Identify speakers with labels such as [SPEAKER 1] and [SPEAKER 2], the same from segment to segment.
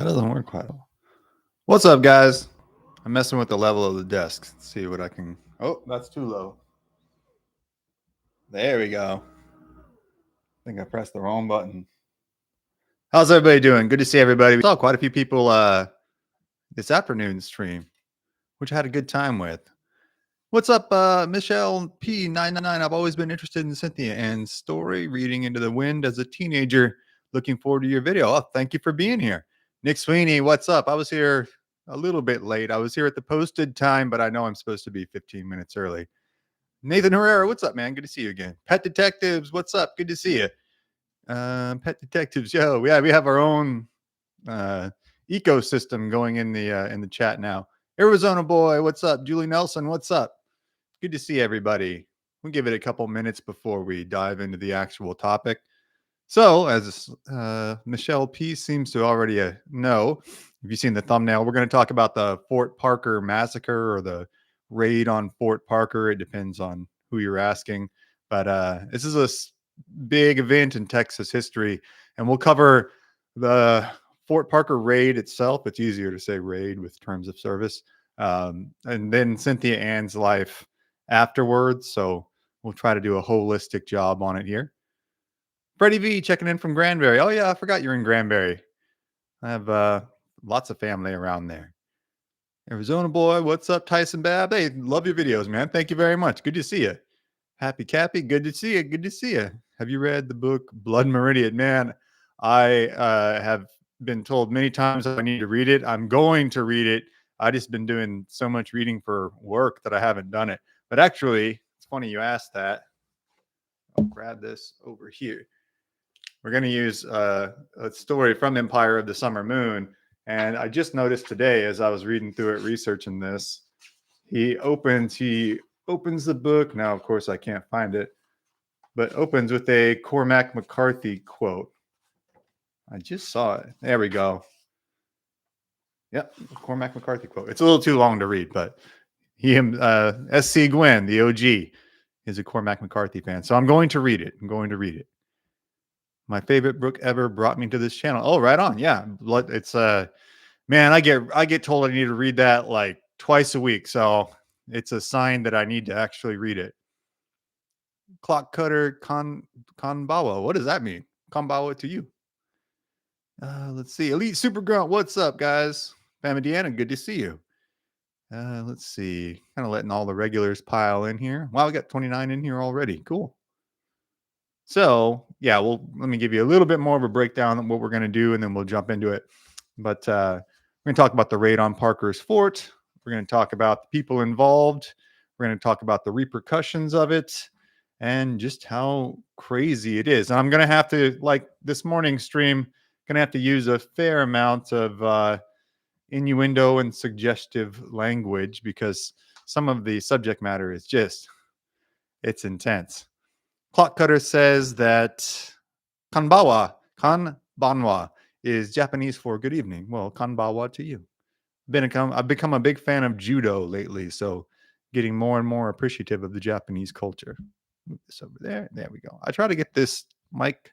[SPEAKER 1] That doesn't work quite well. What's up, guys? I'm messing with the level of the desk. Let's see what I can. Oh, that's too low. There we go. I think I pressed the wrong button. How's everybody doing? Good to see everybody. We saw quite a few people this afternoon stream, which I had a good time with. What's up, Michelle P999? I've always been interested in Cynthia Ann's story, Reading into the Wind as a teenager. Looking forward to your video. Oh, thank you for being here. Nick Sweeney, what's up? I was here a little bit late. I was here at the posted time, but I know I'm supposed to be 15 minutes early. Nathan Herrera, what's up, man? Good to see you again. Pet Detectives, what's up? Good to see you. Pet Detectives, yo, we have our own ecosystem going in the chat now. Arizona Boy, what's up? Julie Nelson, what's up? Good to see everybody. We'll give it a couple minutes before we dive into the actual topic. So, as Michelle P seems to already know, if you've seen the thumbnail, we're going to talk about the Fort Parker massacre or the raid on Fort Parker. It depends on who you're asking. But this is a big event in Texas history, and we'll cover the Fort Parker raid itself. It's easier to say raid with terms of service. And then Cynthia Ann's life afterwards. So we'll try to do a holistic job on it here. Freddie V checking in from Granbury. Oh, yeah, I forgot you're in Granbury. I have lots of family around there. Arizona Boy, what's up, Tyson Babb? Hey, love your videos, man. Thank you very much. Good to see you. Happy Cappy, good to see you. Good to see you. Have you read the book Blood Meridian? Man, I have been told many times I need to read it. I'm going to read it. I just been doing so much reading for work that I haven't done it. But actually, it's funny you asked that. I'll grab this over here. We're going to use a story from Empire of the Summer Moon. And I just noticed today as I was reading through it, researching this, he opens the book. Now, of course, I can't find it, but opens with a Cormac McCarthy quote. I just saw it. There we go. Yep, Cormac McCarthy quote. It's a little too long to read, but S.C. Gwynn, the OG, is a Cormac McCarthy fan. So I'm going to read it. My favorite book ever brought me to this channel. Oh, right on. Yeah. It's man, I get told I need to read that like twice a week. So it's a sign that I need to actually read it. Clock Cutter Kanbawa. What does that mean? Kanbawa to you. Let's see. Elite Super Grunt. What's up, guys? Fama Deanna, good to see you. Let's see. Kind of letting all the regulars pile in here. Wow, we got 29 in here already. Cool. So, yeah, let me give you a little bit more of a breakdown of what we're going to do, and then we'll jump into it. But we're going to talk about the raid on Parker's Fort. We're going to talk about the people involved. We're going to talk about the repercussions of it and just how crazy it is. And I'm going to have to, like this morning's stream, going to have to use a fair amount of innuendo and suggestive language because some of the subject matter is it's intense. Clock Cutter says that kanbanwa is Japanese for good evening. Well, kanbanwa to you. I've become a big fan of judo lately, so getting more and more appreciative of the Japanese culture. Move this over there. There we go. I try to get this mic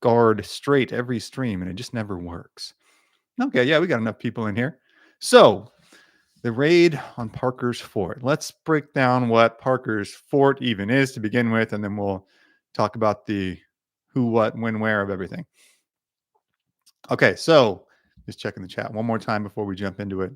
[SPEAKER 1] guard straight every stream, and it just never works. Okay, yeah, we got enough people in here. So, the raid on Parker's Fort. Let's break down what Parker's Fort even is to begin with, and then we'll talk about the who, what, when, where of everything. Okay, so just checking the chat one more time before we jump into it.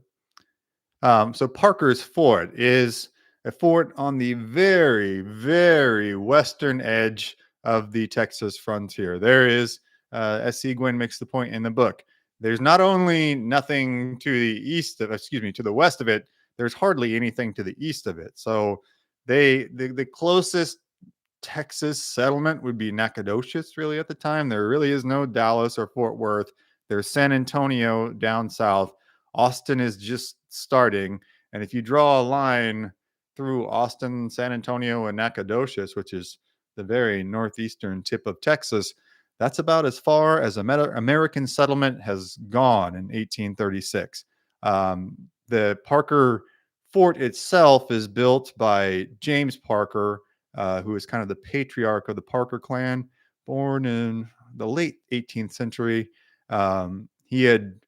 [SPEAKER 1] So Parker's Fort is a fort on the very, very western edge of the Texas frontier. There is, S.C. Gwynn makes the point in the book, there's not only nothing to the west of it, there's hardly anything to the east of it. So the closest Texas settlement would be Nacogdoches, really, at the time. There really is no Dallas or Fort Worth. There's San Antonio down south. Austin is just starting. And if you draw a line through Austin, San Antonio, and Nacogdoches, which is the very northeastern tip of Texas, that's about as far as American settlement has gone in 1836. The Parker Fort itself is built by James Parker, who is kind of the patriarch of the Parker clan, born in the late 18th century. He had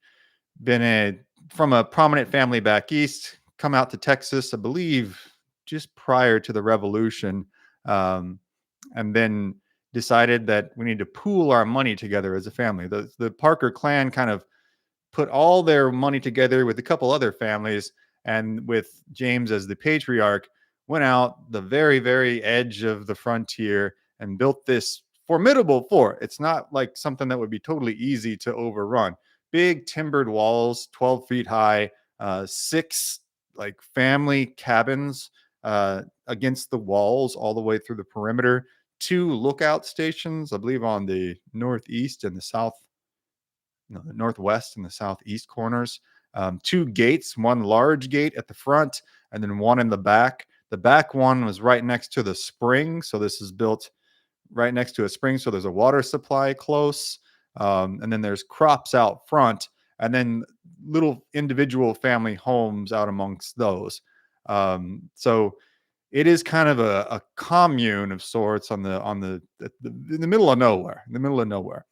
[SPEAKER 1] been from a prominent family back east, come out to Texas, I believe, just prior to the revolution, um, and then decided that we need to pool our money together as a family. The Parker clan kind of put all their money together with a couple other families, and with James as the patriarch, went out the very, very edge of the frontier and built this formidable fort. It's not like something that would be totally easy to overrun. Big timbered walls, 12 feet high, six like family cabins against the walls all the way through the perimeter, two lookout stations, I believe, on the northeast and the south, the northwest and the southeast corners. Two gates, one large gate at the front, and then one in the back. The back one was right next to the spring. So this is built right next to a spring. So there's a water supply close. And then there's crops out front, and then little individual family homes out amongst those. So it is kind of a commune of sorts in the middle of nowhere, in the middle of nowhere.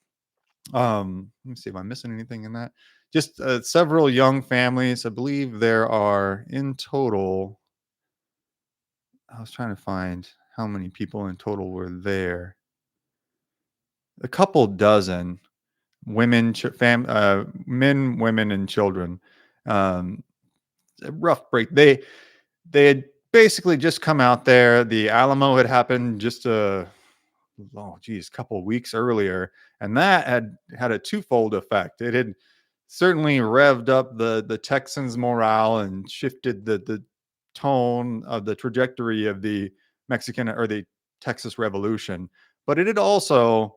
[SPEAKER 1] Let me see if I'm missing anything in that. Just several young families. I believe there are in total. I was trying to find how many people in total were there. A couple dozen women, men, women, and children. A rough break. They had basically just come out there. The Alamo had happened just a couple of weeks earlier, and that had a twofold effect. It had certainly revved up the Texans' morale and shifted the tone of the trajectory of the Mexican or the Texas Revolution, but it had also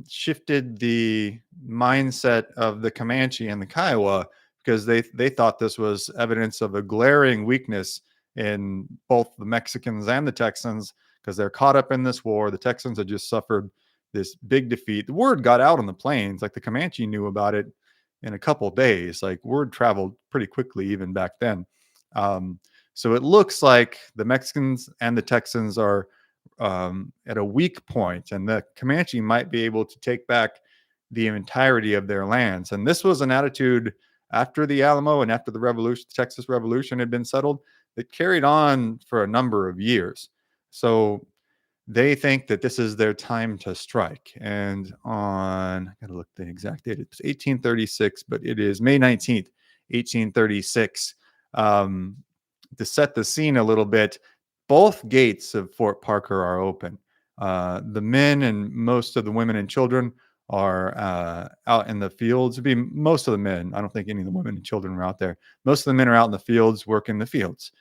[SPEAKER 1] shifted the mindset of the Comanche and the Kiowa, because they thought this was evidence of a glaring weakness in both the Mexicans and the Texans, because they're caught up in this war. The Texans had just suffered this big defeat. The word got out on the plains. Like the Comanche knew about it in a couple of days. Like word traveled pretty quickly even back then. Um, so it looks like the Mexicans and the Texans are at a weak point, and the Comanche might be able to take back the entirety of their lands. And this was an attitude after the Alamo and after the Revolution, the Texas Revolution had been settled, that carried on for a number of years. So they think that this is their time to strike. And I got to look the exact date. It's 1836, but it is May 19th, 1836. To set the scene a little bit, both gates of Fort Parker are open. The men and most of the women and children are out in the fields. It'd be most of the men. I don't think any of the women and children are out there. Most of the men are out in the fields, working the fields.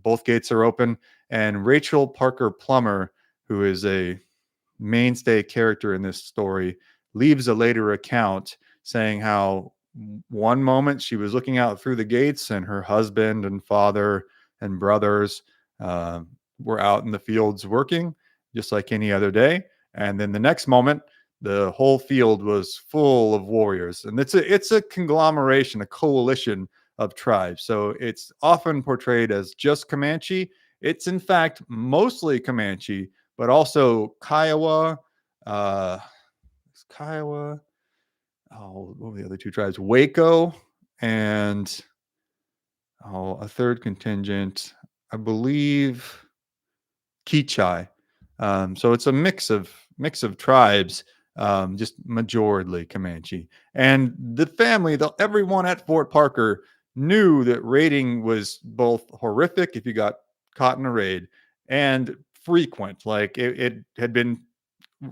[SPEAKER 1] Both gates are open, and Rachel Parker Plummer, who is a mainstay character in this story, leaves a later account saying how one moment she was looking out through the gates and her husband and father and brothers uh, were out in the fields working just like any other day, and then the next moment the whole field was full of warriors. And it's a conglomeration, a coalition of tribes. So it's often portrayed as just Comanche. It's in fact mostly Comanche, but also Kiowa, uh, Kiowa. Oh, what were the other two tribes? Waco, and a third contingent, I believe, Kichai. So it's a mix of tribes, just majorly Comanche. And the family, everyone at Fort Parker knew that raiding was both horrific if you got caught in a raid, and frequent. Like it had been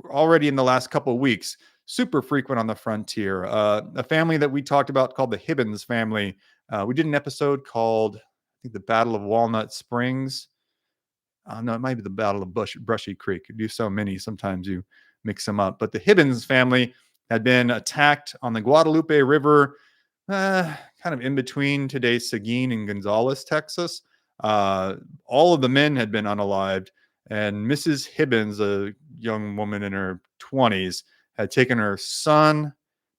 [SPEAKER 1] already in the last couple of weeks, super frequent on the frontier. A family that we talked about called the Hibbins family. We did an episode called, I think, the Battle of Walnut Springs. No, it might be the Battle of Brushy Creek. You do so many, sometimes you mix them up. But the Hibbins family had been attacked on the Guadalupe River, kind of in between today's Seguin and Gonzales, Texas. All of the men had been unalived, and Mrs. Hibbins, a young woman in her 20s, had taken her son.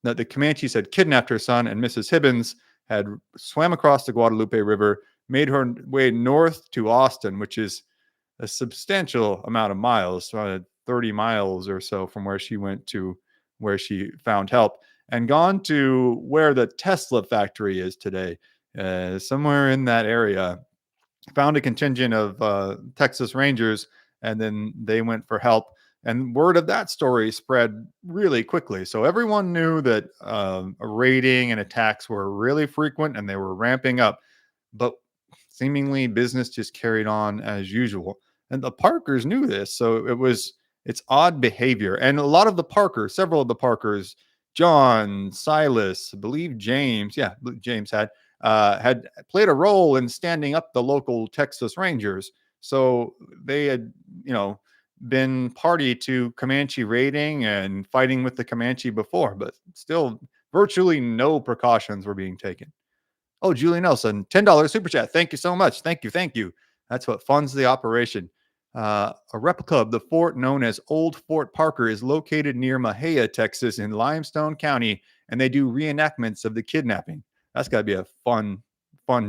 [SPEAKER 1] The Comanches had kidnapped her son, and Mrs. Hibbins had swam across the Guadalupe River, made her way north to Austin, which is a substantial amount of miles, 30 miles or so from where she went to where she found help. and gone to where the Tesla factory is today, somewhere in that area. Found a contingent of Texas Rangers, and then they went for help. And word of that story spread really quickly. So everyone knew that raiding and attacks were really frequent and they were ramping up. But seemingly business just carried on as usual. And the Parkers knew this. So it's odd behavior. And a lot of the Parkers, several of the Parkers, John, Silas, I believe James, yeah, James had played a role in standing up the local Texas Rangers. So they had, been party to Comanche raiding and fighting with the Comanche before, but still virtually no precautions were being taken. Oh, Julie Nelson, $10 super chat. Thank you so much. Thank you. Thank you. That's what funds the operation. A replica of the fort known as Old Fort Parker is located near Mahia, Texas, in Limestone County, and they do reenactments of the kidnapping. That's got to be a fun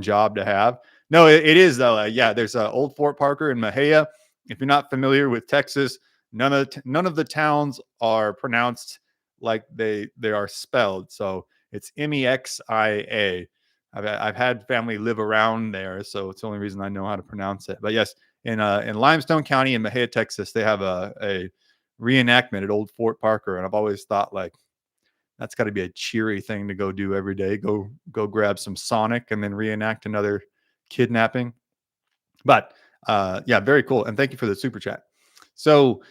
[SPEAKER 1] job to have. No, it is though. Yeah, there's Old Fort Parker in Mahia. If you're not familiar with Texas, none of the towns are pronounced like they are spelled. So it's Mexia. I've had family live around there, so it's the only reason I know how to pronounce it. But yes, in Limestone County in Mahia, Texas, they have a reenactment at Old Fort Parker, and I've always thought like that's got to be a cheery thing to go do every day. Go grab some Sonic and then reenact another kidnapping. But yeah, very cool, and thank you for the super chat. So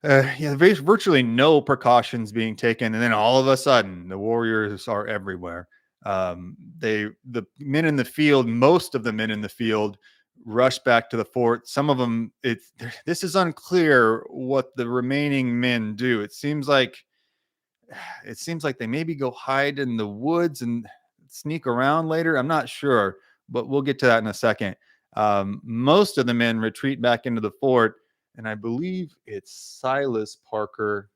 [SPEAKER 1] yeah, there's virtually no precautions being taken, and then all of a sudden, the warriors are everywhere. The men in the field, most of the men in the field, rush back to the fort. Some of them, this is unclear what the remaining men do. It seems like they maybe go hide in the woods and sneak around later. I'm not sure, but we'll get to that in a second. Most of the men retreat back into the fort, and I believe it's Silas Parker.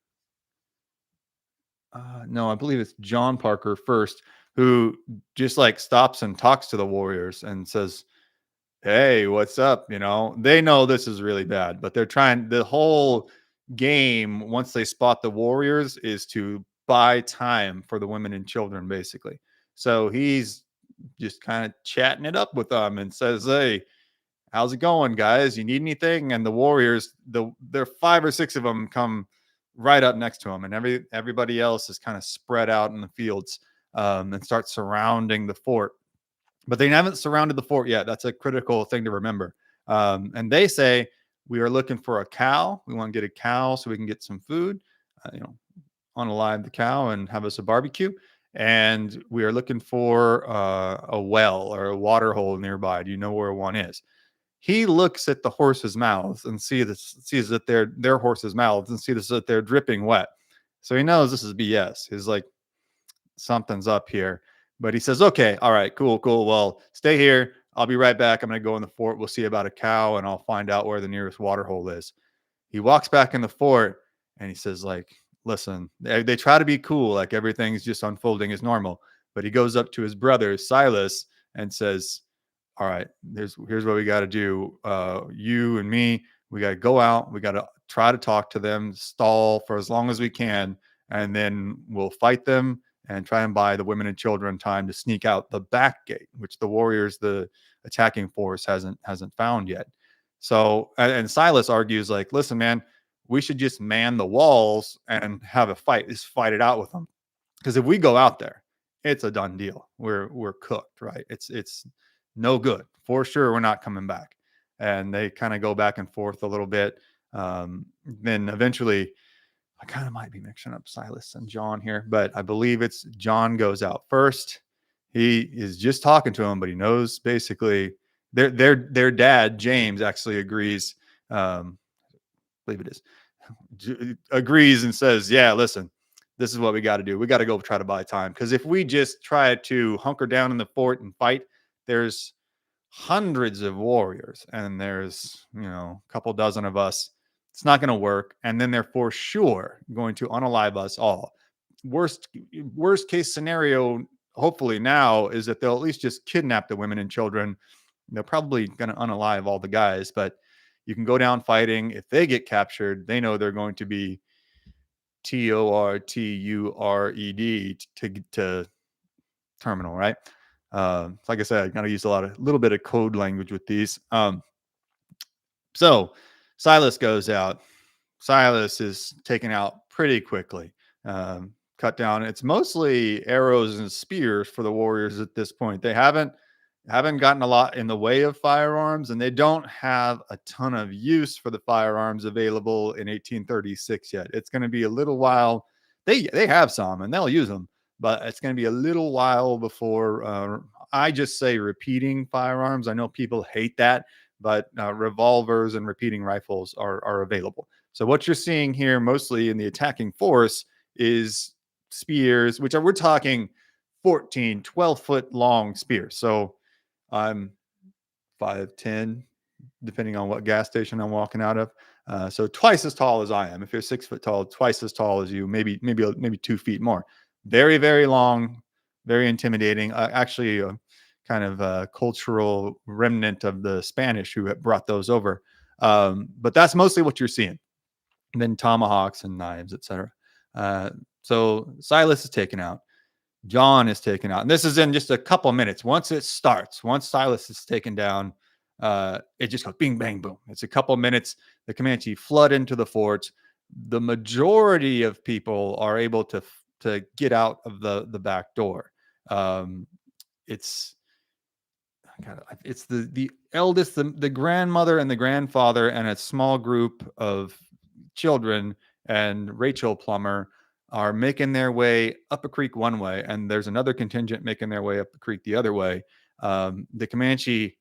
[SPEAKER 1] No, I believe it's John Parker first, who just like stops and talks to the warriors and says, "Hey, what's up?" They know this is really bad, but they're trying. The whole game, once they spot the warriors, is to buy time for the women and children, basically. So he's just kind of chatting it up with them and says, "Hey, how's it going, guys? You need anything?" And the warriors, there are 5 or 6 of them, come right up next to him, and everybody else is kind of spread out in the fields, and start surrounding the fort. But they haven't surrounded the fort yet. That's a critical thing to remember. And they say, "We are looking for a cow. We want to get a cow so we can get some food, unalive the cow and have us a barbecue. And we are looking for a well or a water hole nearby. Do you know where one is?" He looks at the horse's mouths and sees that their horse's mouths and sees that they're dripping wet. So he knows this is BS. He's like, something's up here. But he says, "Okay, all right, cool, cool. Well, stay here. I'll be right back. I'm going to go in the fort. We'll see about a cow and I'll find out where the nearest water hole is." He walks back in the fort and he says, like, "Listen," they try to be cool, like everything's just unfolding as normal. But he goes up to his brother, Silas, and says, "All right, here's what we got to do. You and me, we got to go out. We got to try to talk to them, stall for as long as we can, and then we'll fight them and try and buy the women and children time to sneak out the back gate, which the warriors, the attacking force, hasn't found yet." So, and Silas argues like, "Listen, man, we should just man the walls and have a fight. Just fight it out with them. Because if we go out there, it's a done deal. We're cooked, right? It's no good for sure. We're not coming back." And they kind of go back and forth a little bit. Then eventually, I kind of might be mixing up Silas and John here, but I believe it's John goes out first. He is just talking to him, but he knows basically their dad James actually agrees. I believe it is agrees and says, "Yeah, listen, this is what we got to do. We got to go try to buy time because if we just try to hunker down in the fort and fight, there's hundreds of warriors and there's a couple dozen of us. It's not going to work, and then they're for sure going to unalive us all. Worst case scenario, hopefully now, is that they'll at least just kidnap the women and children. They're probably going to unalive all the guys, but you can go down fighting. If they get captured, they know they're going to be Tortured to terminal, right? Like I said, I gotta use little bit of code language with these. So Silas goes out. Silas is taken out pretty quickly. Cut down. It's mostly arrows and spears for the warriors at this point. They haven't gotten a lot in the way of firearms, and they don't have a ton of use for the firearms available in 1836 yet. It's going to be a little while. They have some, and they'll use them, but it's going to be a little while before I just say repeating firearms. I know people hate that, but revolvers and repeating rifles are available. So what you're seeing here mostly in the attacking force is spears, we're talking 14, 12-foot long spears. So I'm 5'10", depending on what gas station I'm walking out of. So twice as tall as I am. If you're 6 foot tall, twice as tall as you, maybe 2 feet more. Very, very long, very intimidating. Actually, a kind of a cultural remnant of the Spanish who brought those over. But that's mostly what you're seeing. And then tomahawks and knives, etc. So Silas is taken out. John is taken out. And this is in just a couple minutes. Once Silas is taken down, it just goes bing, bang, boom. It's a couple minutes. The Comanche flood into the fort. The majority of people are able to get out of the back door. It's the eldest, the grandmother and the grandfather, and a small group of children, and Rachel Plummer are making their way up a creek one way, and there's another contingent making their way up the creek the other way. The Comanche,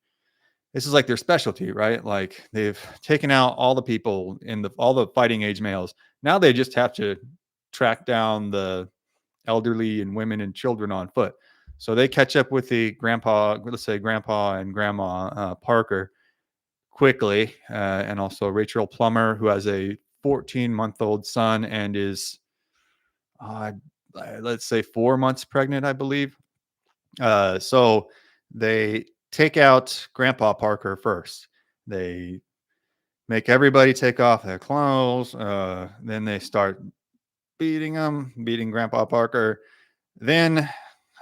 [SPEAKER 1] this is like their specialty, right? Like they've taken out all the people all the fighting age males. Now they just have to track down the elderly and women and children on foot. So they catch up with the grandpa and grandma Parker quickly, and also Rachel Plummer, who has a 14-month-old son and is, let's say, 4 months pregnant, I believe. So they take out Grandpa Parker first. They make everybody take off their clothes. Then they start beating Grandpa Parker. Then,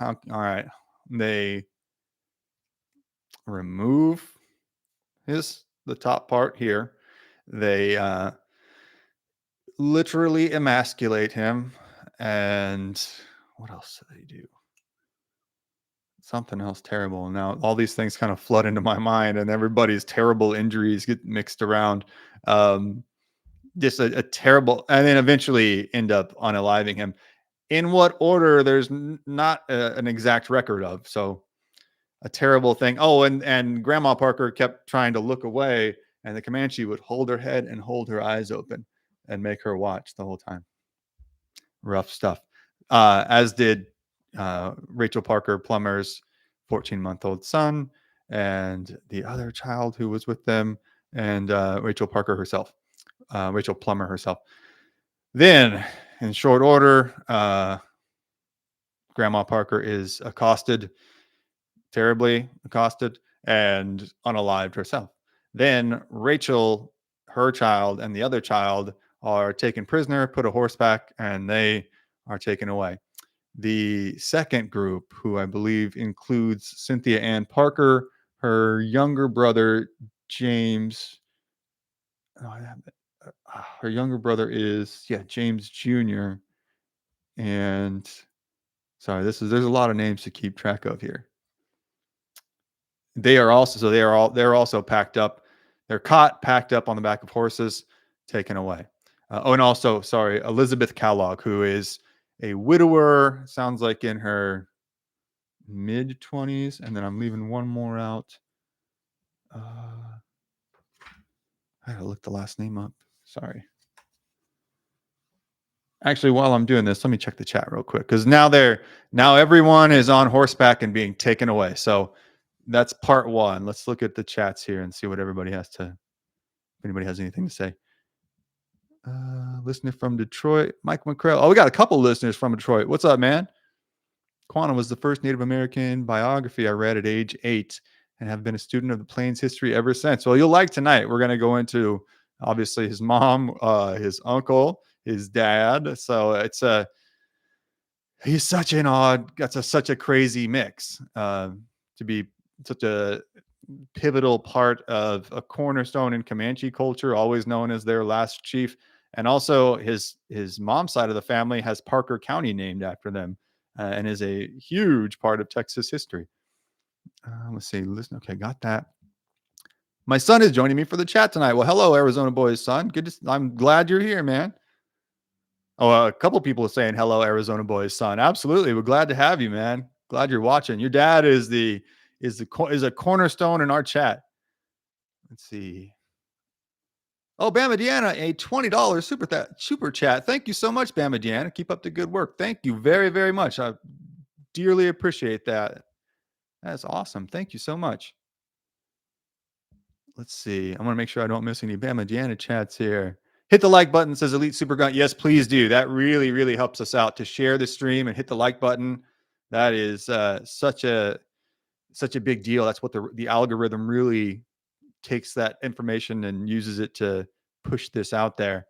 [SPEAKER 1] all right, they remove the top part here. They literally emasculate him. And what else do they do? Something else terrible. And now all these things kind of flood into my mind, and everybody's terrible injuries get mixed around. Just a terrible, and then eventually end up unaliving him. In what order, there's not an exact record of. So a terrible thing. Oh, and Grandma Parker kept trying to look away, and the Comanche would hold her head and hold her eyes open and make her watch the whole time. Rough stuff. As did Rachel Parker Plummer's 14-month-old son, and the other child who was with them, and Rachel Plummer herself. Then, in short order, Grandma Parker is terribly accosted, and unalived herself. Then Rachel, her child, and the other child are taken prisoner, put a horseback, and they are taken away. The second group, who I believe includes Cynthia Ann Parker, her younger brother, James. Her younger brother is, James Jr. And sorry, there's a lot of names to keep track of here. They're also packed up. They're caught, packed up on the back of horses, taken away. And also, sorry, Elizabeth Kellogg, who is a widower, sounds like in her mid-20s, and then I'm leaving one more out. I gotta look the last name up. Sorry. Actually, while I'm doing this, let me check the chat real quick, because now everyone is on horseback and being taken away. So that's part one. Let's look at the chats here and see what everybody if anybody has anything to say. Listener from Detroit, Mike McCrell. Oh, we got a couple listeners from Detroit. What's up, man? Quanah was the first Native American biography I read at age 8, and have been a student of the Plains history ever since. Well, you'll like tonight. We're going to go into, obviously, his mom, his uncle, his dad. So he's such an odd, such a crazy mix to be such a pivotal part of a cornerstone in Comanche culture, always known as their last chief. And also his mom's side of the family has Parker County named after them, and is a huge part of Texas history. Let's see. Listen. Okay, got that. My son is joining me for the chat tonight. Well, hello, Arizona boys, son. I'm glad you're here, man. Oh, a couple people are saying hello, Arizona boys, son. Absolutely, we're glad to have you, man. Glad you're watching. Your dad is a cornerstone in our chat. Let's see. Oh, Bama Deanna, a $20 super chat. Thank you so much, Bama Deanna. Keep up the good work. Thank you very, very much. I dearly appreciate that. That's awesome. Thank you so much. Let's see. I want to make sure I don't miss any Bama Deanna chats here. Hit the like button, says Elite Super Gun. Yes, please do. That really, really helps us out to share the stream and hit the like button. That is such a big deal. That's what the algorithm really takes that information and uses it to push this out there.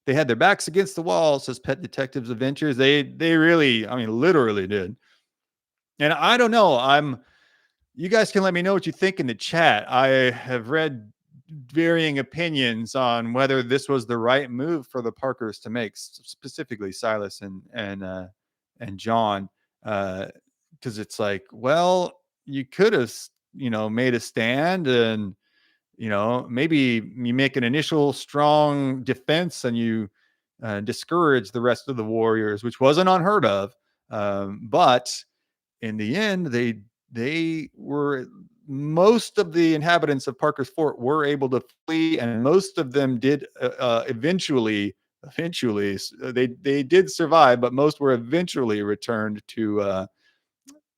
[SPEAKER 1] They had their backs against the wall, says Pet Detectives Adventures. They really, I mean, literally did. And I don't know. You guys can let me know what you think in the chat. I have read varying opinions on whether this was the right move for the Parkers to make, specifically Silas and John, because it's like, well, you could have, made a stand, and maybe you make an initial strong defense and you discourage the rest of the warriors, which wasn't unheard of. But in the end, most of the inhabitants of Parker's Fort were able to flee, and most of them did eventually they did survive, but most were eventually returned to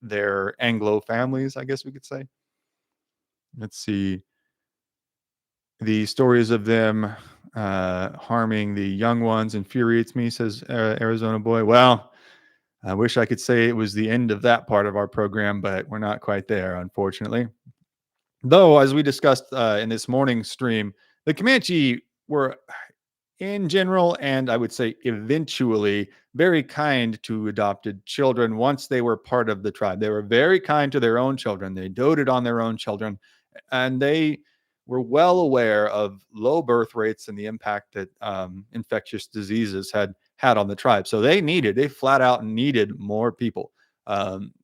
[SPEAKER 1] their Anglo families, I guess we could say. Let's see. The stories of them harming the young ones infuriates me, says Arizona boy. Well, I wish I could say it was the end of that part of our program, but we're not quite there, unfortunately. Though, as we discussed in this morning's stream, the Comanche were, in general, and I would say eventually, very kind to adopted children once they were part of the tribe. They were very kind to their own children. They doted on their own children, and they were well aware of low birth rates and the impact that infectious diseases had on the tribe. So they flat out needed more people.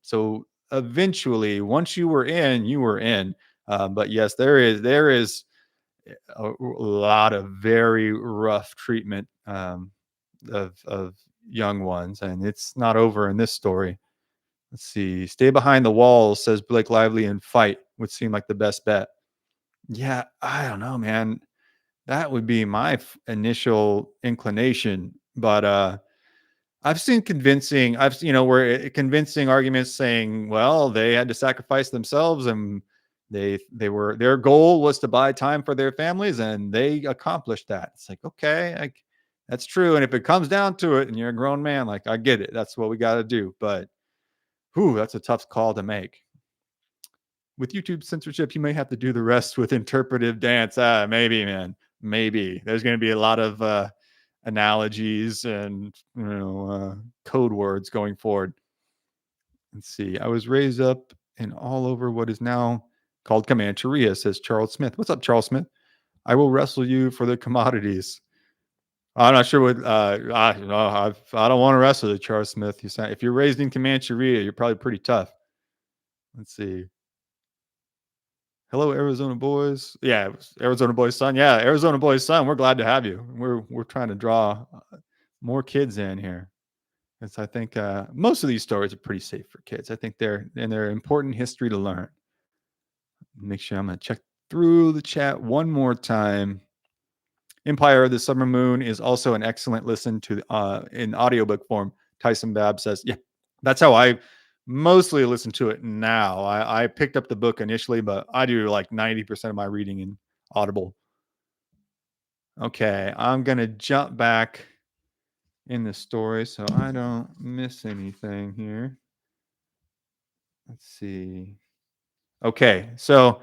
[SPEAKER 1] So eventually, once you were in, you were in. But yes, there is a lot of very rough treatment of young ones, and it's not over in this story. Let's see. Stay behind the walls, says Blake Lively, and fight would seem like the best bet. Yeah, I don't know, man. That would be my initial inclination, but I've seen convincing arguments saying, well, they had to sacrifice themselves, and their goal was to buy time for their families, and they accomplished that. It's like, okay, that's true. And if it comes down to it and you're a grown man, like, I get it. That's what we got to do. But that's a tough call to make. With YouTube censorship, you may have to do the rest with interpretive dance. Maybe, man. Maybe. There's going to be a lot of analogies and code words going forward. Let's see. I was raised up and all over what is now called Comancheria, says Charles Smith. What's up, Charles Smith? I will wrestle you for the commodities. I'm not sure what. I don't want to wrestle you, Charles Smith. If you're raised in Comancheria, you're probably pretty tough. Let's see. Hello, Arizona boys. Yeah, Arizona boys son. Yeah, Arizona boys son. We're glad to have you. We're trying to draw more kids in here. Because I think most of these stories are pretty safe for kids. I think they're important history to learn. Make sure I'm going to check through the chat one more time. Empire of the Summer Moon is also an excellent listen to in audiobook form. Tyson Babb says, yeah, that's how I mostly listen to it now. I picked up the book initially, but I do like 90% of my reading in Audible. Okay, I'm going to jump back in the story so I don't miss anything here. Let's see. Okay, so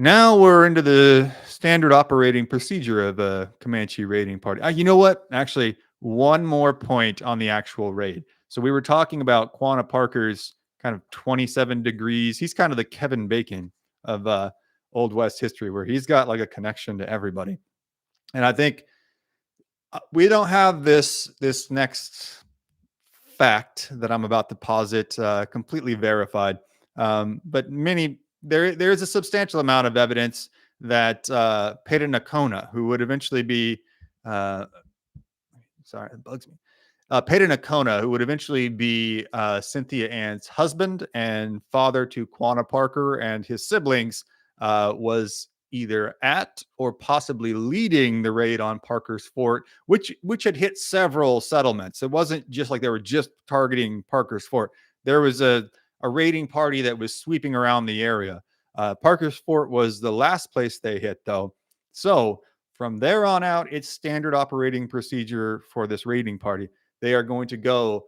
[SPEAKER 1] Now we're into the standard operating procedure of a Comanche raiding party. You know what? Actually, one more point on the actual raid. So we were talking about Quanah Parker's kind of 27 degrees. He's kind of the Kevin Bacon of Old West history, where he's got like a connection to everybody. And I think we don't have this next fact that I'm about to posit completely verified. But there is a substantial amount of evidence that Peta who would eventually be uh, sorry, it bugs me. Peta who would eventually be Cynthia Ann's husband and father to Quanah Parker and his siblings, was either at or possibly leading the raid on Parker's fort, which had hit several settlements. It wasn't just like they were just targeting Parker's fort. There was a raiding party that was sweeping around the area. Parker's fort was the last place they hit, though. So from there on out, it's standard operating procedure for this raiding party. They are going to go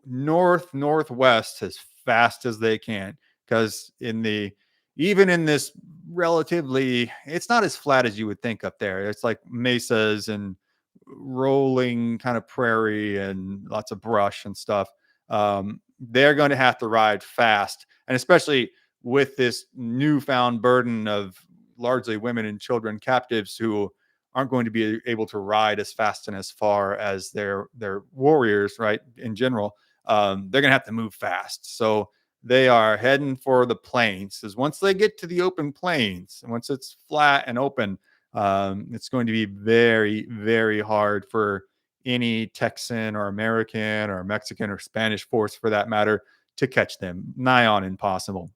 [SPEAKER 1] northwest as fast as they can, because even in this relatively, it's not as flat as you would think up there. It's like mesas and rolling kind of prairie and lots of brush and stuff. They're going to have to ride fast, and especially with this newfound burden of largely women and children captives who aren't going to be able to ride as fast and as far as their warriors, right? In general, they're going to have to move fast. So they are heading for the plains. Because once they get to the open plains, and once it's flat and open, it's going to be very, very hard for any Texan or American or Mexican or Spanish force, for that matter, to catch them. Nigh on impossible.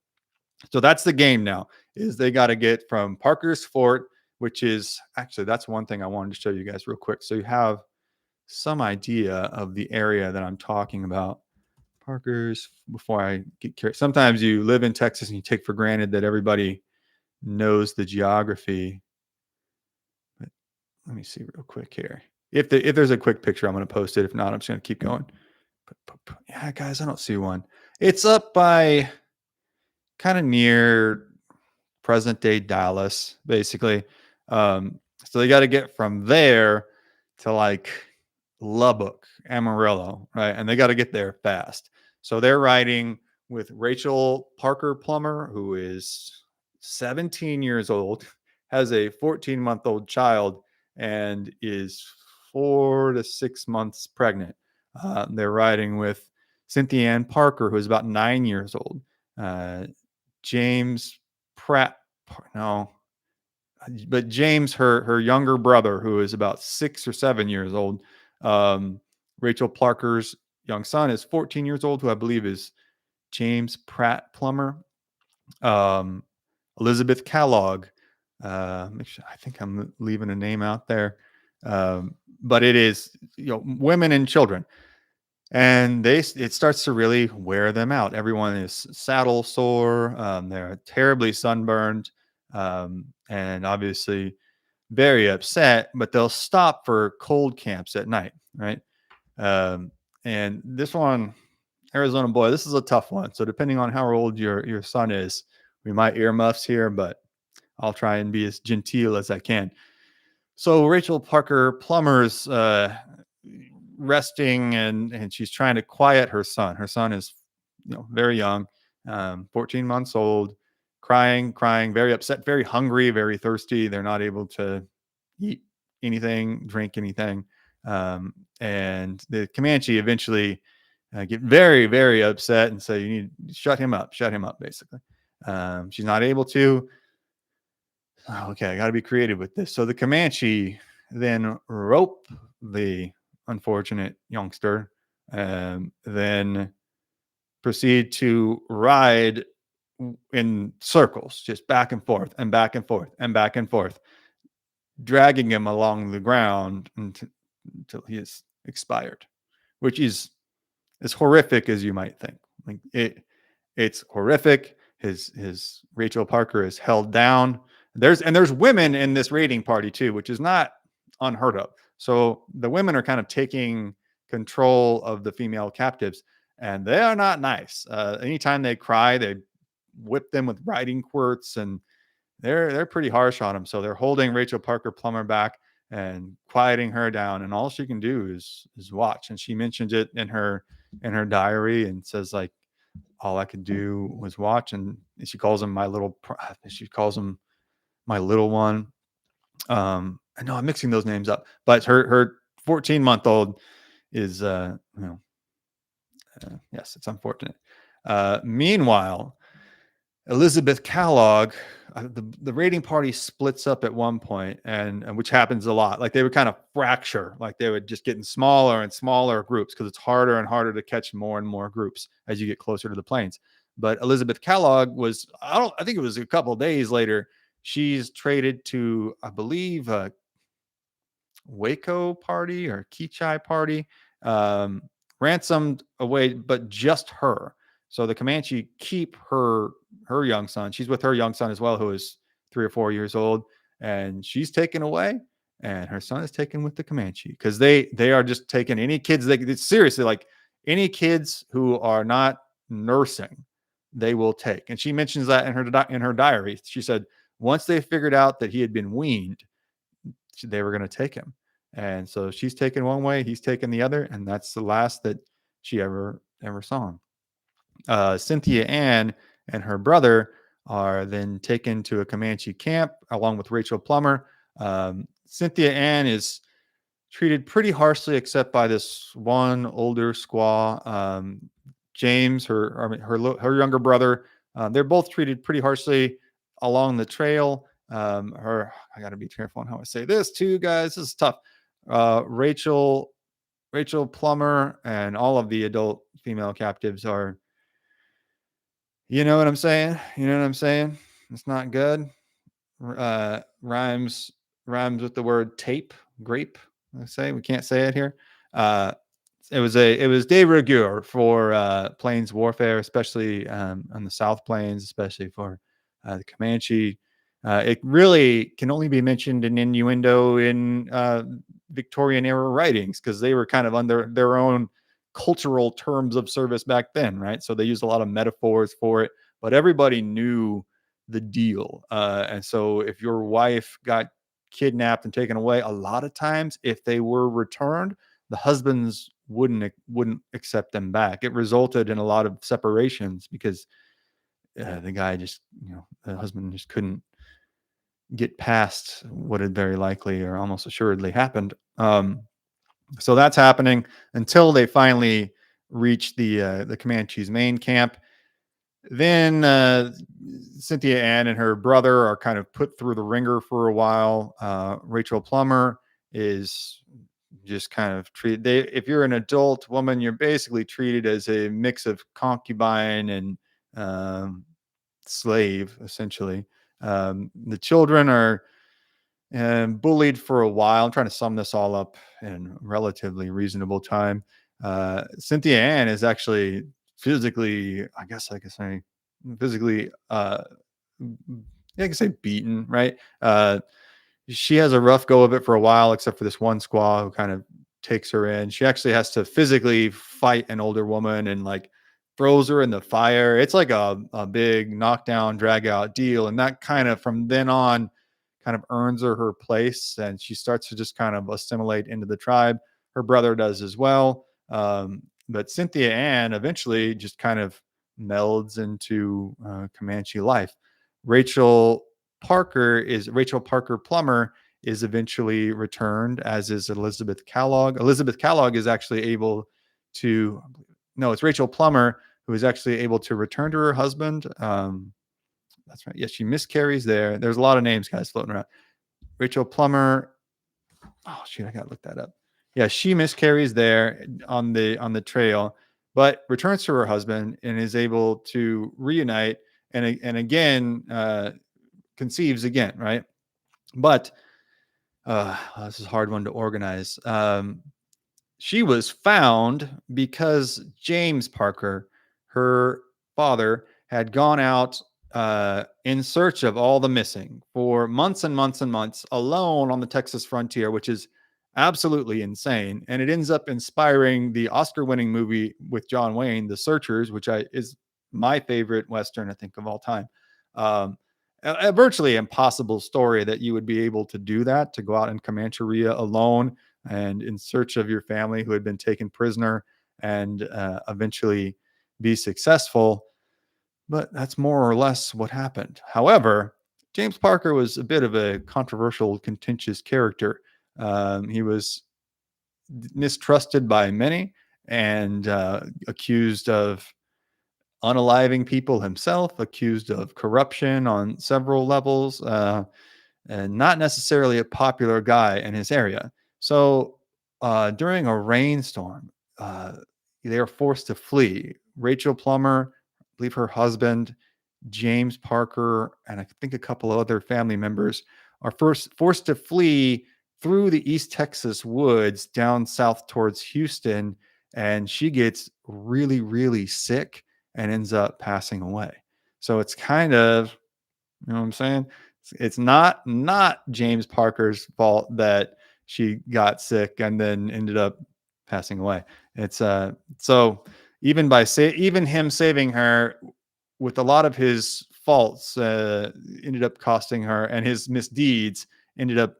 [SPEAKER 1] So that's the game now, is they got to get from Parker's Fort, which is actually, that's one thing I wanted to show you guys real quick. So you have some idea of the area that I'm talking about. Parker's, before I get curious, sometimes you live in Texas and you take for granted that everybody knows the geography. But let me see real quick here. If there's a quick picture, I'm going to post it. If not, I'm just going to keep going. Yeah, guys, I don't see one. It's up by kind of near present day Dallas, basically. So they got to get from there to like Lubbock, Amarillo, right? And they got to get there fast. So they're riding with Rachel Parker Plummer, who is 17 years old, has a 14-month-old child, and is 4 to 6 months pregnant. They're riding with Cynthia Ann Parker, who is about 9 years old. James Pratt, no, but James, her younger brother, who is about 6 or 7 years old. Rachel Parker's young son is 14 years old, who I believe is James Pratt Plummer. Elizabeth Kellogg. I think I'm leaving a name out there. But it is, women and children. And it starts to really wear them out. Everyone is saddle sore. They're terribly sunburned, and obviously very upset. But they'll stop for cold camps at night, right? And this one, Arizona boy, this is a tough one. So depending on how old your son is, we might earmuffs here, but I'll try and be as genteel as I can. So Rachel Parker Plummer's resting, and she's trying to quiet her son. Her son is, very young, 14 months old, crying, very upset, very hungry, very thirsty. They're not able to eat anything, drink anything. And the Comanche eventually get very, very upset and say, you need to shut him up, basically. She's not able to. Okay, I got to be creative with this. So the Comanche then rope the unfortunate youngster, and then proceed to ride in circles, just back and forth and back and forth and back and forth, dragging him along the ground until he is expired, which is as horrific as you might think. Like it's horrific. His Rachel Parker is held down. There's women in this raiding party too, which is not unheard of. So the women are kind of taking control of the female captives, and they are not nice. Anytime they cry, they whip them with riding quirts, and they're pretty harsh on him. So they're holding Rachel Parker Plummer back and quieting her down, and all she can do is watch. And she mentions it in her diary and says like, all I could do was watch. And she calls him she calls him my little one. I know I'm mixing those names up, but her 14-month-old is yes, it's unfortunate. Meanwhile, Elizabeth Kellogg, the raiding party splits up at one point, and which happens a lot. Like they would kind of fracture, like they would just get in smaller and smaller groups because it's harder and harder to catch more and more groups as you get closer to the plains. But Elizabeth Kellogg was, I think it was a couple of days later, she's traded to, I believe, Waco party or Kichai party, um, ransomed away, but just her. So the Comanche keep her young son. She's with her young son as well, who is 3 or 4 years old, and she's taken away, and her son is taken with the Comanche because they are just taking any kids. Seriously, like any kids who are not nursing, they will take. And she mentions that in her diary. She said once they figured out that he had been weaned, they were going to take him. And so she's taken one way, he's taken the other, and that's the last that she ever saw him. Cynthia Ann and her brother are then taken to a Comanche camp along with Rachel Plummer. Cynthia Ann is treated pretty harshly, except by this one older squaw, James, her younger brother. They're both treated pretty harshly along the trail. I got to be careful on how I say this too, guys. This is tough. Rachel Plummer and all of the adult female captives are, you know what I'm saying? You know what I'm saying? It's not good. Rhymes with the word grape. I say we can't say it here. It was de rigueur for plains warfare, especially on the South Plains, especially for the Comanche. It really can only be mentioned in innuendo in Victorian era writings because they were kind of under their own cultural terms of service back then, right? So they used a lot of metaphors for it, but everybody knew the deal. And so if your wife got kidnapped and taken away, a lot of times, if they were returned, the husbands wouldn't accept them back. It resulted in a lot of separations because the guy just, the husband just couldn't get past what had very likely or almost assuredly happened. So that's happening until they finally reach the Comanche's main camp. Then Cynthia Ann and her brother are kind of put through the ringer for a while. Rachel Plummer is just kind of treated. If you're an adult woman, you're basically treated as a mix of concubine and slave, essentially. The children are bullied for a while. I'm trying to sum this all up in relatively reasonable time. Cynthia Ann is actually physically, I guess I could say, physically, I can say beaten, right? She has a rough go of it for a while, except for this one squaw who kind of takes her in. She actually has to physically fight an older woman and like throws her in the fire. It's like a big knockdown, drag out deal. And that kind of from then on kind of earns her place. And she starts to just kind of assimilate into the tribe. Her brother does as well. But Cynthia Ann eventually just kind of melds into Comanche life. Rachel Parker Plummer is eventually returned, as is Elizabeth Kellogg. Elizabeth Kellogg is actually able to, no, it's Rachel Plummer who is actually able to return to her husband. That's right. Yes, she miscarries there. There's a lot of names, guys, floating around. Rachel Plummer. Oh shoot, I gotta look that up. Yeah, she miscarries there on the trail, but returns to her husband and is able to reunite and again conceives again, right? But this is a hard one to organize. She was found because James Parker, her father, had gone out in search of all the missing for months and months and months alone on the Texas frontier, which is absolutely insane. And it ends up inspiring the Oscar-winning movie with John Wayne, The Searchers, which is my favorite Western, I think, of all time. Um, a virtually impossible story that you would be able to do that, to go out in Comancheria alone and in search of your family who had been taken prisoner and eventually be successful. But that's more or less what happened. However, James Parker was a bit of a controversial, contentious character. He was mistrusted by many and accused of unaliving people himself, accused of corruption on several levels, and not necessarily a popular guy in his area. So during a rainstorm, uh, they are forced to flee. Rachel Plummer, I believe her husband, James Parker, and I think a couple of other family members are first forced to flee through the East Texas woods down south towards Houston. And she gets really, really sick and ends up passing away. So it's kind of, you know what I'm saying? It's not James Parker's fault that she got sick and then ended up passing away. It's so even him saving her with a lot of his faults ended up costing her, and his misdeeds ended up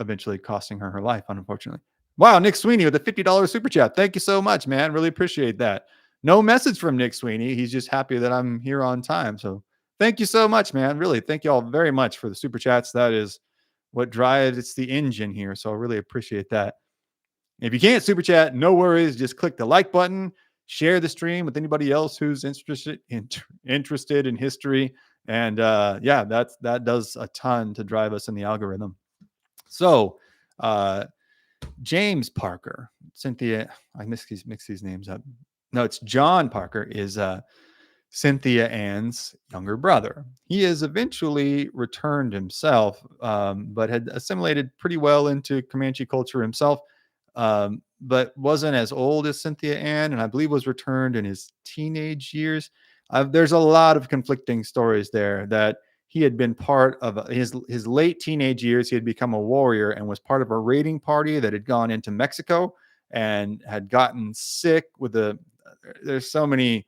[SPEAKER 1] eventually costing her life, unfortunately. Wow, Nick Sweeney with a $50 super chat. Thank you so much, man. Really appreciate that. No message from Nick Sweeney. He's just happy that I'm here on time. So thank you so much, man. Really, thank you all very much for the super chats. That is what drives, it's the engine here. So I really appreciate that. If you can't super chat, no worries. Just click the like button, share the stream with anybody else who's interested in history. And yeah, that does a ton to drive us in the algorithm. So James Parker, Cynthia, I mix these names up. No, it's John Parker is Cynthia Ann's younger brother. He has eventually returned himself, but had assimilated pretty well into Comanche culture himself, but wasn't as old as Cynthia Ann, and I believe was returned in his teenage years. There's a lot of conflicting stories there that he had been part of his late teenage years. He had become a warrior and was part of a raiding party that had gone into Mexico and had gotten sick with the. There's so many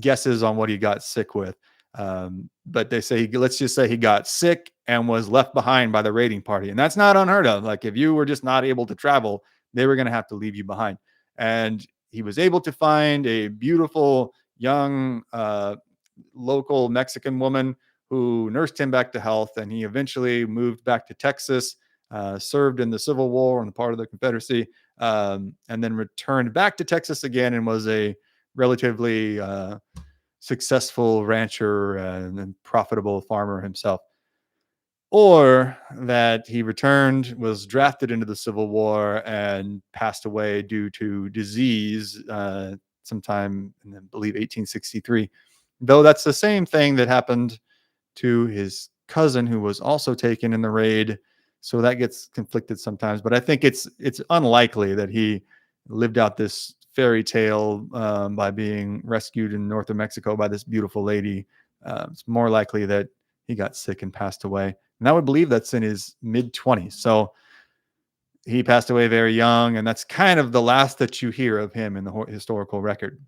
[SPEAKER 1] guesses on what he got sick with. But they say, let's just say he got sick and was left behind by the raiding party. And that's not unheard of. Like if you were just not able to travel, they were going to have to leave you behind. And he was able to find a beautiful young local Mexican woman who nursed him back to health. And he eventually moved back to Texas, served in the Civil War on the part of the Confederacy, and then returned back to Texas again and was a relatively successful rancher and profitable farmer himself. Or that he returned, was drafted into the Civil War, and passed away due to disease sometime in, I believe, 1863. Though that's the same thing that happened to his cousin, who was also taken in the raid. So that gets conflicted sometimes. But I think it's unlikely that he lived out this fairy tale by being rescued in north of Mexico by this beautiful lady. It's more likely that he got sick and passed away. And I would believe that's in his mid-20s. So he passed away very young, and that's kind of the last that you hear of him in the historical record.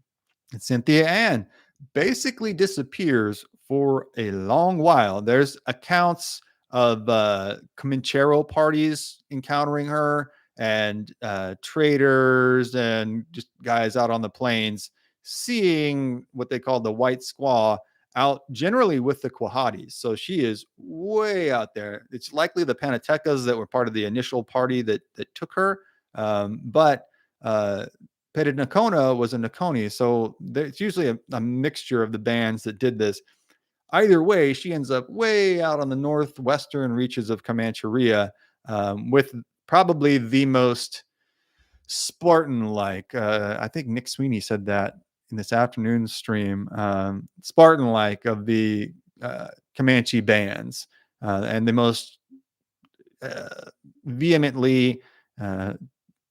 [SPEAKER 1] And Cynthia Ann basically disappears for a long while. There's accounts of Comanchero parties encountering her, and traders and just guys out on the plains seeing what they call the white squaw out generally with the Quahadis. So she is way out there. It's likely the Panatecas that were part of the initial party that took her. But Petitnacona was a Nakoni. So it's usually a mixture of the bands that did this. Either way, she ends up way out on the northwestern reaches of Comancheria, with probably the most Spartan-like. I think Nick Sweeney said that in this afternoon's stream. Spartan-like of the Comanche bands, and the most vehemently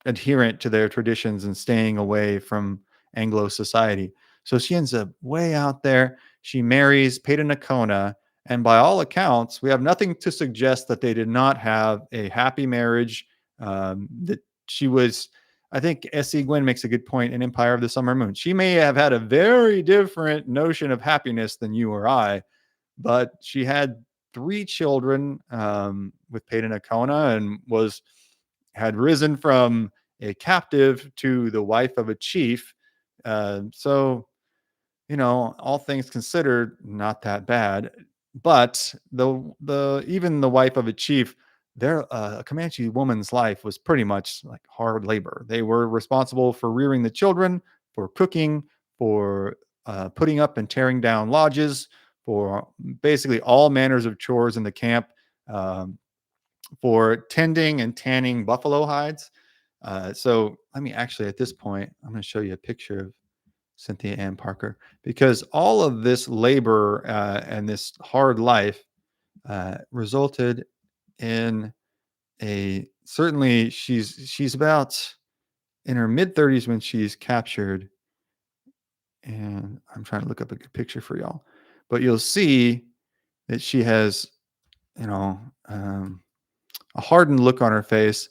[SPEAKER 1] adherent to their traditions and staying away from Anglo society. So she ends up way out there. She marries Petitnacona, and by all accounts, we have nothing to suggest that they did not have a happy marriage. That she was, I think S.E. Gwynn makes a good point in Empire of the Summer Moon. She may have had a very different notion of happiness than you or I, but she had 3 children with Peyton and Quanah, and had risen from a captive to the wife of a chief. So, all things considered, not that bad. But the even the wife of a chief, a Comanche woman's life was pretty much like hard labor. They were responsible for rearing the children, for cooking, for putting up and tearing down lodges, for basically all manners of chores in the camp, um, for tending and tanning buffalo hides. So let me actually, at this point, I'm going to show you a picture of Cynthia Ann Parker, because all of this labor and this hard life resulted in certainly she's about in her mid 30s when she's captured, and I'm trying to look up a good picture for y'all, but you'll see that she has you know um, a hardened look on her face,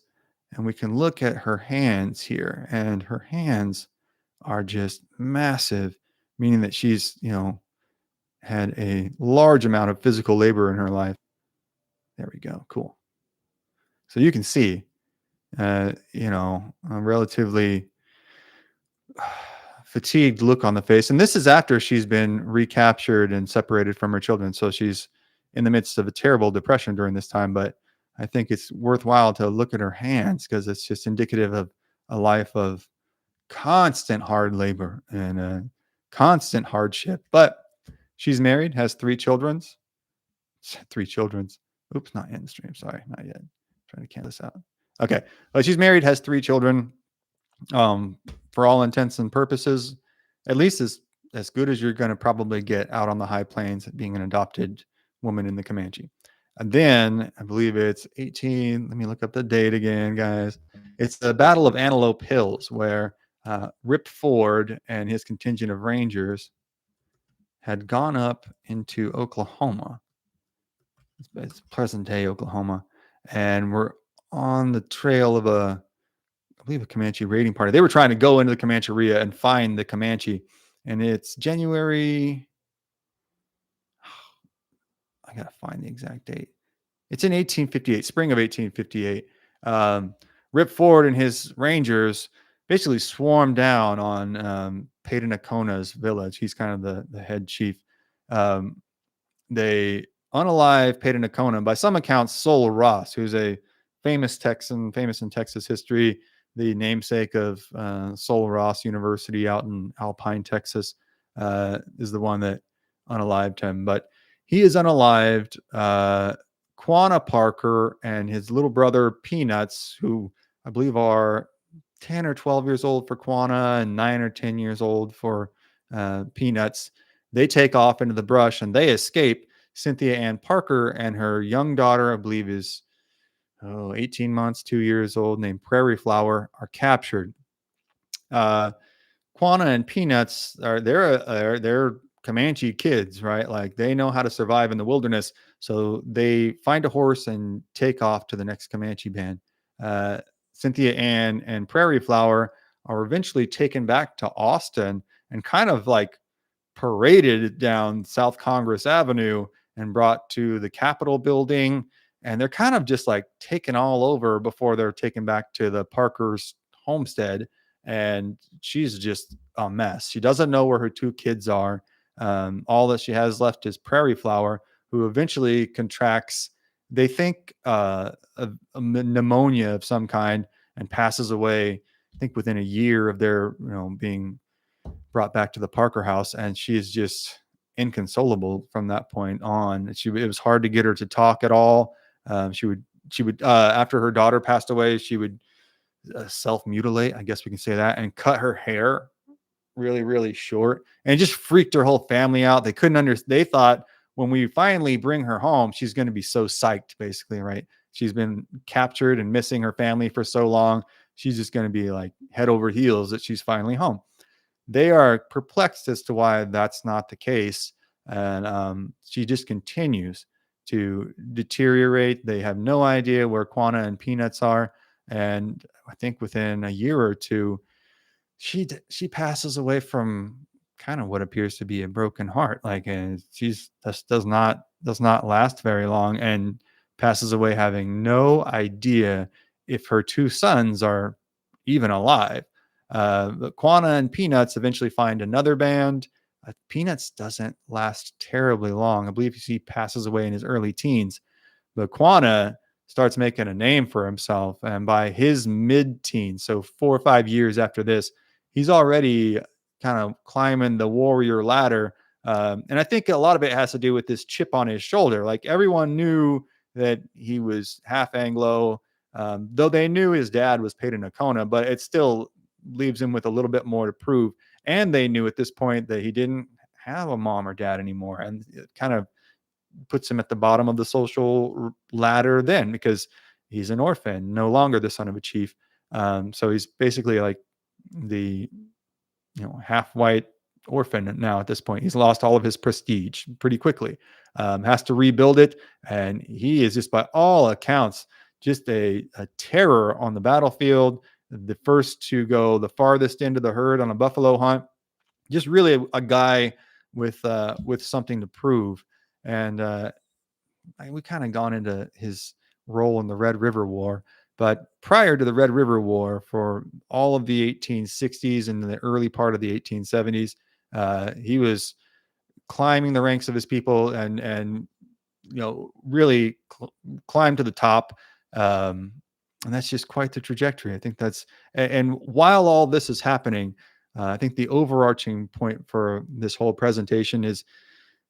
[SPEAKER 1] and we can look at her hands here, and her hands are just massive, meaning that she's had a large amount of physical labor in her life. There we go. Cool. So you can see, a relatively fatigued look on the face. And this is after she's been recaptured and separated from her children. So she's in the midst of a terrible depression during this time. But I think it's worthwhile to look at her hands, because it's just indicative of a life of constant hard labor and constant hardship. But she's married, has 3 children. 3 children. Oops, not in the stream. Sorry, not yet. Trying to cancel this out. Okay. Well, she's married, has 3 children. For all intents and purposes, at least as good as you're going to probably get out on the high plains being an adopted woman in the Comanche. And then I believe it's 18. Let me look up the date again, guys. It's the Battle of Antelope Hills, where Rip Ford and his contingent of Rangers had gone up into Oklahoma. It's present day Oklahoma, and we're on the trail of I believe a Comanche raiding party. They were trying to go into the Comancheria and find the Comanche, and it's January. I gotta find the exact date. It's in 1858, spring of 1858. Rip Ford and his Rangers basically swarmed down on Peyton Quanah's village. He's kind of the head chief. Um, they unalive Peyton Quanah, by some accounts, Sol Ross, who's a famous Texan, famous in Texas history, the namesake of Sol Ross University out in Alpine, Texas, is the one that unalived him. But he is unalived. Quanah Parker and his little brother Peanuts, who I believe are 10 or 12 years old for Quanah and 9 or 10 years old for Peanuts, they take off into the brush and they escape. Cynthia Ann Parker and her young daughter, I believe is 18 months, 2 years old, named Prairie Flower, are captured. Quanah and Peanuts they're Comanche kids, right? Like they know how to survive in the wilderness. So they find a horse and take off to the next Comanche band. Cynthia Ann and Prairie Flower are eventually taken back to Austin and kind of like paraded down South Congress Avenue and brought to the Capitol building. And they're kind of just like taken all over before they're taken back to the Parker's homestead. And she's just a mess. She doesn't know where her 2 kids are. All that she has left is Prairie Flower, who eventually contracts, they think, a pneumonia of some kind, and passes away, I think, within a year of their being brought back to the Parker house. And she is just inconsolable from that point on. It was hard to get her to talk at all. She would after her daughter passed away, she would self-mutilate, I guess we can say that, and cut her hair really, really short, and it just freaked her whole family out. They couldn't understand. They thought when we finally bring her home, she's going to be so psyched, basically, right? She's been captured and missing her family for so long. She's just going to be like head over heels that she's finally home. They are perplexed as to why that's not the case. And she just continues to deteriorate. They have no idea where Quanah and Peanuts are. And I think within a year or two, she passes away from kind of what appears to be a broken heart. Like, and she's just does not last very long, and passes away having no idea if her two sons are even alive. But Quanah and Peanuts eventually find another band. Peanuts doesn't last terribly long. I believe he passes away in his early teens. But Quanah starts making a name for himself. And by his mid teens, so 4 or 5 years after this, he's already kind of climbing the warrior ladder. And I think a lot of it has to do with this chip on his shoulder. Like everyone knew that he was half Anglo, though they knew his dad was paid in a Kona, but it still leaves him with a little bit more to prove. And they knew at this point that he didn't have a mom or dad anymore. And it kind of puts him at the bottom of the social ladder then, because he's an orphan, no longer the son of a chief. So he's basically like the half white orphan now at this point. He's lost all of his prestige pretty quickly. Has to rebuild it, and he is just by all accounts just a terror on the battlefield. The first to go the farthest into the herd on a buffalo hunt. Just really a guy with something to prove. And we kind of gone into his role in the Red River War. But prior to the Red River War, for all of the 1860s and the early part of the 1870s, he was climbing the ranks of his people and really climbed to the top. And that's just quite the trajectory. I think that's and while all this is happening, I think the overarching point for this whole presentation is,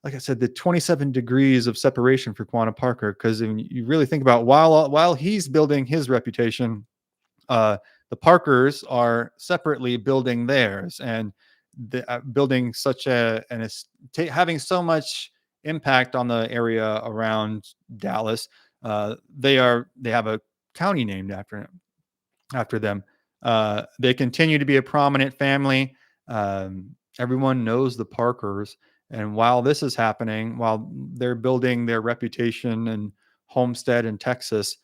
[SPEAKER 1] like I said, the 27 degrees of separation for Quanah Parker. Because when you really think about while he's building his reputation, the Parkers are separately building theirs, and building such having so much impact on the area around Dallas. They have a county named after them. They continue to be a prominent family. Everyone knows the Parkers. And while this is happening, while they're building their reputation and homestead in Texas,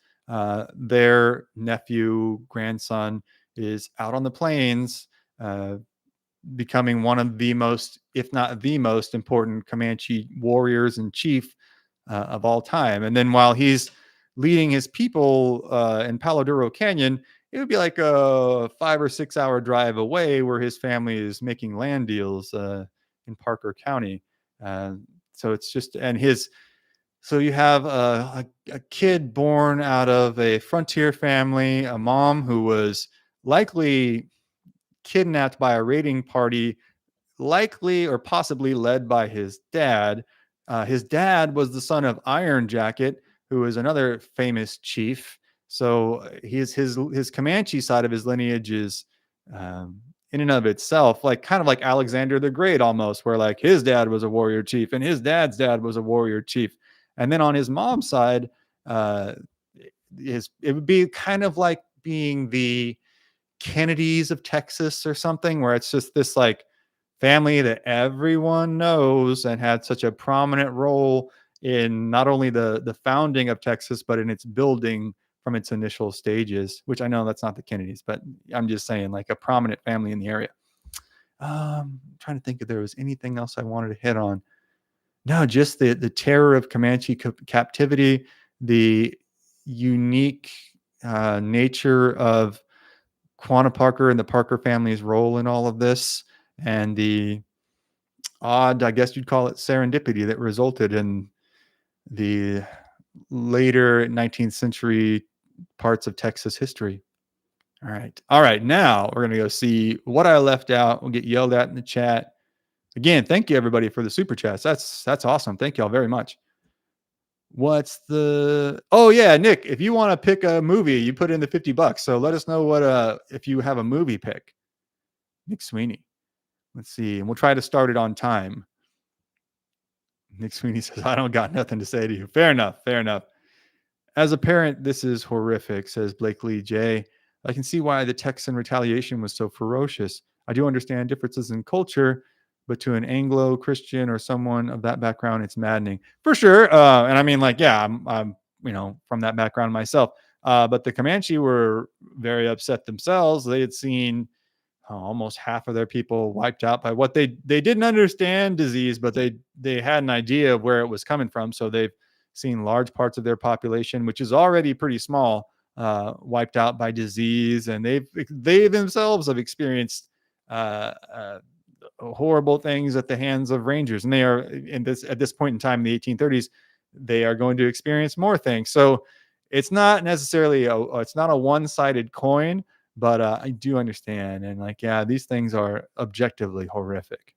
[SPEAKER 1] their nephew, grandson is out on the plains, becoming one of the most, if not the most important Comanche warriors and chief of all time. And then while he's leading his people in Palo Duro Canyon, it would be like a 5 or 6 hour drive away where his family is making land deals in Parker County. So it's just, so you have a kid born out of a frontier family, a mom who was likely kidnapped by a raiding party, likely or possibly led by his dad. His dad was the son of Iron Jacket, who is another famous chief. So his Comanche side of his lineage is in and of itself, like kind of like Alexander the Great almost, where like his dad was a warrior chief and his dad's dad was a warrior chief. And then on his mom's side, it would be kind of like being the Kennedys of Texas or something, where it's just this like family that everyone knows and had such a prominent role in not only the founding of Texas, but in its building from its initial stages, which I know that's not the Kennedys, but I'm just saying like a prominent family in the area. Trying to think if there was anything else I wanted to hit on. No, just the terror of Comanche captivity, the unique nature of Quanah Parker and the Parker family's role in all of this, and the odd, I guess you'd call it, serendipity that resulted in the later 19th century parts of Texas history. All right. Now we're going to go see what I left out. We'll get yelled at in the chat. Again, thank you everybody for the super chats. That's awesome. Thank y'all very much. Oh yeah, Nick, if you want to pick a movie, you put in the $50. So let us know what if you have a movie pick. Nick Sweeney. Let's see. And we'll try to start it on time. Nick Sweeney says, I don't got nothing to say to you. Fair enough. Fair enough. As a parent, this is horrific, says Blakely J. I can see why the Texan retaliation was so ferocious. I do understand differences in culture, but to an Anglo-Christian or someone of that background, it's maddening. For sure. And I mean, like, yeah, I'm from that background myself. But the Comanche were very upset themselves. They had seen almost half of their people wiped out by what they didn't understand disease, but they had an idea of where it was coming from. So they've seen large parts of their population, which is already pretty small, wiped out by disease, and they themselves have experienced uh, uh, horrible things at the hands of rangers, and they are in this at this point in time in the 1830s, they are going to experience more things. So it's not necessarily it's not a one-sided coin, but I do understand, and like, yeah, these things are objectively horrific.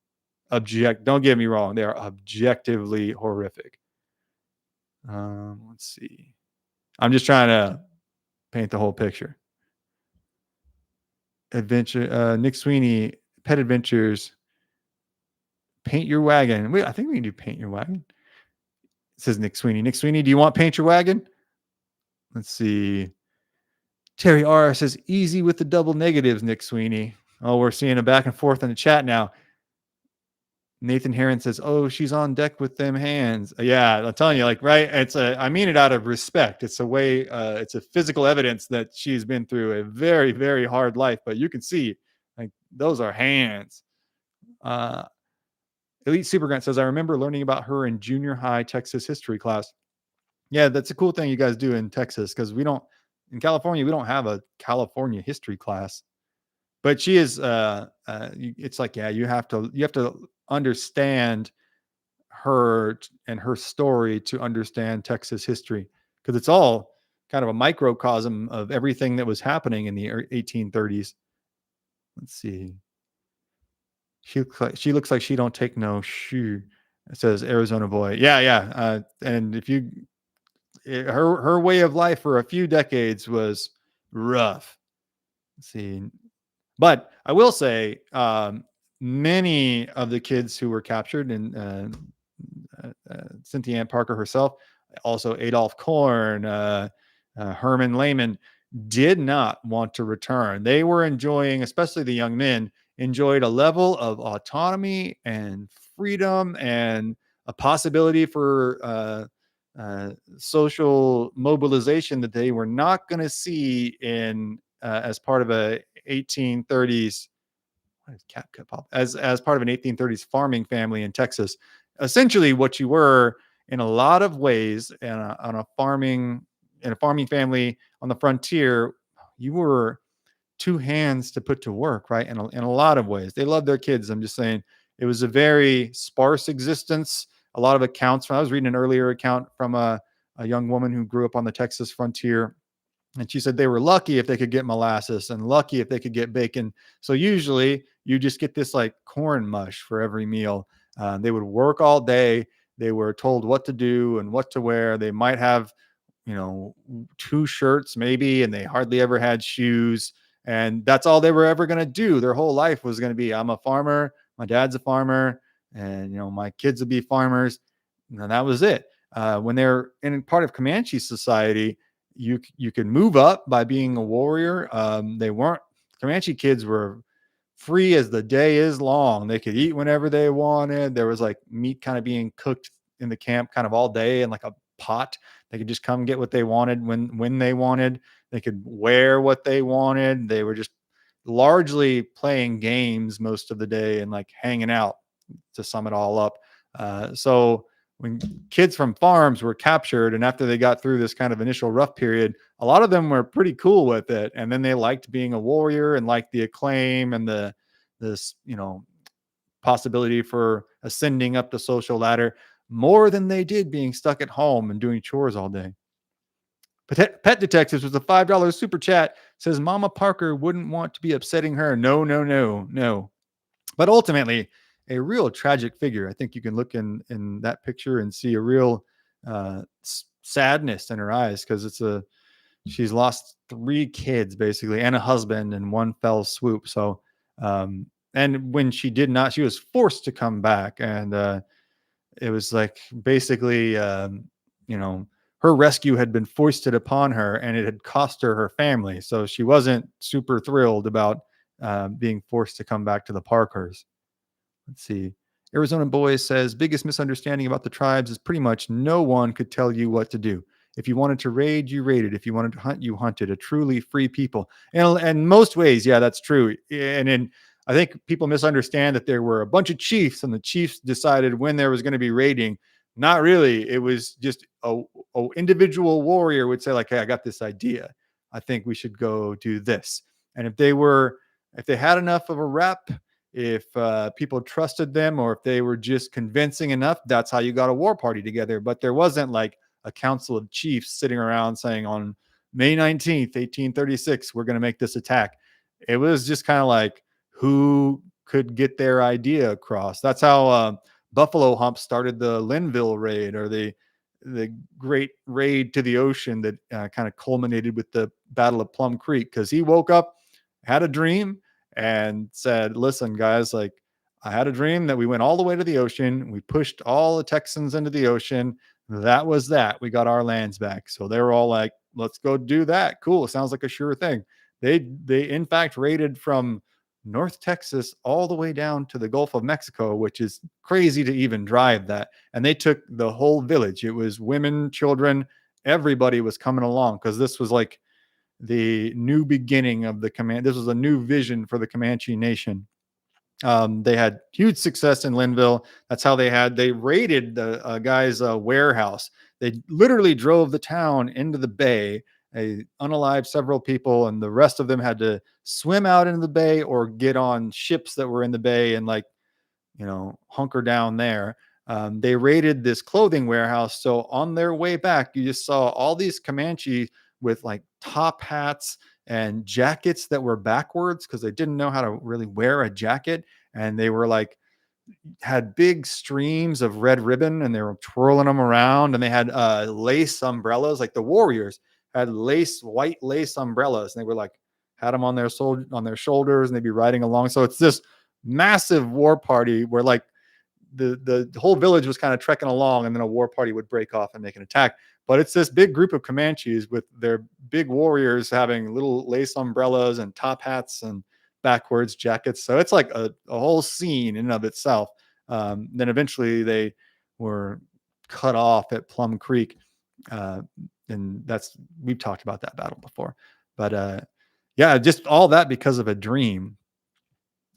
[SPEAKER 1] Don't get me wrong, they are objectively horrific. Let's see. I'm just trying to paint the whole picture. Adventure, Nick Sweeney, Pet Adventures, Paint Your Wagon. Wait, I think we can do Paint Your Wagon. It says Nick Sweeney. Nick Sweeney, do you want Paint Your Wagon? Let's see. Terry R says easy with the double negatives, Nick Sweeney. Oh, we're seeing a back and forth in the chat now. Nathan Heron says, "Oh, she's on deck with them hands." Yeah, I'm telling you, like, right? I mean it out of respect. It's a way. It's a physical evidence that she's been through a very, very hard life. But you can see, like, those are hands. Elite Super Grant says, "I remember learning about her in junior high Texas history class." Yeah, that's a cool thing you guys do in Texas, because we don't in California. We don't have a California history class. But she is. It's like, yeah, you have to understand her and her story to understand Texas history, because it's all kind of a microcosm of everything that was happening in the 1830s. Let's see. She looks like she don't take no shoe. It says Arizona boy. Yeah, yeah. And if you her way of life for a few decades was rough. Let's see. But I will say, many of the kids who were captured, and Cynthia Ann Parker herself, also Adolph Korn, Herman Lehman, did not want to return. They were enjoying, especially the young men, enjoyed a level of autonomy and freedom and a possibility for social mobilization that they were not going to see in as part of a 1830s as part of an 1830s farming family in Texas. Essentially, what you were in a lot of ways on a farming in a farming family on the frontier, you were two hands to put to work, right? In a lot of ways, they loved their kids. I'm just saying, it was a very sparse existence. A lot of accounts. I was reading an earlier account from a young woman who grew up on the Texas frontier, and she said they were lucky if they could get molasses and lucky if they could get bacon. So usually you just get this like corn mush for every meal. They would work all day. They were told what to do and what to wear. They might have, two shirts maybe, and they hardly ever had shoes. And that's all they were ever going to do. Their whole life was going to be, I'm a farmer. My dad's a farmer, and my kids will be farmers. And that was it. When they're in part of Comanche society, you can move up by being a warrior. They weren't Comanche kids were free as the day is long. They could eat whenever they wanted. There was like meat kind of being cooked in the camp kind of all day in like a pot. They could just come get what they wanted when they wanted. They could wear what they wanted. They were just largely playing games most of the day and like hanging out, to sum it all up. So when kids from farms were captured, and after they got through this kind of initial rough period, a lot of them were pretty cool with it. And then they liked being a warrior and liked the acclaim and this possibility for ascending up the social ladder more than they did being stuck at home and doing chores all day. Pet Detectives with a $5 super chat says Mama Parker wouldn't want to be upsetting her. No, no, no, no. But ultimately, a real tragic figure. I think you can look in that picture and see a real sadness in her eyes, because she's lost 3 kids basically and a husband in one fell swoop. So and when she did not, she was forced to come back, and it was like basically her rescue had been foisted upon her, and it had cost her her family. So she wasn't super thrilled about being forced to come back to the Parkers. Let's see. Arizona Boy says biggest misunderstanding about the tribes is pretty much no one could tell you what to do. If you wanted to raid, you raided. If you wanted to hunt, you hunted. A truly free people. And most ways, yeah, that's true. And in I think people misunderstand that there were a bunch of chiefs, and the chiefs decided when there was going to be raiding. Not really. It was just a individual warrior would say, like, "Hey, I got this idea. I think we should go do this." And if they had enough of a rep, if people trusted them, or if they were just convincing enough, that's how you got a war party together. But there wasn't like a council of chiefs sitting around saying on May 19th, 1836, we're going to make this attack. It was just kind of like who could get their idea across. That's how Buffalo Hump started the Linville raid, or the great raid to the ocean that kind of culminated with the Battle of Plum Creek, because he woke up, had a dream, and said, "Listen, guys, like I had a dream that we went all the way to the ocean. We pushed all the Texans into the ocean. That was that. We got our lands back." So they were all like, "Let's go do that. Cool. Sounds like a sure thing." They in fact raided from North Texas all the way down to the Gulf of Mexico, which is crazy to even drive that. And they took the whole village. It was women, children, everybody was coming along, because this was like the new beginning of the command. This was a new vision for the Comanche nation. They had huge success in Linville. That's how they raided the guy's warehouse. They literally drove the town into the bay. They unalived several people, and the rest of them had to swim out into the bay or get on ships that were in the bay and, like, hunker down there. They raided this clothing warehouse. So on their way back, you just saw all these Comanche with like top hats and jackets that were backwards, because they didn't know how to really wear a jacket. And they were like, had big streams of red ribbon, and they were twirling them around. And they had lace umbrellas, like the warriors had white lace umbrellas. And they were like, had them on on their shoulders, and they'd be riding along. So it's this massive war party where, like, the whole village was kind of trekking along, and then a war party would break off and make an attack. But it's this big group of Comanches with their big warriors having little lace umbrellas and top hats and backwards jackets. So it's like a whole scene in and of itself. Then eventually they were cut off at Plum Creek. Uh, and we've talked about that battle before. But yeah, just all that because of a dream.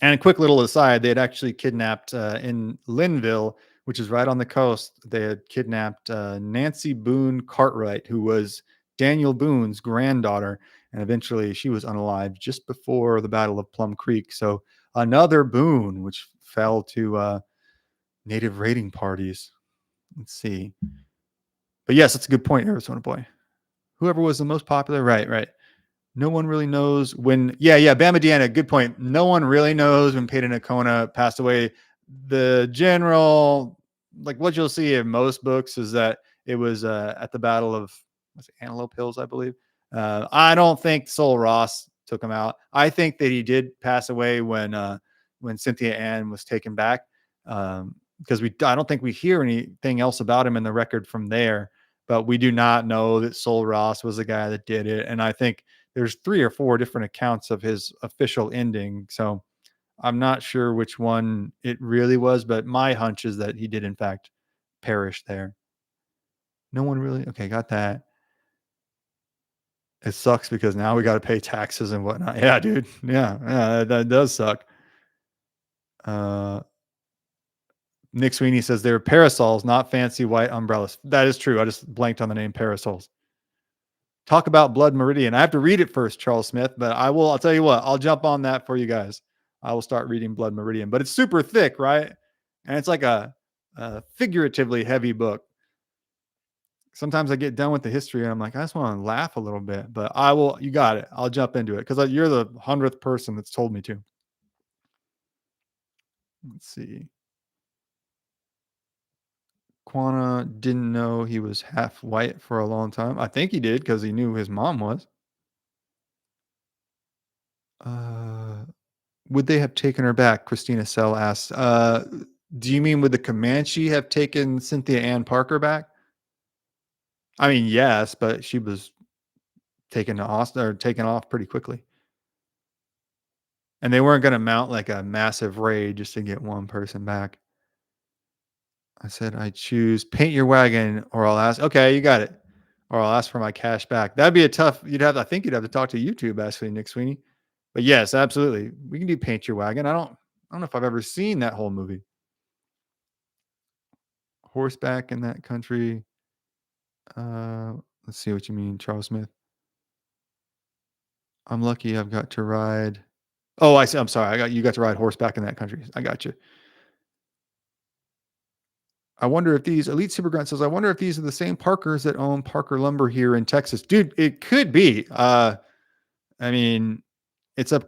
[SPEAKER 1] And a quick little aside, they had actually kidnapped in Linville, which is right on the coast. They had kidnapped Nancy Boone Cartwright, who was Daniel Boone's granddaughter. And eventually she was unalived just before the Battle of Plum Creek. So another Boone, which fell to native raiding parties. Let's see. But yes, that's a good point, Arizona Boy. Whoever was the most popular, right. No one really knows when. Yeah, Bama Deanna, good point. No one really knows when Peyton Acona passed away. The general, like what you'll see in most books, is that it was at the Battle of Antelope Hills, I believe. I don't think Sol Ross took him out. I think that he did pass away when Cynthia Ann was taken back, because I don't think we hear anything else about him in the record from there. But we do not know that Sol Ross was the guy that did it, and I think there's 3 or 4 different accounts of his official ending. So I'm not sure which one it really was, but my hunch is that he did in fact perish there. No one really. Okay, got that. It sucks because now we got to pay taxes and whatnot. Yeah, dude. Yeah, that does suck. Nick Sweeney says they're parasols, not fancy white umbrellas. That is true. I just blanked on the name parasols. Talk about Blood Meridian. I have to read it first, Charles Smith, but I'll tell you what, I'll jump on that for you guys. I will start reading Blood Meridian, but it's super thick, right? And it's like a figuratively heavy book. Sometimes I get done with the history and I'm like, I just want to laugh a little bit, but you got it. I'll jump into it because you're the 100th person that's told me to. Let's see. Quanah didn't know he was half white for a long time. I think he did because he knew his mom was. Would they have taken her back? Christina Sell asks. Do you mean would the Comanche have taken Cynthia Ann Parker back? I mean, yes, but she was taken to Austin or taken off pretty quickly. And they weren't going to mount like a massive raid just to get one person back. I said, I choose paint your wagon or I'll ask. Okay, you got it. or I'll ask for my cash back. That'd be a tough. I think you'd have to talk to YouTube actually, Nick Sweeney. But yes, absolutely, we can do Paint Your Wagon. I don't know if I've ever seen that whole movie. Horseback in that country. Uh, let's see what you mean, Charles Smith. I'm lucky I've got to ride. Oh, I see. I'm sorry. You got to ride horseback in that country. I got you. I wonder if these Elite Super Grunt says, I wonder if these are the same Parkers that own Parker Lumber here in Texas. Dude, it could be. I mean, it's a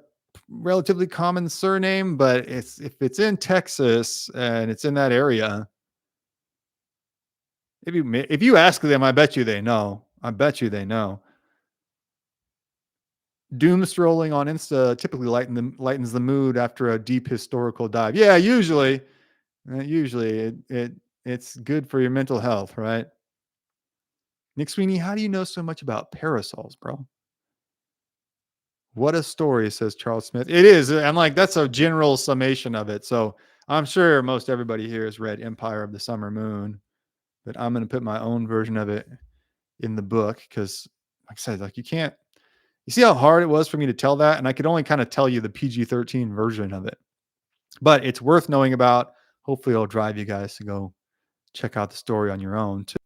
[SPEAKER 1] relatively common surname, but if it's in Texas and it's in that area, if you ask them, I bet you they know. I bet you they know. Doom strolling on Insta typically lightens the mood after a deep historical dive. Yeah, usually it's good for your mental health, right? Nick Sweeney, how do you know so much about parasols, bro? What a story, says Charles Smith. It is. I'm like, that's a general summation of it. So I'm sure most everybody here has read Empire of the Summer Moon, but I'm going to put my own version of it in the book because, like I said, like you see how hard it was for me to tell that? And I could only kind of tell you the PG-13 version of it, but it's worth knowing about. Hopefully it'll drive you guys to go check out the story on your own too.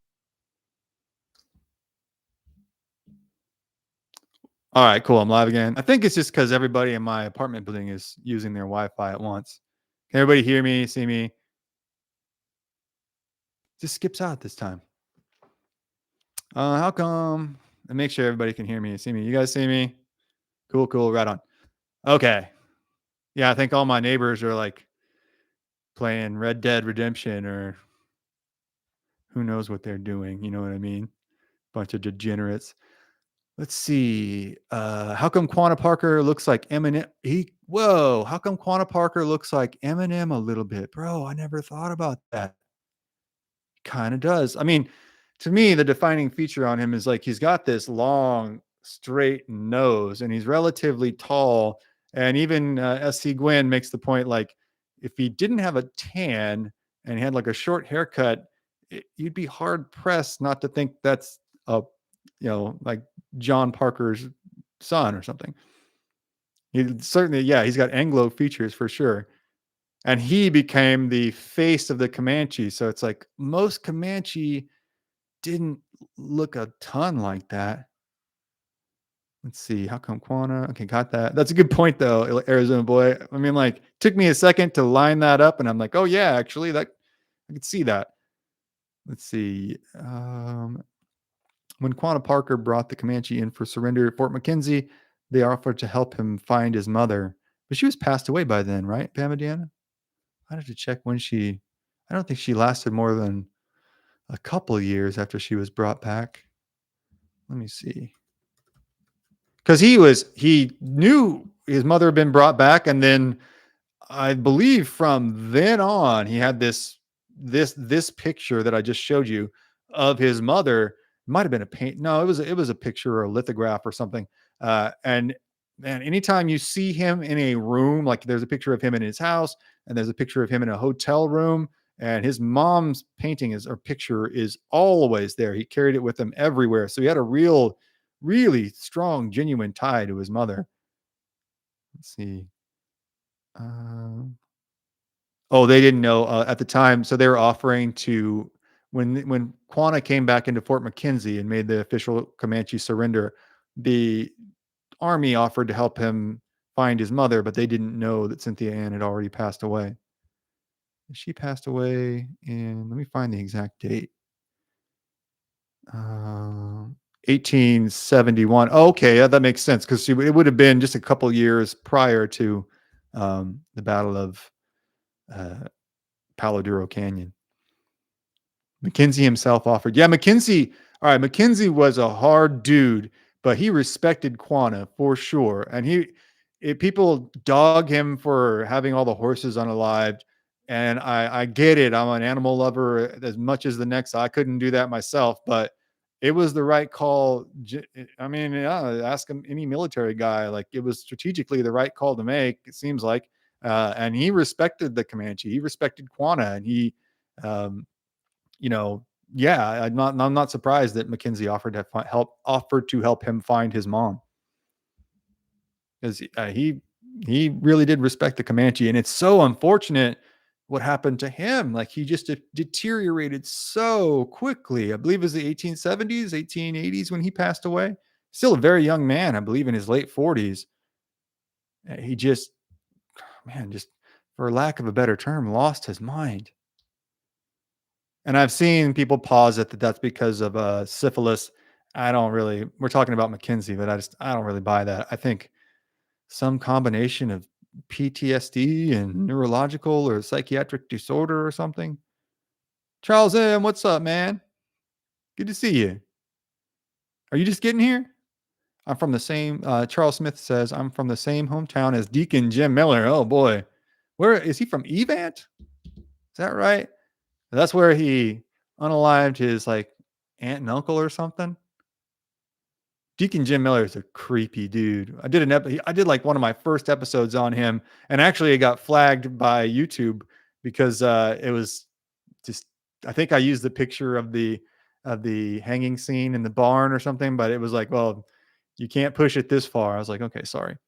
[SPEAKER 1] All right, cool. I'm live again. I think it's just because everybody in my apartment building is using their Wi-Fi at once. Can everybody hear me, see me? Just skips out this time. How come? And make sure everybody can hear me and see me. You guys see me? Cool. Right on. Okay. Yeah, I think all my neighbors are like playing Red Dead Redemption or who knows what they're doing. You know what I mean? Bunch of degenerates. Let's see. How come Quanah Parker looks like Eminem? How come Quanah Parker looks like Eminem a little bit? Bro, I never thought about that. Kind of does. I mean, to me, the defining feature on him is like he's got this long, straight nose, and he's relatively tall. And even SC Gwynn makes the point like if he didn't have a tan and he had like a short haircut, you'd be hard pressed not to think that's a, like John Parker's son or something. He certainly, yeah, he's got Anglo features for sure. And he became the face of the Comanche. So it's like most Comanche didn't look a ton like that. Let's see. How come Quanah? Okay, got that. That's a good point, though, Arizona boy. I mean, like, took me a second to line that up, and I'm like, oh yeah, actually, that I could see that. Let's see. When Quanah Parker brought the Comanche in for surrender at Fort McKenzie, they offered to help him find his mother, but she was passed away by then, right, Pam Deanna? I had to check when she. I don't think she lasted more than a couple of years after she was brought back. Let me see. Because he knew his mother had been brought back, and then I believe from then on he had this picture that I just showed you of his mother. It might have been a paint. No, it was a picture or a lithograph or something. And man, anytime you see him in a room, like there's a picture of him in his house, and there's a picture of him in a hotel room, and his mom's painting is or picture is always there. He carried it with him everywhere, so he had a really strong, genuine tie to his mother. Let's see. Oh, they didn't know at the time, so they were offering to when Quanah came back into Fort McKenzie and made the official Comanche surrender, the army offered to help him find his mother, but they didn't know that Cynthia Ann had already passed away. She passed away in, let me find the exact date. 1871. Oh, okay, yeah, that makes sense because it would have been just a couple years prior to the Battle of Palo Duro Canyon. McKenzie himself offered. Yeah, McKenzie. All right, McKenzie was a hard dude, but he respected Quanah for sure. And people dog him for having all the horses unalived. And I get it. I'm an animal lover as much as the next. I couldn't do that myself, but it was the right call. I mean, yeah, ask him any military guy. Like it was strategically the right call to make. It seems like, and he respected the Comanche. He respected Quanah, and he, um, yeah, I'm not surprised that Mackenzie offered to help him find his mom, because he really did respect the Comanche, and it's so unfortunate what happened to him. Like, he just deteriorated so quickly. I believe it was the 1870s, 1880s when he passed away. Still a very young man, I believe in his late 40s. He just, man, just for lack of a better term, lost his mind. And I've seen people posit that that's because of syphilis. I don't really. We're talking about McKinsey, but I don't really buy that. I think some combination of PTSD and neurological or psychiatric disorder or something. Charles M, what's up, man? Good to see you. Are you just getting here? I'm from the same. Charles Smith says I'm from the same hometown as Deacon Jim Miller. Oh boy, where is he from? Evant? Is that right? That's where he unalived his like aunt and uncle or something. Deacon Jim Miller is a creepy dude. I did like one of my first episodes on him, and actually it got flagged by YouTube because it was just, I think I used the picture of the hanging scene in the barn or something, but it was like, well, you can't push it this far. I was like, okay, sorry.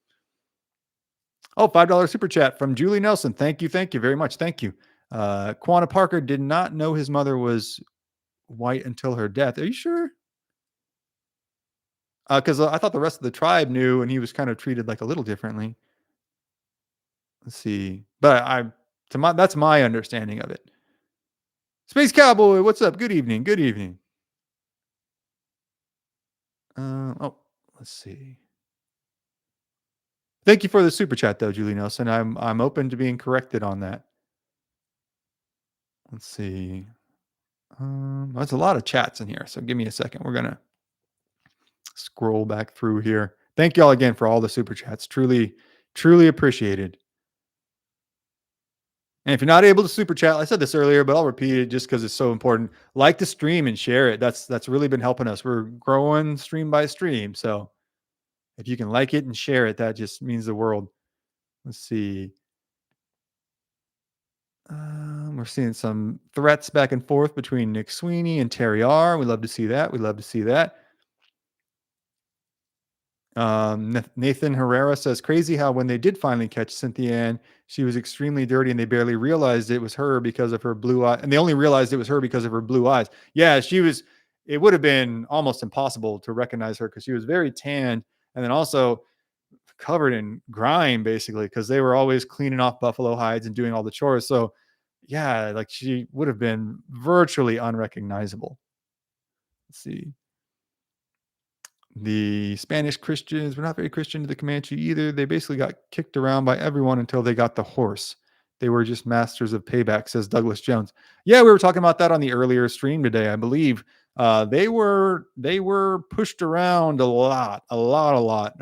[SPEAKER 1] Oh, $5 super chat from Julie Nelson. Thank you very much. Thank you. Quanah Parker did not know his mother was white until her death. Are you sure? Because I thought the rest of the tribe knew, and he was kind of treated like a little differently. Let's see, but that's my understanding of it. Space Cowboy, what's up? Good evening. Good evening. Oh, let's see. Thank you for the super chat, though, Julie Nelson. I'm open to being corrected on that. Let's see. There's a lot of chats in here, so give me a second. We're gonna scroll back through here. Thank y'all again for all the super chats. Truly, truly appreciated. And if you're not able to super chat, I said this earlier, but I'll repeat it just because it's so important. Like the stream and share it. That's really been helping us. We're growing stream by stream. So if you can like it and share it, that just means the world. Let's see. We're seeing some threats back and forth between Nick Sweeney and Terry R. We love to see that. We love to see that. Nathan Herrera says, crazy how when they did finally catch Cynthia Ann, she was extremely dirty and they barely realized it was her because of her blue eye. And they only realized it was her because of her blue eyes. Yeah, it would have been almost impossible to recognize her because she was very tanned and then also covered in grime, basically, because they were always cleaning off buffalo hides and doing all the chores. So yeah, like she would have been virtually unrecognizable. Let's see. The Spanish Christians were not very Christian to the Comanche either. They basically got kicked around by everyone until they got the horse. They were just masters of payback, says Douglas Jones. Yeah, we were talking about that on the earlier stream today, I believe. They were pushed around a lot,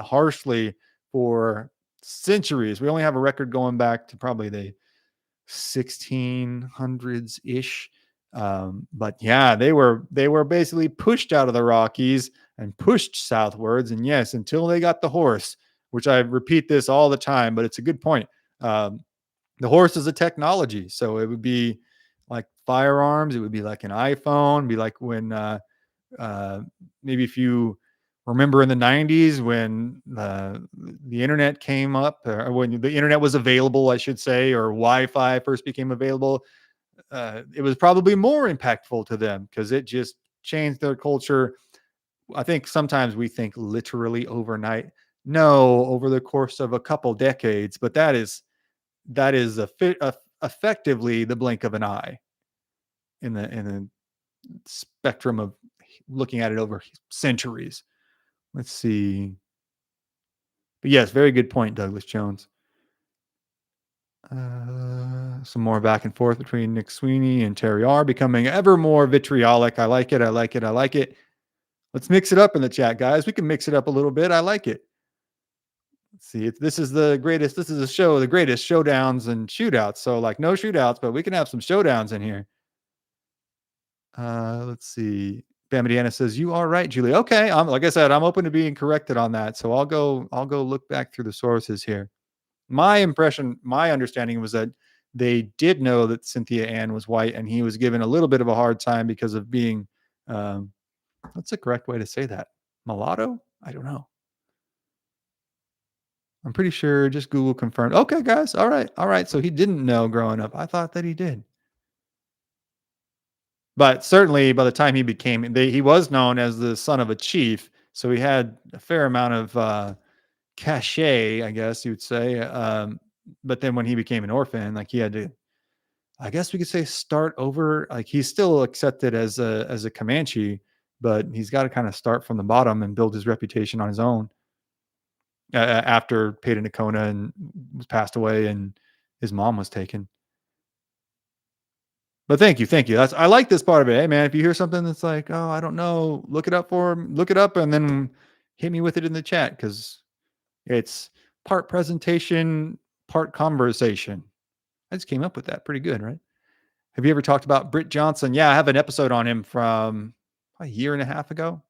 [SPEAKER 1] harshly for centuries. We only have a record going back to probably the 1600s ish. But yeah, they were basically pushed out of the Rockies and pushed southwards. And yes, until they got the horse, which I repeat this all the time, but it's a good point. The horse is a technology, so it would be like firearms. It would be like an iPhone. Be like when maybe if you remember in the 90s when the internet came up, or when the internet was available, I should say, or Wi-Fi first became available. It was probably more impactful to them because it just changed their culture. I think sometimes we think literally overnight. No, over the course of a couple decades, but that is effectively the blink of an eye in the spectrum of looking at it over centuries. Let's see. But yes, very good point, Douglas Jones. Some more back and forth between Nick Sweeney and Terry R, becoming ever more vitriolic. I like it. I like it. I like it. Let's mix it up in the chat, guys. We can mix it up a little bit. I like it. Let's see. This is the greatest. This is a show, the greatest showdowns and shootouts. So like no shootouts, but we can have some showdowns in here. Let's see. Bamadiana says, you are right, Julie. Okay. Like I said, I'm open to being corrected on that. So I'll go look back through the sources here. My impression, my understanding was that they did know that Cynthia Ann was white, and he was given a little bit of a hard time because of being, um, what's the correct way to say that? Mulatto? I don't know. I'm pretty sure just Google confirmed. Okay, guys. All right. All right. So he didn't know growing up. I thought that he did. But certainly by the time he became, he was known as the son of a chief. So he had a fair amount of cachet, I guess you would say. But then when he became an orphan, like he had to, I guess we could say, start over. Like he's still accepted as a Comanche, but he's got to kind of start from the bottom and build his reputation on his own. After Peyton Nakona and was passed away, and his mom was taken. But thank you, thank you. I like this part of it. Hey man, if you hear something that's like, oh, I don't know, look it up for him, look it up, and then hit me with it in the chat because it's part presentation, part conversation. I just came up with that. Pretty good, right? Have you ever talked about Britt Johnson? Yeah, I have an episode on him from a year and a half ago.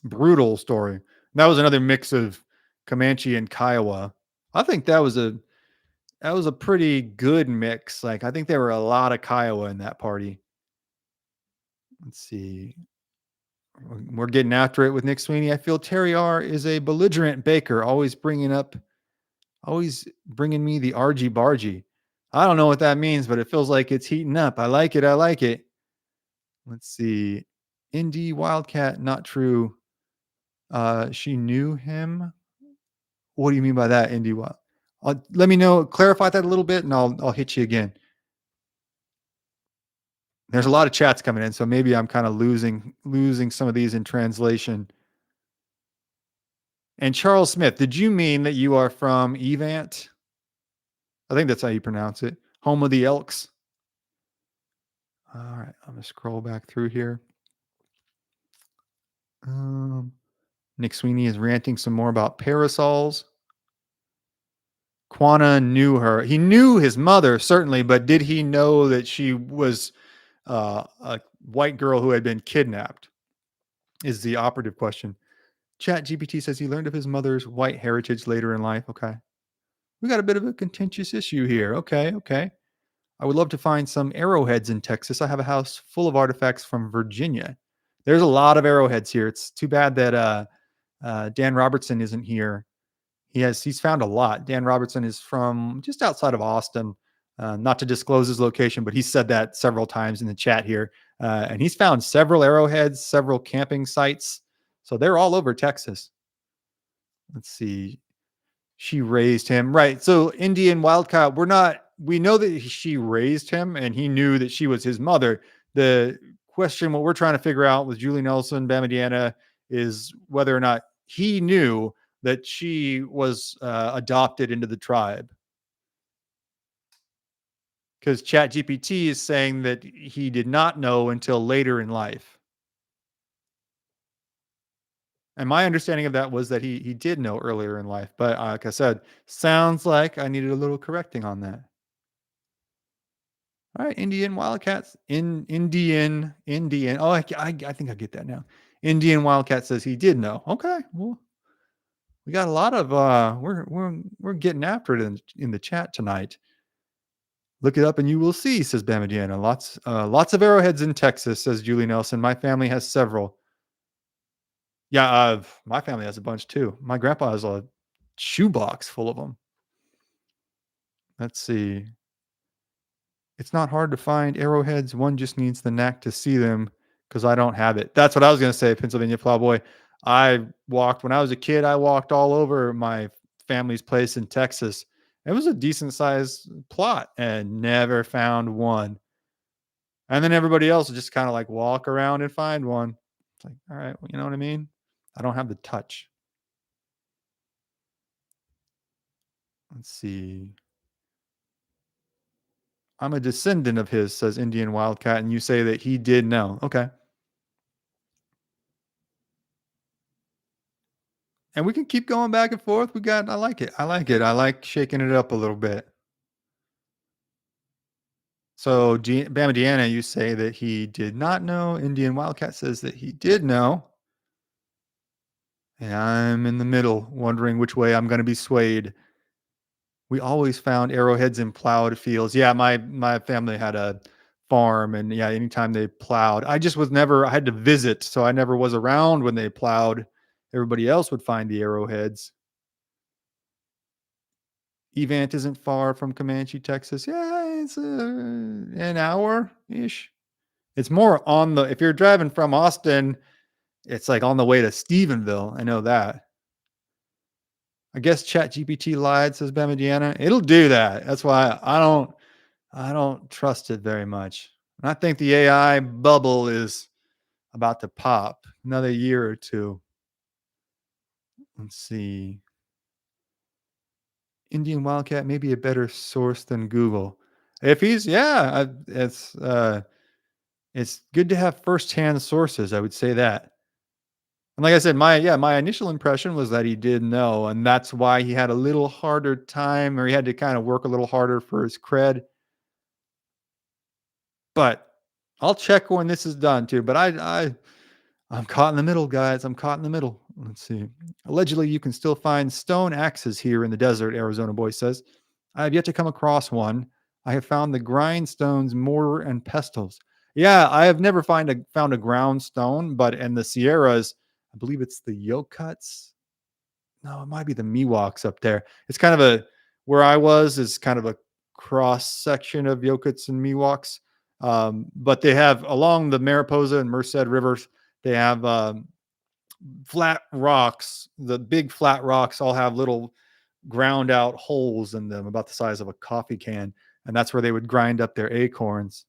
[SPEAKER 1] Brutal story. That was another mix of Comanche and Kiowa. I think that was a pretty good mix. Like I think there were a lot of Kiowa in that party. Let's see. We're getting after it with Nick Sweeney. I feel Terry R is a belligerent baker, always bringing me the argy bargy. I don't know what that means, but it feels like it's heating up. I like it. I like it. Let's see. Indy Wildcat, not true. She knew him. What do you mean by that, Indy Wild? Let me know. Clarify that a little bit, and I'll hit you again. There's a lot of chats coming in, so maybe I'm kind of losing some of these in translation. And Charles Smith, did you mean that you are from Evant? I think that's how you pronounce it. Home of the Elks. All right, I'm gonna scroll back through here. Nick Sweeney is ranting some more about parasols. Quanah knew her. He knew his mother, certainly, but did he know that she was a white girl who had been kidnapped? Is the operative question. Chat GPT says he learned of his mother's white heritage later in life. Okay. We got a bit of a contentious issue here. Okay. Okay. I would love to find some arrowheads in Texas. I have a house full of artifacts from Virginia. There's a lot of arrowheads here. It's too bad that Dan Robertson isn't here. He's found a lot. Dan Robertson is from just outside of Austin. Not to disclose his location, but he said that several times in the chat here. And he's found several arrowheads, several camping sites. So they're all over Texas. Let's see. She raised him. Right. So Indian Wildcat, we know that she raised him and he knew that she was his mother. The question, what we're trying to figure out with Julie Nelson, Bama Deanna, is whether or not he knew that she was adopted into the tribe. Because ChatGPT is saying that he did not know until later in life. And my understanding of that was that he did know earlier in life. But like I said, sounds like I needed a little correcting on that. All right, Indian Wildcats. Indian. Oh, I think I get that now. Indian Wildcat says he did know. Okay, well, we got a lot of we're getting after it in the chat tonight. Look it up and you will see, says Bamadiana. Lots of arrowheads in Texas, says Julie Nelson. My family has several. Yeah, my family has a bunch too. My grandpa has a shoebox full of them. Let's see. It's not hard to find arrowheads. One just needs the knack to see them because I don't have it. That's what I was going to say, Pennsylvania Plowboy. When I was a kid, I walked all over my family's place in Texas. It was a decent sized plot and never found one. And then everybody else would just kind of like walk around and find one. It's like, all right, well, you know what I mean? I don't have the touch. Let's see. I'm a descendant of his, says Indian Wildcat, and you say that he did know. Okay. And we can keep going back and forth. I like it. I like it. I like shaking it up a little bit. So, Bama Deanna, you say that he did not know. Indian Wildcat says that he did know. And I'm in the middle, wondering which way I'm going to be swayed. We always found arrowheads in plowed fields. Yeah, my family had a farm, and yeah, anytime they plowed, I just was never. I had to visit, so I never was around when they plowed. Everybody else would find the arrowheads. Evant isn't far from Comanche, Texas. Yeah, it's an hour ish. It's more on the. If you're driving from Austin, it's like on the way to Stephenville. I know that. I guess ChatGPT lied, says Bamidiana. It'll do that. That's why I don't trust it very much. And I think the AI bubble is about to pop another year or two. Let's see. Indian Wildcat may be a better source than Google. If he's yeah, it's good to have firsthand sources. I would say that. And like I said, my initial impression was that he did know, and that's why he had a little harder time, or he had to kind of work a little harder for his cred. But I'll check when this is done too. But I'm caught in the middle, guys. I'm caught in the middle. Let's see. Allegedly, you can still find stone axes here in the desert, Arizona Boy says. I have yet to come across one. I have found the grindstones, mortar, and pestles. Yeah, I have never found a ground stone, but in the Sierras, I believe it's the Yokuts. No, it might be the Miwoks up there. It's kind of a where I was is kind of a cross section of Yokuts and Miwoks. But they have along the Mariposa and Merced rivers, they have flat rocks. The big flat rocks all have little ground out holes in them about the size of a coffee can. And that's where they would grind up their acorns.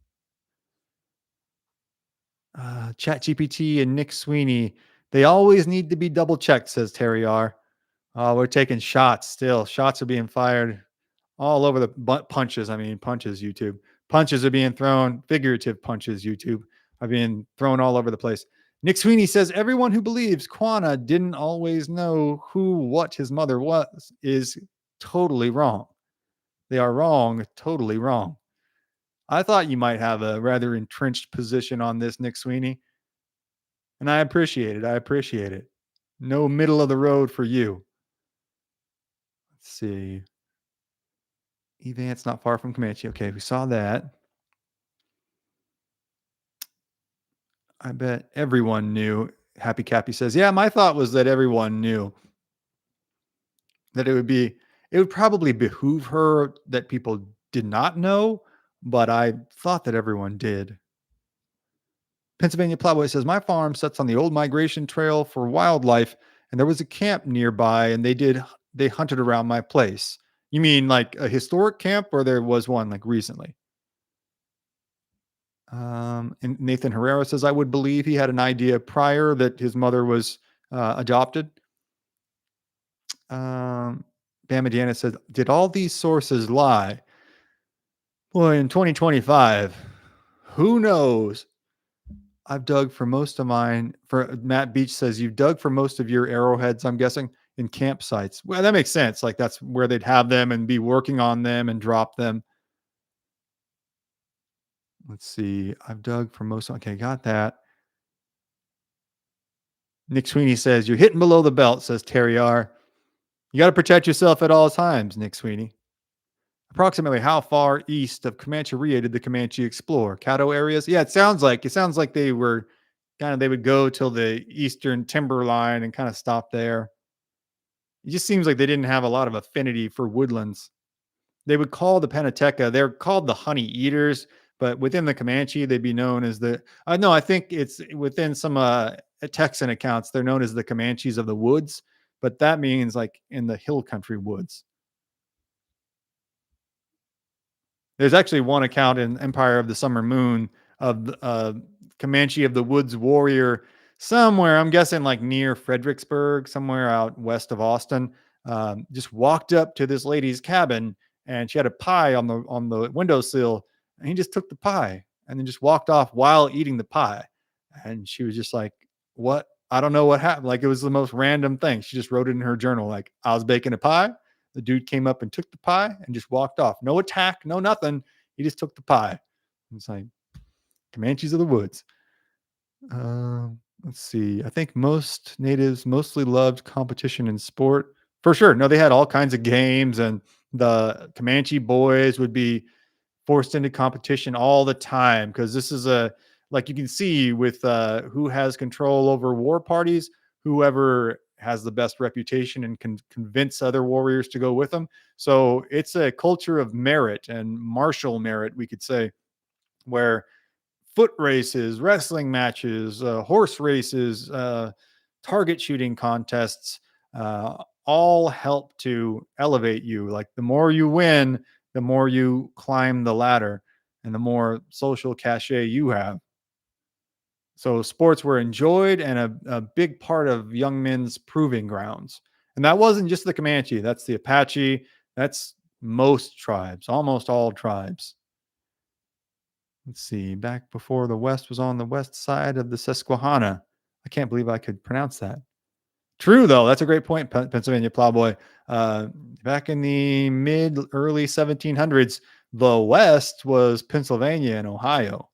[SPEAKER 1] Chat GPT and Nick Sweeney, they always need to be double checked, says Terry R. We're taking shots still. Shots are being fired all over the punches. I mean, punches, YouTube. Punches are being thrown. Figurative punches, YouTube, are being thrown all over the place. Nick Sweeney says everyone who believes Quanah didn't always know what his mother was is totally wrong. They are wrong, totally wrong. I thought you might have a rather entrenched position on this, Nick Sweeney, and I appreciate it. I appreciate it. No middle of the road for you. Let's see. Evant's not far from Comanche. Okay, we saw that. I bet everyone knew. Happy Cappy says, yeah, my thought was that everyone knew that it would probably behoove her that people did not know, but I thought that everyone did. Pennsylvania Plowboy says, my farm sits on the old migration trail for wildlife, and there was a camp nearby, and they hunted around my place. You mean like a historic camp, or there was one like recently? And Nathan Herrera says, I would believe he had an idea prior that his mother was adopted. Bamadiana says, did all these sources lie? Well, in 2025, who knows? I've dug for most of mine. For Matt Beach says, you've dug for most of your arrowheads, I'm guessing, in campsites. Well, that makes sense. Like that's where they'd have them and be working on them and drop them. Let's see. I've dug for most. Okay, got that. Nick Sweeney says, you're hitting below the belt, says Terry R. You got to protect yourself at all times, Nick Sweeney. Approximately how far east of Comancheria did the Comanche explore? Caddo areas? Yeah, it sounds like they were they would go till the eastern timberline and kind of stop there. It just seems like they didn't have a lot of affinity for woodlands. They would call the Panateca, they're called the honey eaters, but within the Comanche, they'd be known as the, no, I think it's within some Texan accounts, they're known as the Comanches of the woods, but that means like in the hill country woods. There's actually one account in Empire of the Summer Moon of Comanche of the Woods warrior somewhere, I'm guessing like near Fredericksburg, somewhere out west of Austin. Just walked up to this lady's cabin, and she had a pie on the windowsill, and he just took the pie and then just walked off while eating the pie. And she was just like, "What? I don't know what happened." Like it was the most random thing. She just wrote it in her journal, like, "I was baking a pie. The dude came up and took the pie and just walked off. No attack, no nothing. He just took the pie." It's like Comanches of the woods. Let's see. I think most natives mostly loved competition and sport. For sure. No, they had all kinds of games, and The Comanche boys would be forced into competition all the time because this is a like you can see with who has control over war parties, whoever has the best reputation and can convince other warriors to go with them. So it's a culture of merit and martial merit, we could say, where foot races, wrestling matches, horse races, target shooting contests, all help to elevate you. Like the more you win, the more you climb the ladder and the more social cachet you have. So sports were enjoyed and a big part of young men's proving grounds. And that wasn't just the Comanche, that's the Apache, that's most tribes, almost all tribes. Let's see, back before the West was on the west side of the Susquehanna. I can't believe I could pronounce that. True, though. That's a great point, Pennsylvania Plowboy. Uh, Back in the mid early 1700s, the West was Pennsylvania and Ohio.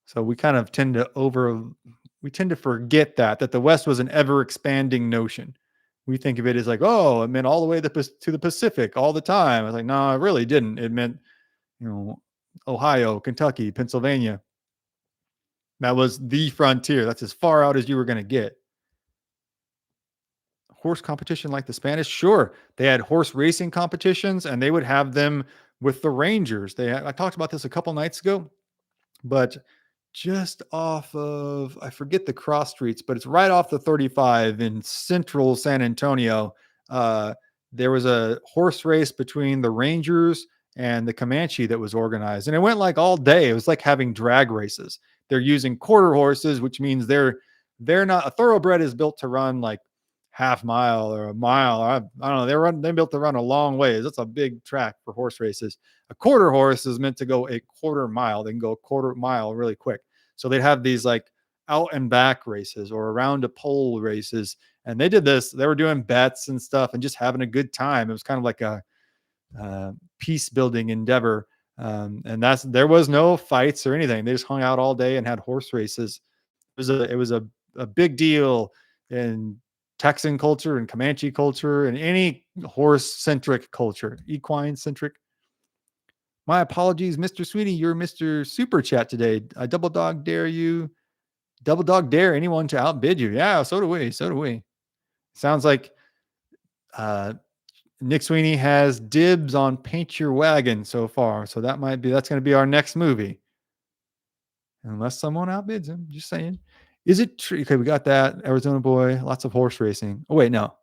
[SPEAKER 1] So we kind of tend to we tend to forget that the West was an ever expanding notion. We think of it as like, oh, it meant all the way to the Pacific all the time. I was like, no, it really didn't. It meant, you know, Ohio, Kentucky, Pennsylvania. That was the frontier. That's as far out as you were going to get. Horse competition like the Spanish? Sure. They had horse racing competitions and they would have them with the Rangers. I talked about this a couple nights ago, but just off of, I forget the cross streets, but it's right off the 35 in central San Antonio. Uh, there was a horse race between the Rangers and the Comanche that was organized, and it went like all day. It was like having drag races. They're using quarter horses, which means they're not, a thoroughbred is built to run like half mile or a mile. I don't know. They built to run a long ways. That's a big track for horse races. A quarter horse is meant to go a quarter mile. They can go a quarter mile really quick. So they'd have these like out and back races or around a pole races. And they did this. They were doing bets and stuff and just having a good time. It was kind of like a peace building endeavor. And there was no fights or anything. They just hung out all day and had horse races. It was a big deal in Texan culture and Comanche culture and any horse centric culture, equine centric. My apologies, Mr. Sweetie. You're Mr. Super Chat today. I double dog dare you. Double dog dare anyone to outbid you. Yeah, so do we. So do we. Sounds like uh, Nick Sweeney has dibs on Paint Your Wagon so far. So that's going to be our next movie. Unless someone outbids him. Just saying. Is it true? Okay, we got that. Arizona boy, lots of horse racing. Oh, wait, no.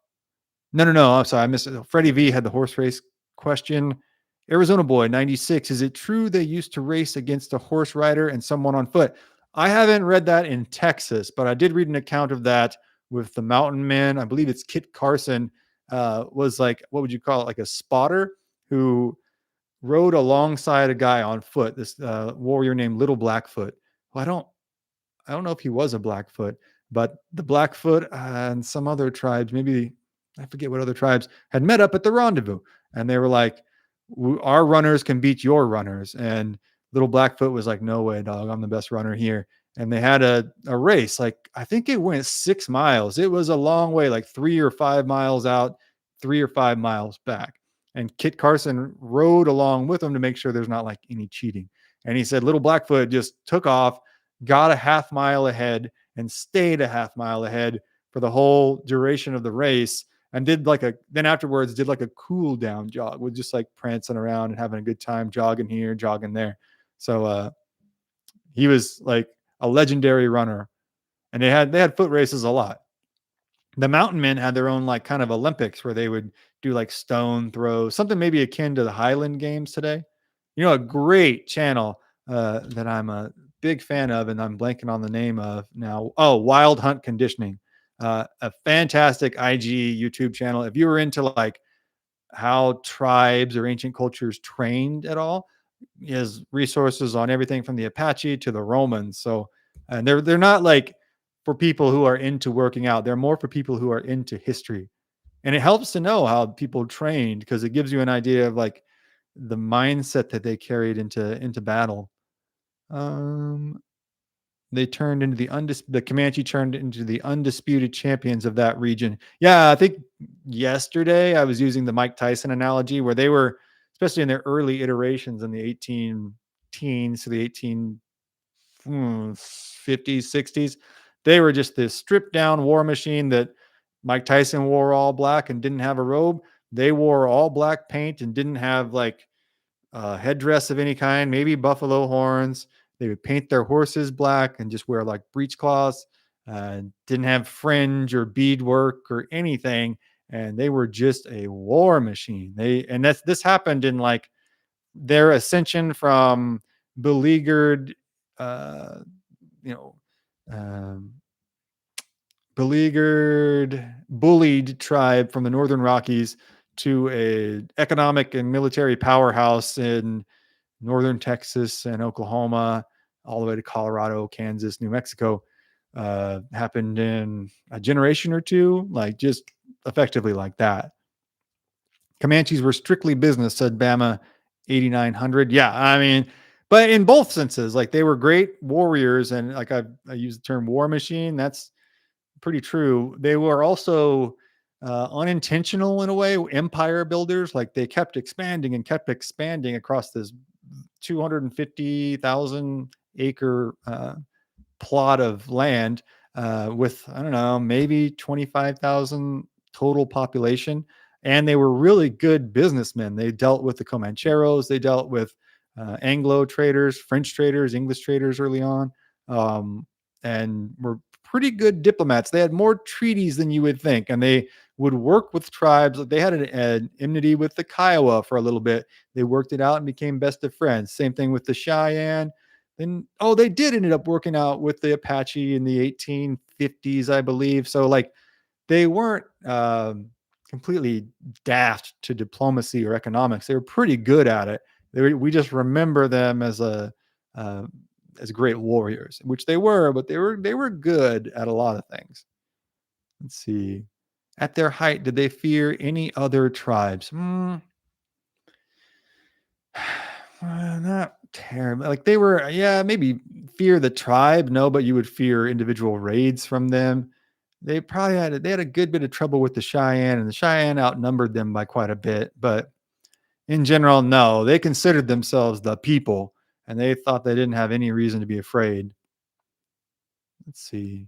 [SPEAKER 1] No. I'm sorry. I missed it. Freddie V had the horse race question. Arizona boy, 96. Is it true they used to race against a horse rider and someone on foot? I haven't read that in Texas, but I did read an account of that with the mountain men. I believe it's Kit Carson, was like, what would you call it? Like a spotter who rode alongside a guy on foot, this warrior named Little Blackfoot. Well, I don't know if he was a Blackfoot, but the Blackfoot and some other tribes, maybe I forget what other tribes, had met up at the rendezvous, and they were like, "Our runners can beat your runners." And Little Blackfoot was like, "No way, dog! I'm the best runner here." And they had a race. Like I think it went 6 miles. It was a long way, like 3 or 5 miles out, 3 or 5 miles back. And Kit Carson rode along with them to make sure there's not like any cheating. And he said Little Blackfoot just took off, got a half mile ahead, and stayed a half mile ahead for the whole duration of the race, and then afterwards did like a cool down jog with just like prancing around and having a good time, jogging here, jogging there. So he was like a legendary runner, and they had foot races a lot. The mountain men had their own like kind of Olympics where they would do like stone throws, something maybe akin to the Highland Games today. You know, a great channel that I'm a big fan of, and I'm blanking on the name of now. Oh, Wild Hunt Conditioning, a fantastic IG YouTube channel. If you were into like how tribes or ancient cultures trained at all, is resources on everything from the Apache to the Romans. So, and they're not like for people who are into working out. They're more for people who are into history, and it helps to know how people trained because it gives you an idea of like the mindset that they carried into battle. Um, They turned into the Comanche turned into the undisputed champions of that region. Yeah, I think yesterday I was using the Mike Tyson analogy where they were, especially in their early iterations in the 18 teens to the 1850s, 60s, they were just this stripped down war machine that Mike Tyson wore all black and didn't have a robe. They wore all black paint and didn't have like headdress of any kind, maybe buffalo horns. They would paint their horses black and just wear like breech cloths. Didn't have fringe or beadwork or anything, and they were just a war machine. This happened in like their ascension from beleaguered, uh, you know, um, bullied tribe from the Northern Rockies to a economic and military powerhouse in northern Texas and Oklahoma, all the way to Colorado, Kansas, New Mexico, happened in a generation or two, like just effectively like that. Comanches were strictly business, said Bama 8900. Yeah, I mean, but in both senses, like they were great warriors, and like I use the term war machine. That's pretty true. They were also unintentional in a way, empire builders. Like they kept expanding across this 250,000 acre plot of land with, I don't know, maybe 25,000 total population. And they were really good businessmen. They dealt with the Comancheros, they dealt with Anglo traders, French traders, English traders early on, and were pretty good diplomats. They had more treaties than you would think, and they would work with tribes. They had an enmity with the Kiowa for a little bit. They worked it out and became best of friends. Same thing with the Cheyenne. Then, oh, they did ended up working out with the Apache in the 1850s, I believe. So, like, they weren't completely daft to diplomacy or economics. They were pretty good at it. We just remember them uh, as great warriors, which they were, but they were good at a lot of things. Let's see. At their height, did they fear any other tribes? Not terrible. Like they were, yeah, maybe fear the tribe. No, but you would fear individual raids from them. They had a good bit of trouble with the Cheyenne, and the Cheyenne outnumbered them by quite a bit. But in general, no, they considered themselves the people, and they thought they didn't have any reason to be afraid. Let's see.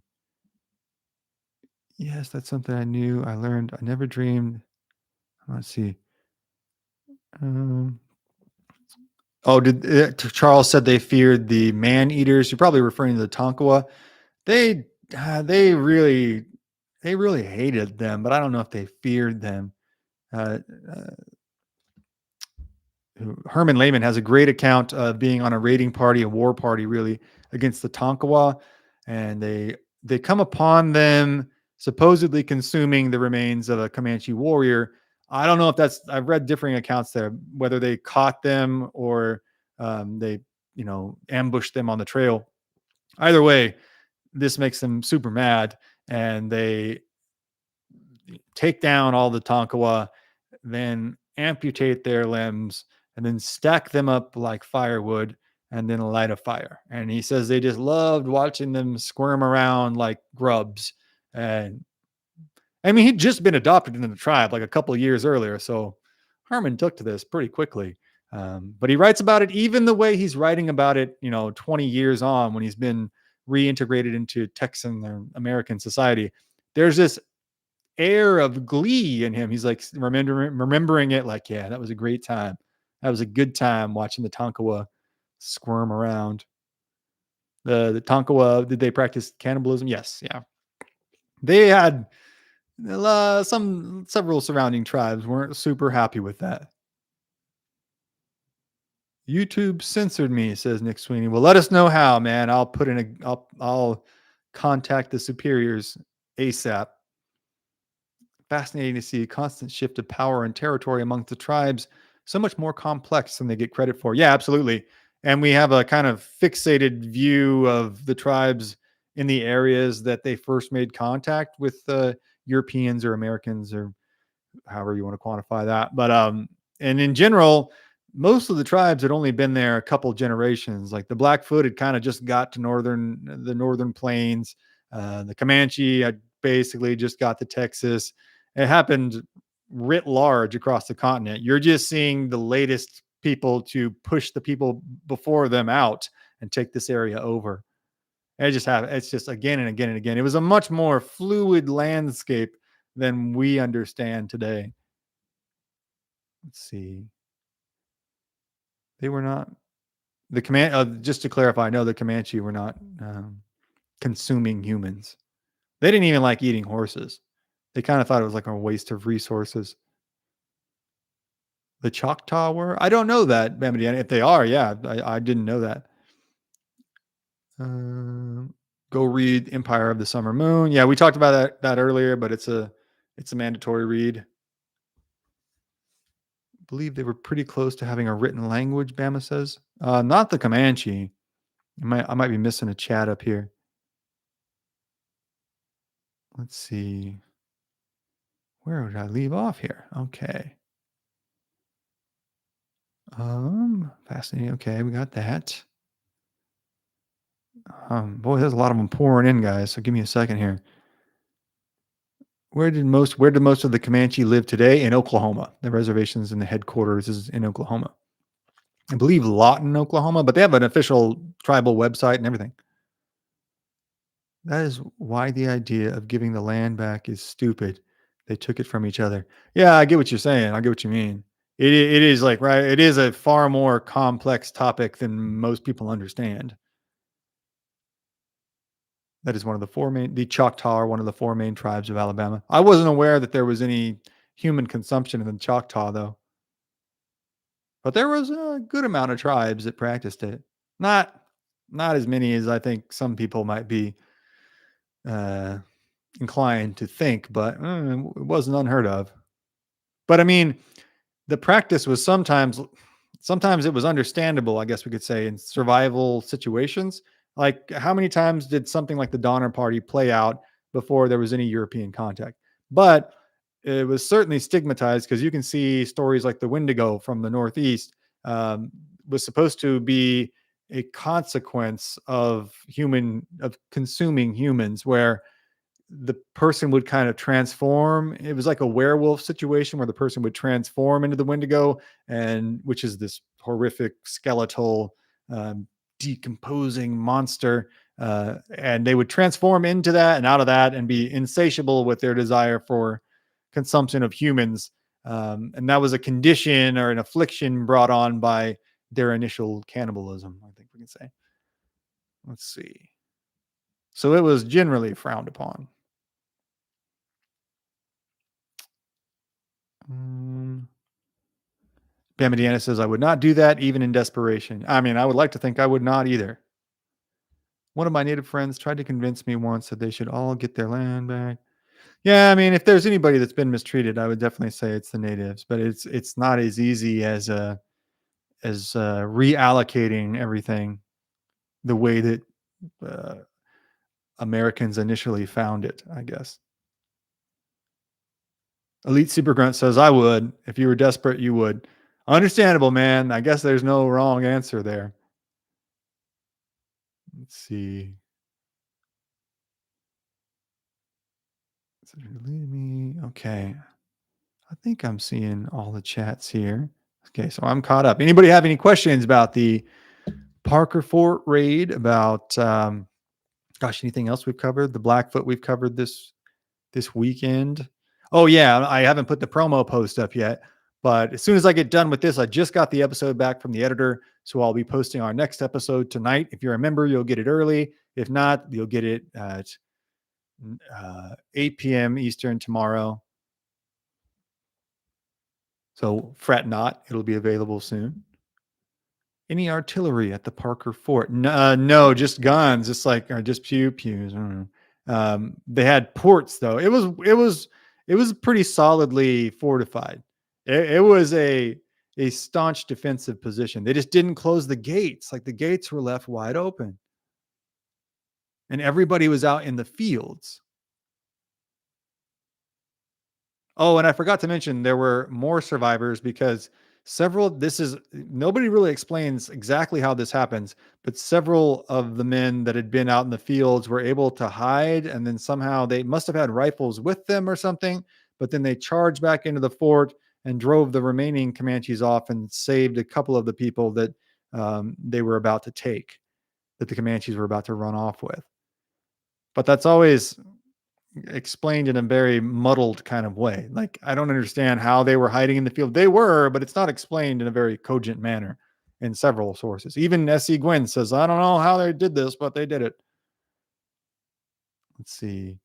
[SPEAKER 1] Yes, that's something I knew. I learned. I never dreamed. Let's see. Um, oh, did Charles said they feared the man eaters? You're probably referring to the Tonkawa. They they really hated them, but I don't know if they feared them. Uh, uh, Herman Lehman has a great account of being on a raiding party, a war party, really against the Tonkawa, and they come upon them supposedly consuming the remains of a Comanche warrior. I don't know if that's. I've read differing accounts there, whether they caught them or they, ambushed them on the trail. Either way, this makes them super mad, and they take down all the Tonkawa, then amputate their limbs, and then stack them up like firewood, and then light a fire. And he says they just loved watching them squirm around like grubs. And I mean, he'd just been adopted into the tribe like a couple of years earlier, so Herman took to this pretty quickly. But he writes about it even the way he's writing about it, 20 years on when he's been reintegrated into Texan or American society. There's this air of glee in him. He's like remembering it like, yeah, that was a great time. That was a good time watching the Tonkawa squirm around. The Tonkawa, did they practice cannibalism? Yes, yeah. They had several surrounding tribes weren't super happy with that. YouTube censored me, says Nick Sweeney. Well, let us know how, man. I'll contact the superiors ASAP. Fascinating to see a constant shift of power and territory amongst the tribes, so much more complex than they get credit for. Yeah, absolutely. And we have a kind of fixated view of the tribes in the areas that they first made contact with Europeans or Americans or however you want to quantify that. But and in general, most of the tribes had only been there a couple generations. Like the Blackfoot had kind of just got to northern plains. The Comanche had basically just got to Texas. It happened writ large across the continent. You're just seeing the latest people to push the people before them out and take this area over. It just happened. It's just again and again and again. It was a much more fluid landscape than we understand today. Let's see. They were not the command. Just to clarify, no, the Comanche were not consuming humans. They didn't even like eating horses. They kind of thought it was like a waste of resources. The Choctaw were? I don't know that, Bamadiana. If they are, yeah, I didn't know that. Go read Empire of the Summer Moon. Yeah, we talked about that earlier, but it's a mandatory read. I believe they were pretty close to having a written language, Bama says. Not the Comanche. I might be missing a chat up here. Let's see. Where would I leave off here? Okay. Fascinating. Okay, we got that. Boy, there's a lot of them pouring in, guys. So give me a second here. Where did most of the Comanche live today? In Oklahoma. The reservations and the headquarters is in Oklahoma. I believe Lawton, Oklahoma, but they have an official tribal website and everything. That is why the idea of giving the land back is stupid. They took it from each other. Yeah, I get what you're saying. I get what you mean. It is like, right. It is a far more complex topic than most people understand. That is one of the Choctaw are one of the four main tribes of Alabama. I wasn't aware that there was any human consumption in the Choctaw, though. But there was a good amount of tribes that practiced it. Not as many as I think some people might be uh, inclined to think, but it wasn't unheard of. But I mean, the practice was sometimes it was understandable, I guess we could say, in survival situations. Like how many times did something like the Donner Party play out before there was any European contact? But it was certainly stigmatized because you can see stories like the Wendigo from the Northeast was supposed to be a consequence of consuming humans, where the person would kind of transform. It was like a werewolf situation where the person would transform into the Wendigo, and which is this horrific skeletal decomposing monster. And they would transform into that and out of that and be insatiable with their desire for consumption of humans. And that was a condition or an affliction brought on by their initial cannibalism, I think we can say. Let's see. So it was generally frowned upon. Bamadiana says, I would not do that even in desperation. I mean, I would like to think I would not either. One of my native friends tried to convince me once that they should all get their land back. Yeah, I mean, if there's anybody that's been mistreated, I would definitely say it's the natives, but it's not as easy as reallocating everything the way that uh, Americans initially found it, I guess. Elite Super Grunt says, I would. If you were desperate, you would. Understandable, man. I guess there's no wrong answer there. Let's see. Okay. I think I'm seeing all the chats here. Okay, so I'm caught up. Anybody have any questions about the Parker Fort raid? About anything else we've covered? The Blackfoot we've covered this weekend. Oh yeah, I haven't put the promo post up yet, but as soon as I get done with this, I just got the episode back from the editor, so I'll be posting our next episode tonight. If you're a member, you'll get it early. If not, you'll get it at 8 p.m. Eastern tomorrow. So fret not, it'll be available soon. Any artillery at the Parker Fort? No, just guns. Just like or just pews. I don't know. They had ports though. It was pretty solidly fortified. It was a staunch defensive position. They just didn't close the gates. Like the gates were left wide open, and everybody was out in the fields. Oh, and I forgot to mention there were more survivors because this is, nobody really explains exactly how this happens, but several of the men that had been out in the fields were able to hide, and then somehow they must have had rifles with them or something, but then they charged back into the fort and drove the remaining Comanches off and saved a couple of the people that they were about to take, that the Comanches were about to run off with. But that's always explained in a very muddled kind of way. Like, I don't understand how they were hiding in the field. They were, but it's not explained in a very cogent manner in several sources. Even S.E. Gwynn says, I don't know how they did this, but they did it. Let's see.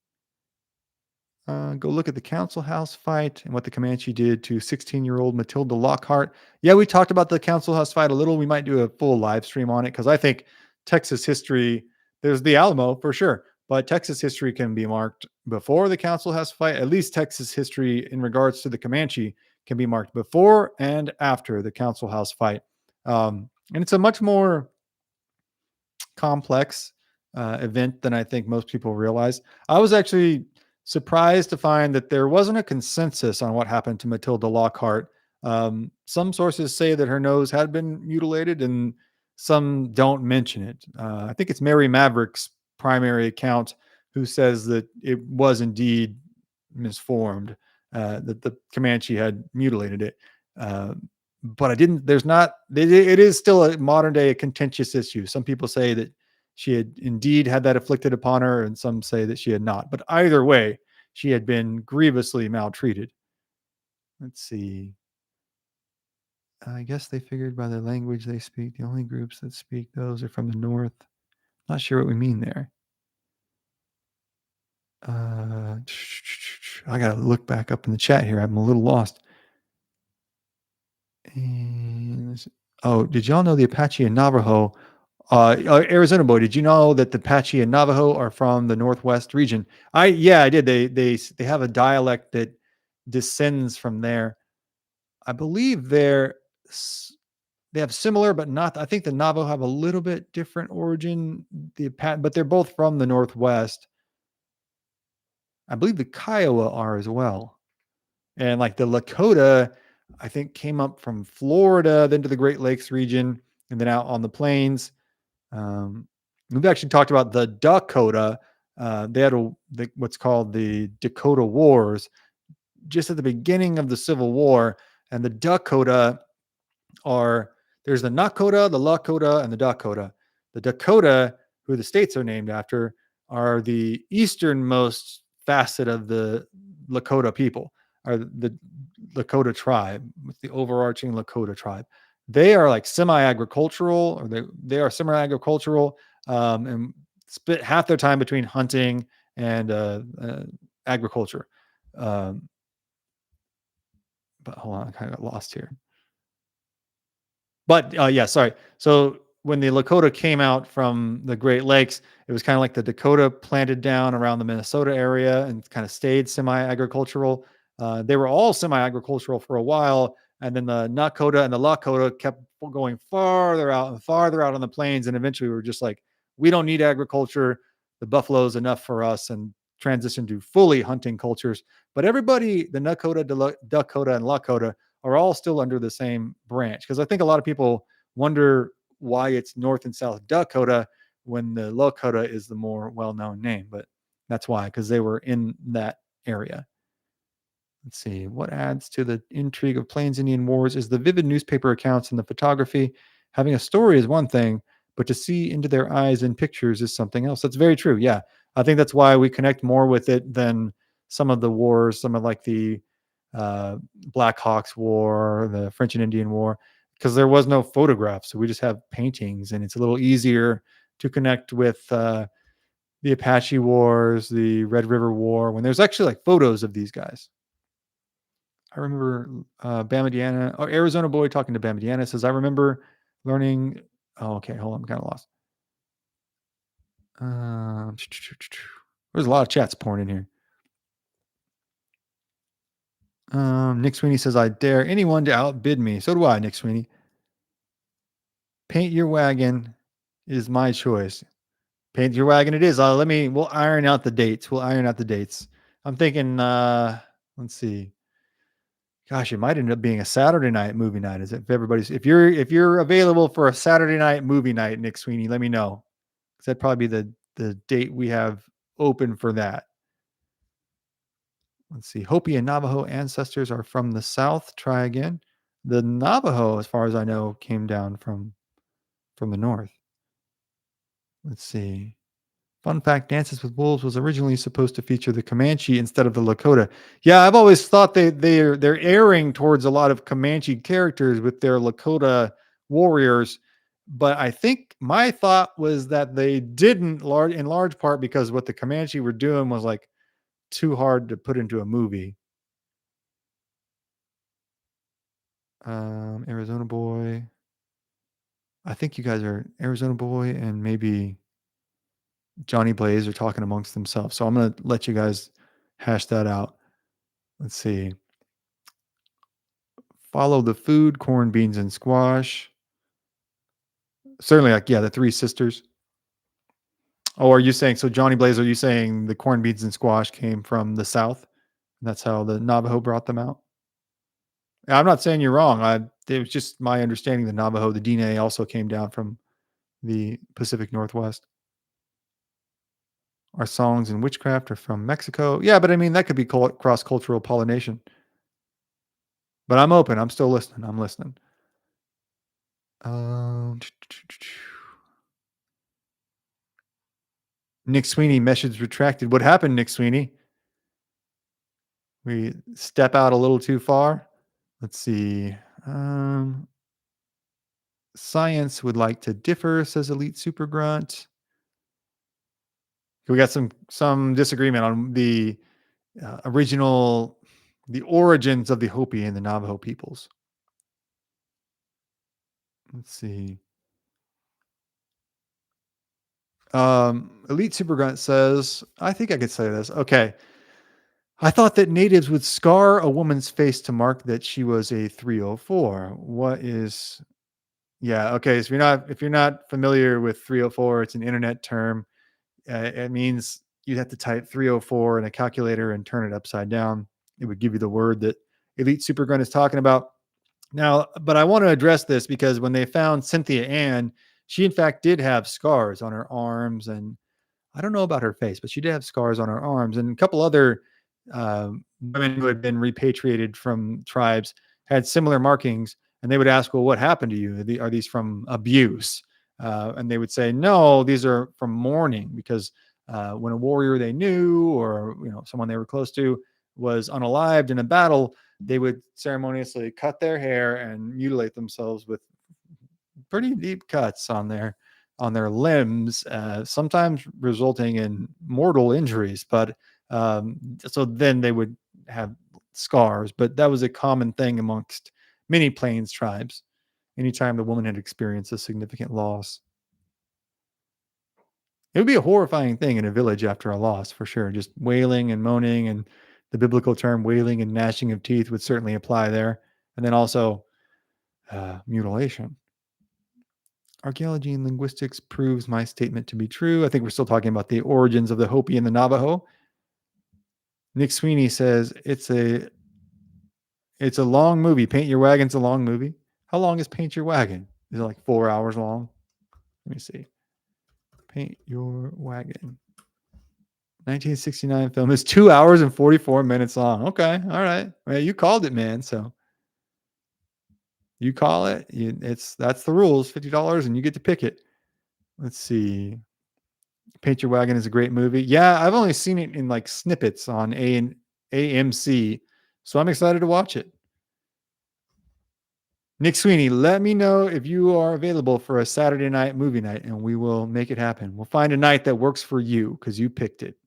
[SPEAKER 1] Go look at the council house fight and what the Comanche did to 16-year-old Matilda Lockhart. Yeah, we talked about the council house fight a little. We might do a full live stream on it because I think Texas history, there's the Alamo for sure, but Texas history can be marked before the council house fight. At least Texas history in regards to the Comanche can be marked before and after the council house fight. And it's a much more complex event than I think most people realize. I was actually surprised to find that there wasn't a consensus on what happened to Matilda Lockhart. Some sources say that her nose had been mutilated, and some don't mention it. I think it's Mary Maverick's primary account who says that it was indeed misformed, that the Comanche had mutilated it. But I didn't, there's not, it is still a modern day, a contentious issue. Some people say that she had indeed had that afflicted upon her, and some say that she had not. But either way, she had been grievously maltreated. Let's see. I guess they figured by the language they speak, the only groups that speak those are from the north. Not sure what we mean there. I got to look back up in the chat here. I'm a little lost. And, oh, did y'all know the Apache and Navajo? Arizona boy, did you know that the Apache and Navajo are from the Northwest region? Yeah, I did. They have a dialect that descends from there. I believe they have similar, but not. I think the Navajo have a little bit different origin. But they're both from the Northwest. I believe the Kiowa are as well, and like the Lakota, I think came up from Florida, then to the Great Lakes region, and then out on the plains. We've actually talked about the Dakota. They had what's called the Dakota Wars just at the beginning of the Civil War, and the Dakota there's the Nakota, the Lakota, and the Dakota. The Dakota, who the states are named after, are the easternmost facet of the Lakota people, are the Lakota tribe, with the overarching Lakota tribe. They are like semi-agricultural, or they are semi-agricultural, and split half their time between hunting and agriculture. But hold on, I kind of got lost here. But yeah, sorry. So when the Lakota came out from the Great Lakes, it was kind of like the Dakota planted down around the Minnesota area and kind of stayed semi-agricultural. They were all semi-agricultural for a while, and then the Nakota and the Lakota kept going farther out and farther out on the plains, and eventually we were just like, we don't need agriculture. The buffalo is enough for us, and transitioned to fully hunting cultures. But everybody, the Nakota, Dakota, and Lakota, are all still under the same branch. Because I think a lot of people wonder why it's North and South Dakota when the Lakota is the more well-known name. But that's why, because they were in that area. Let's see. What adds to the intrigue of Plains Indian Wars is the vivid newspaper accounts and the photography. Having a story is one thing, but to see into their eyes in pictures is something else. That's very true. Yeah. I think that's why we connect more with it than some of the wars, some of like the Black Hawks War, the French and Indian War, because there was no photographs. So we just have paintings, and it's a little easier to connect with the Apache Wars, the Red River War, when there's actually like photos of these guys. I remember Bama Deanna, or Arizona boy talking to Bama Deanna says, I remember learning. Oh, okay. Hold on. I'm kind of lost. There's a lot of chats pouring in here. Nick Sweeney says, I dare anyone to outbid me. So do I, Nick Sweeney. Paint your wagon is my choice. Paint your wagon it is. We'll iron out the dates. I'm thinking, let's see. Gosh, it might end up being a Saturday night movie night. Is it if you're available for a Saturday night movie night, Nick Sweeney, let me know. 'Cause that'd probably be the date we have open for that. Let's see. Hopi and Navajo ancestors are from the South. Try again. The Navajo, as far as I know, came down from the North. Let's see. Fun fact: Dances with Wolves was originally supposed to feature the Comanche instead of the Lakota. Yeah, I've always thought they're airing towards a lot of Comanche characters with their Lakota warriors, but I think my thought was that they didn't in large part because what the Comanche were doing was like too hard to put into a movie. Arizona Boy. I think you guys are Arizona Boy and maybe Johnny Blaze are talking amongst themselves. So I'm gonna let you guys hash that out. Let's see. Follow the food, corn, beans, and squash. Certainly, like, yeah, the three sisters. Oh, are you saying so Johnny Blaze, are you saying the corn, beans, and squash came from the South? And that's how the Navajo brought them out? I'm not saying you're wrong. It was just my understanding the Navajo, the DNA also came down from the Pacific Northwest. Our songs and witchcraft are from Mexico. Yeah, but I mean, that could be cross cultural pollination. But I'm open. I'm still listening. I'm listening. Um, Nick Sweeney message retracted. What happened, Nick Sweeney? We step out a little too far. Let's see. Um, Science would like to differ, says Elite Super Grunt. We got some disagreement on the the origins of the Hopi and the Navajo peoples. Let's see. Elite Super Grunt says, I think I could say this. Okay. I thought that natives would scar a woman's face to mark that she was a 304. What is Yeah, okay. So if you're not familiar with 304, it's an internet term. It means you'd have to type 304 in a calculator and turn it upside down. It would give you the word that Elite Super Grunt is talking about. Now, but I want to address this because when they found Cynthia Ann, she in fact did have scars on her arms, and I don't know about her face, but she did have scars on her arms. And a couple other women who had been repatriated from tribes had similar markings. And they would ask, "Well, what happened to you? Are these from abuse?" And they would say, "No, these are from mourning, because when a warrior they knew, or someone they were close to, was unalived in a battle, they would ceremoniously cut their hair and mutilate themselves with pretty deep cuts on their limbs, sometimes resulting in mortal injuries. But so then they would have scars. But that was a common thing amongst many Plains tribes. Anytime the woman had experienced a significant loss, it would be a horrifying thing in a village after a loss, for sure. Just wailing and moaning, and the biblical term wailing and gnashing of teeth would certainly apply there. And then also mutilation. Archaeology and linguistics proves my statement to be true. I think we're still talking about the origins of the Hopi and the Navajo. Nick Sweeney says it's a long movie. Paint Your Wagon's a long movie. How long is Paint Your Wagon? Is it like 4 hours long? Let me see. Paint Your Wagon. 1969 film is 2 hours and 44 minutes long. Okay, all right. Well, you called it, man. So you call it. That's the rules. $50, and you get to pick it. Let's see. Paint Your Wagon is a great movie. Yeah, I've only seen it in like snippets on AMC, so I'm excited to watch it. Nick Sweeney, let me know if you are available for a Saturday night movie night, and we will make it happen. We'll find a night that works for you because you picked it.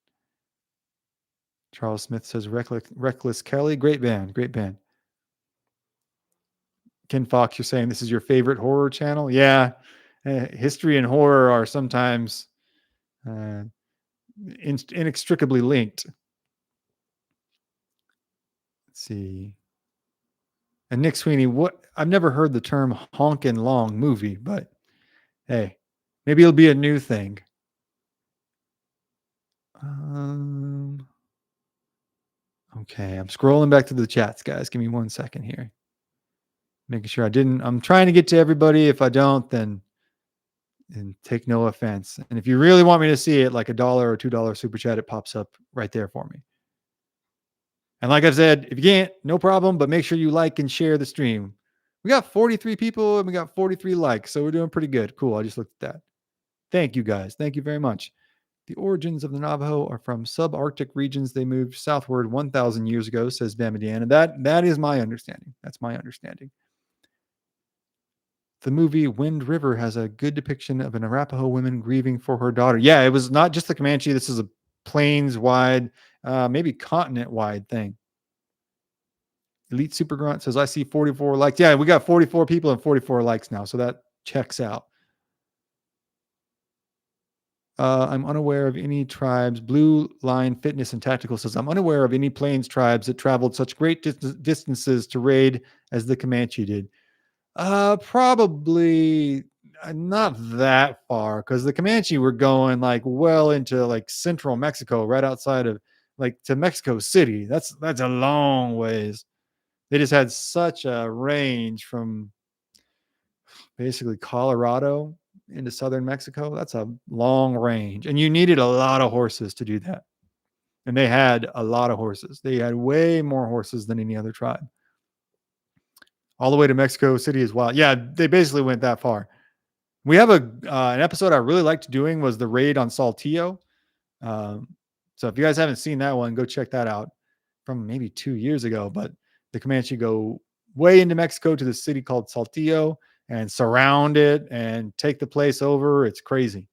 [SPEAKER 1] Charles Smith says Reckless Kelly. Great band. Great band. Ken Fox, you're saying this is your favorite horror channel? Yeah. History and horror are sometimes inextricably linked. Let's see. And Nick Sweeney, I've never heard the term honkin' long movie, but hey, maybe it'll be a new thing. Okay, I'm scrolling back to the chats, guys. Give me 1 second here. Making sure I didn't. I'm trying to get to everybody. If I don't, then and take no offense. And if you really want me to see it, like $1 or $2 super chat, it pops up right there for me. And like I said, if you can't, no problem, but make sure you like and share the stream. We got 43 people and we got 43 likes, so we're doing pretty good. Cool. I just looked at that. Thank you guys. Thank you very much. The origins of the Navajo are from subarctic regions. They moved southward 1,000 years ago, says Bamadiana. That is my understanding. That's my understanding. The movie Wind River has a good depiction of an Arapaho woman grieving for her daughter. Yeah, it was not just the Comanche. This is a plains wide, maybe continent wide thing. Elite Super Grunt says, I see 44 likes. Yeah, we got 44 people and 44 likes now. So that checks out. I'm unaware of any tribes. Blue Line Fitness and Tactical says, I'm unaware of any plains tribes that traveled such great distances to raid as the Comanche did. Probably not that far because the Comanche were going like well into like central Mexico, right outside of like to Mexico City. That's a long ways. They just had such a range from basically Colorado into southern Mexico. That's a long range, and you needed a lot of horses to do that. And they had a lot of horses. They had way more horses than any other tribe. All the way to Mexico City as well. Yeah, they basically went that far. We have an episode I really liked doing was the raid on Saltillo. So if you guys haven't seen that one, go check that out from maybe 2 years ago. But the Comanche go way into Mexico to the city called Saltillo and surround it and take the place over. It's crazy.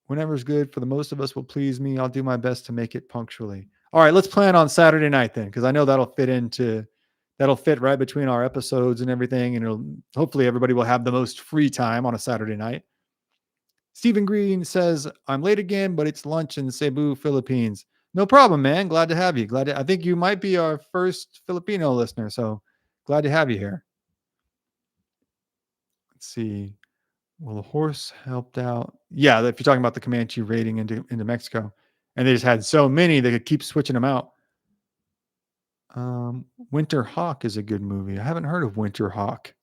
[SPEAKER 1] Whenever's good for the most of us will please me. I'll do my best to make it punctually. All right, let's plan on Saturday night then, because I know that'll fit right between our episodes and everything. And hopefully everybody will have the most free time on a Saturday night. Stephen Green says, I'm late again, but it's lunch in Cebu, Philippines. No problem, man. Glad to have you. I think you might be our first Filipino listener. So glad to have you here. Let's see. Well, the horse helped out. Yeah, if you're talking about the Comanche raiding into Mexico, and they just had so many they could keep switching them out. Winter Hawk is a good movie. I haven't heard of Winter Hawk.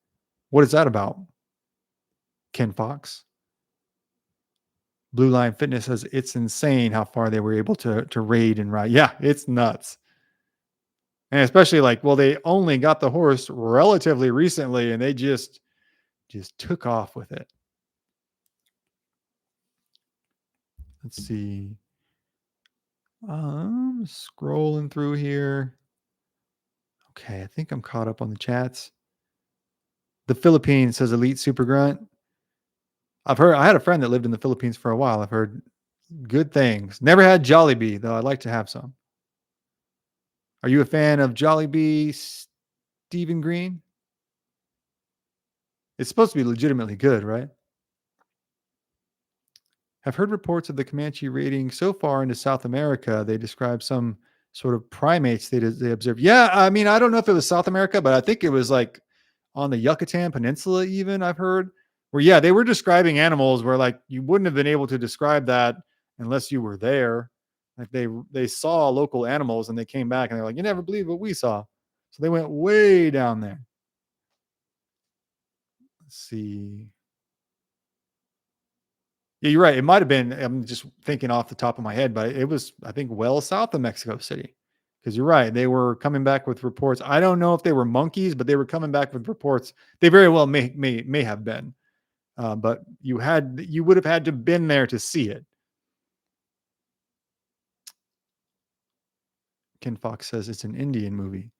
[SPEAKER 1] What is that about? Ken Fox. Blue Line Fitness says it's insane how far they were able to raid and ride. Yeah, it's nuts. And especially like, well, they only got the horse relatively recently and they just took off with it. Let's see. Scrolling through here. Okay, I think I'm caught up on the chats. The Philippines says Elite Super Grunt. I had a friend that lived in the Philippines for a while. I've heard good things. Never had Jollibee, though I'd like to have some. Are you a fan of Jollibee, Stephen Green? It's supposed to be legitimately good, right? Have heard reports of the Comanche raiding so far into South America. They describe some sort of primates they observed. Yeah, I mean, I don't know if it was South America, but I think it was like on the Yucatan Peninsula, even I've heard. Where yeah, they were describing animals where like you wouldn't have been able to describe that unless you were there. Like they saw local animals and they came back and they're like, you never believe what we saw. So they went way down there. Let's see. Yeah, you're right. It might have been, I'm just thinking off the top of my head, but it was, I think, well south of Mexico City. Because you're right. They were coming back with reports. I don't know if they were monkeys, but they were coming back with reports. They very well may have been. But you would have had to been there to see it. Ken Fox says it's an Indian movie.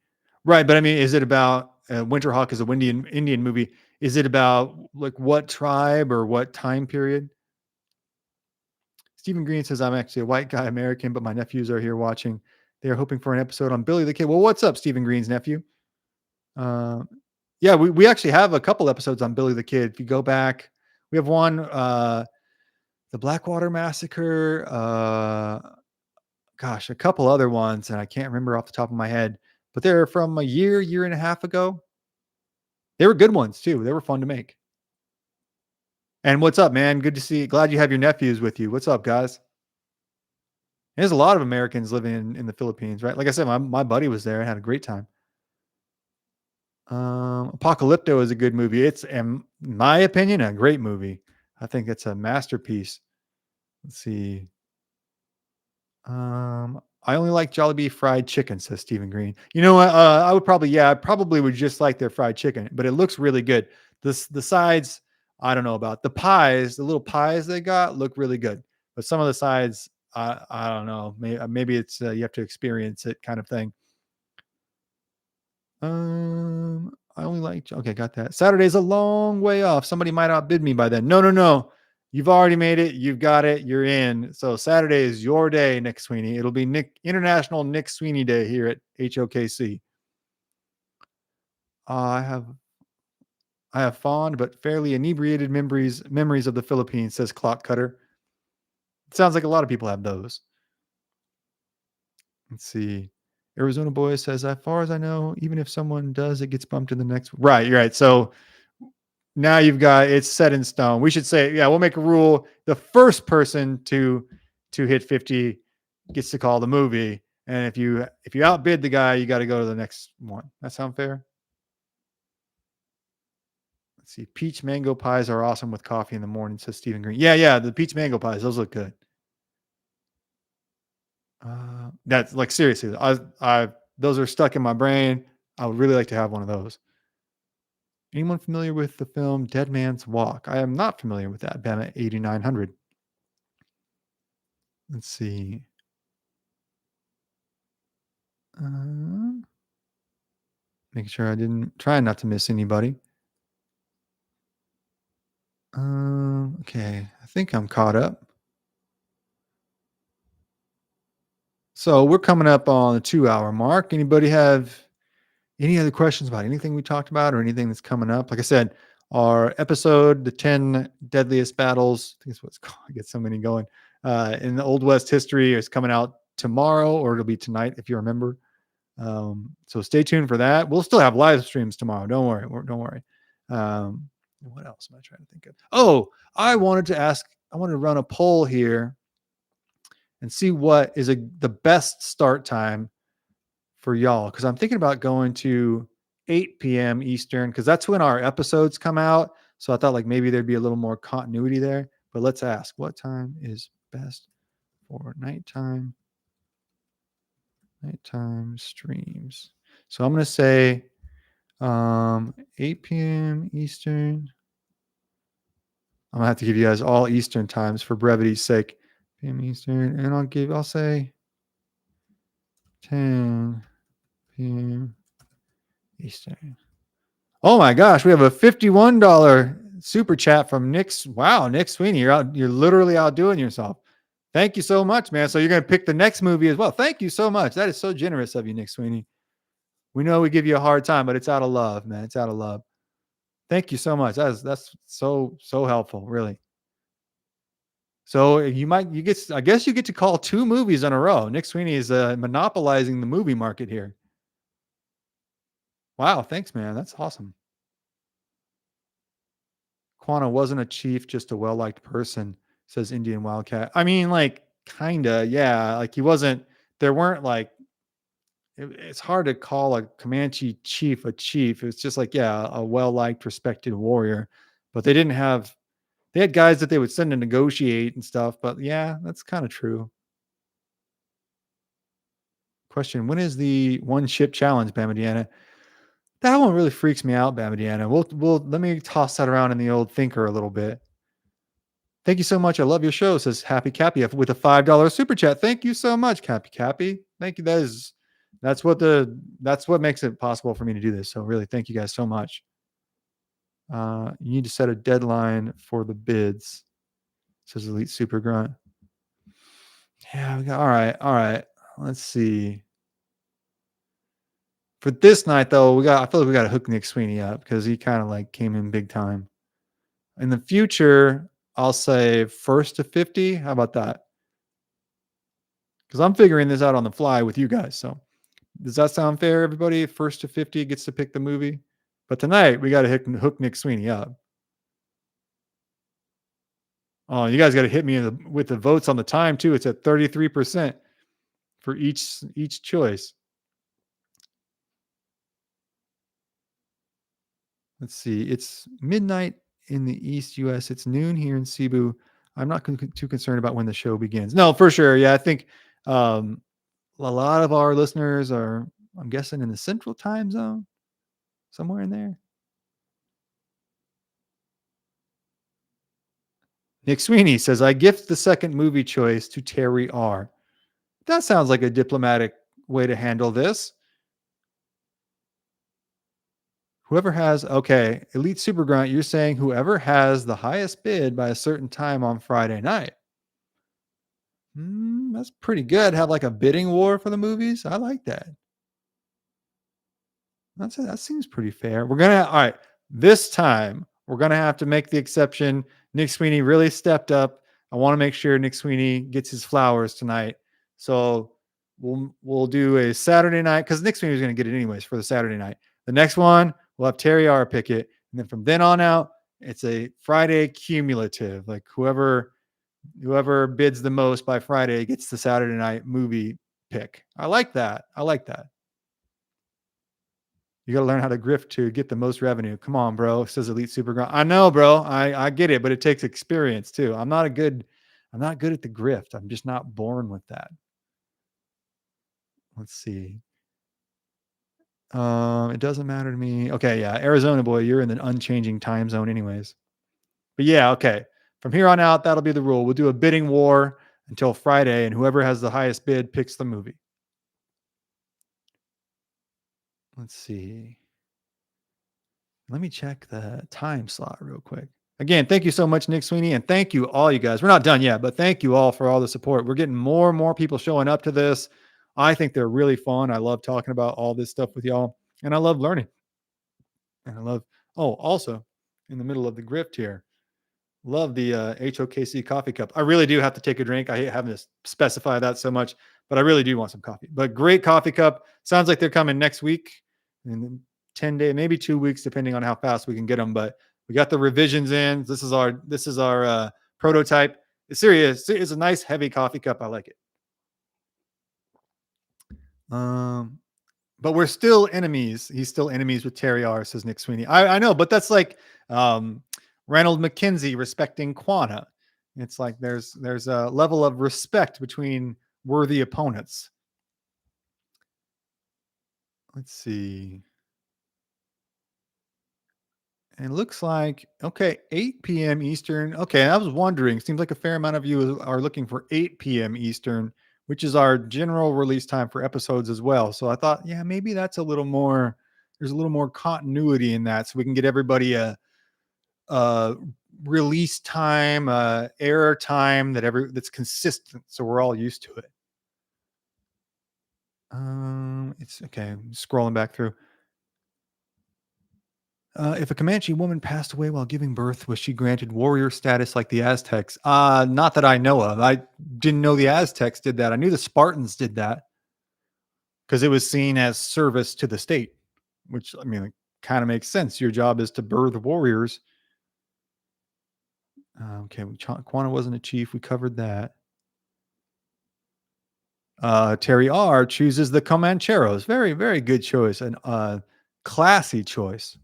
[SPEAKER 1] Right. But I mean, is it about Winter Hawk is a Indian movie? Is it about like what tribe or what time period? Stephen Green says, I'm actually a white guy, American, but my nephews are here watching. They are hoping for an episode on Billy the Kid. Well, what's up, Stephen Green's nephew? Yeah, we actually have a couple episodes on Billy the Kid. If you go back, we have one, the Blackwater Massacre, a couple other ones, and I can't remember off the top of my head, but they're from a year and a half ago. They were good ones too. They were fun to make. And what's up, man? Good to see you. Glad you have your nephews with you. What's up, guys? There's a lot of Americans living in the Philippines, right? Like I said, my buddy was there and had a great time. Apocalypto is a good movie. It's, in my opinion, a great movie. I think it's a masterpiece. Let's see. I only like Jollibee fried chicken, says Stephen Green. You know what? I would probably, yeah, I probably would just like their fried chicken, but it looks really good. The sides, I don't know about the pies. The little pies they got look really good, but some of the sides, I don't know. Maybe it's you have to experience it, kind of thing. I only like, okay, got that. Saturday's a long way off. Somebody might outbid me by then. No, no, no. You've already made it. You've got it. You're in. So Saturday is your day, Nick Sweeney. It'll be International Nick Sweeney Day here at HOKC. I have fond but fairly inebriated memories of the Philippines, says Clock Cutter. It sounds like a lot of people have those. Let's see. Arizona Boy says, as far as I know, even if someone does, it gets bumped to the next. Right, you're right. So now you've got, it's set in stone. We should say, yeah, we'll make a rule. The first person to hit 50 gets to call the movie. And if you outbid the guy, you got to go to the next one. That sound fair? Let's see. Peach mango pies are awesome with coffee in the morning, says Stephen Green. Yeah, yeah, the peach mango pies, those look good. That's like seriously, I those are stuck in my brain. I would really like to have one of those. Anyone familiar with the film Dead Man's Walk? I am not familiar with that. Bama 8900. Let's see. Uh, Making sure I didn't try not to miss anybody. Okay, I think I'm caught up. So we're coming up on the 2 hour mark. Anybody have any other questions about anything we talked about or anything that's coming up? Like I said, our episode, the 10 deadliest battles, I think it's what's called. I get so many going. In the Old West history is coming out tomorrow, or it'll be tonight if you remember. So stay tuned for that. We'll still have live streams tomorrow. Don't worry. Don't worry. What else am I trying to think of? Oh, I wanted to run a poll here and see what is the best start time for y'all. Cause I'm thinking about going to 8 p.m. Eastern, because that's when our episodes come out. So I thought like maybe there'd be a little more continuity there. But let's ask, what time is best for nighttime streams? So I'm going to say 8 p.m. Eastern. I'm going to have to give you guys all Eastern times for brevity's sake. p.m. Eastern. And I'll say 10 p.m. Eastern. Oh my gosh, we have a $51 super chat from Nick. Wow, Nick Sweeney, you're literally outdoing yourself. Thank you so much, man. So you're going to pick the next movie as well. Thank you so much. That is so generous of you, Nick Sweeney. We know we give you a hard time, but it's out of love, man. It's out of love. Thank you so much. That's so helpful, really. So I guess you get to call 2 movies in a row. Nick Sweeney is monopolizing the movie market here. Wow, thanks, man. That's awesome. Quanah wasn't a chief, just a well-liked person, says Indian Wildcat. I mean, like, kinda, yeah. Like he wasn't. There weren't like. It's hard to call a Comanche chief a chief. It's just like, yeah, a well-liked, respected warrior. But they didn't have. They had guys that they would send to negotiate and stuff. But yeah, that's kind of true. Question: when is the one ship challenge, Bamadiana? That one really freaks me out, Bamadiana. We'll let me toss that around in the old thinker a little bit. Thank you so much. I love your show, says Happy Cappy with a $5 super chat. Thank you so much, Cappy Cappy. Thank you. That's what makes it possible for me to do this. So really, thank you guys so much. You need to set a deadline for the bids, says Elite Super Grunt. Yeah, all right. Let's see. For this night though, I feel like we got to hook Nick Sweeney up because he kind of like came in big time. In the future, I'll say first to 50. How about that? Because I'm figuring this out on the fly with you guys. So does that sound fair, everybody? First to 50 gets to pick the movie. But tonight we got to hook Nick Sweeney up. Oh, you guys got to hit me with the votes on the time too. It's at 33% for each choice. Let's see. It's midnight in the East US. It's noon here in Cebu. I'm not too concerned about when the show begins. No, for sure. Yeah, I think um, a lot of our listeners are, I'm guessing, in the Central Time Zone, somewhere in there. Nick Sweeney says, "I gift the second movie choice to Terry R." That sounds like a diplomatic way to handle this. Whoever has, okay, Elite Super Grunt, you're saying whoever has the highest bid by a certain time on Friday night. That's pretty good. Have like a bidding war for the movies. I like that. That seems pretty fair. All right. This time we're gonna have to make the exception. Nick Sweeney really stepped up. I want to make sure Nick Sweeney gets his flowers tonight. So we'll do a Saturday night because Nick Sweeney is gonna get it anyways for the Saturday night. The next one we'll have Terry R pick it, and then from then on out, it's a Friday cumulative. Like whoever bids the most by Friday gets the Saturday night movie pick. I like that. I like that. You got to learn how to grift to get the most revenue. Come on, bro, says Elite Super Grunt. I know, bro. I get it, but it takes experience too. I'm not good at the grift. I'm just not born with that. Let's see. It doesn't matter to me. Okay, yeah. Arizona boy, you're in the unchanging time zone anyways. But yeah, okay. From here on out, that'll be the rule. We'll do a bidding war until Friday, and whoever has the highest bid picks the movie. Let's see. Let me check the time slot real quick. Again, thank you so much, Nick Sweeney, and thank you all you guys. We're not done yet, but thank you all for all the support. We're getting more and more people showing up to this. I think they're really fun. I love talking about all this stuff with y'all, and I love learning. And I love, also in the middle of the grift here, love the HOKC coffee cup. I really do have to take a drink. I hate having to specify that so much, but I really do want some coffee. But great coffee cup. Sounds like they're coming next week in 10 days, maybe 2 weeks, depending on how fast we can get them. But we got the revisions in. This is our prototype. It's serious. It's a nice heavy coffee cup. I like it. But we're still enemies. He's still enemies with Terry R, says Nick Sweeney. I know, but that's like Reynold McKenzie respecting Quanah. It's like there's a level of respect between worthy opponents. Let's see. And it looks like, okay, 8 p.m. Eastern. Okay, I was wondering, seems like a fair amount of you are looking for 8 p.m. Eastern, which is our general release time for episodes as well. So I thought, yeah, maybe that's a little more, there's a little more continuity in that so we can get everybody a release time, air time that's consistent. So we're all used to it. It's okay. I'm scrolling back through. If a Comanche woman passed away while giving birth, was she granted warrior status like the Aztecs? Not that I know of. I didn't know the Aztecs did that. I knew the Spartans did that because it was seen as service to the state, which I mean, it kind of makes sense. Your job is to birth warriors. Okay, Quanah wasn't a chief. We covered that. Terry R chooses the Comancheros. Very, very good choice and classy choice.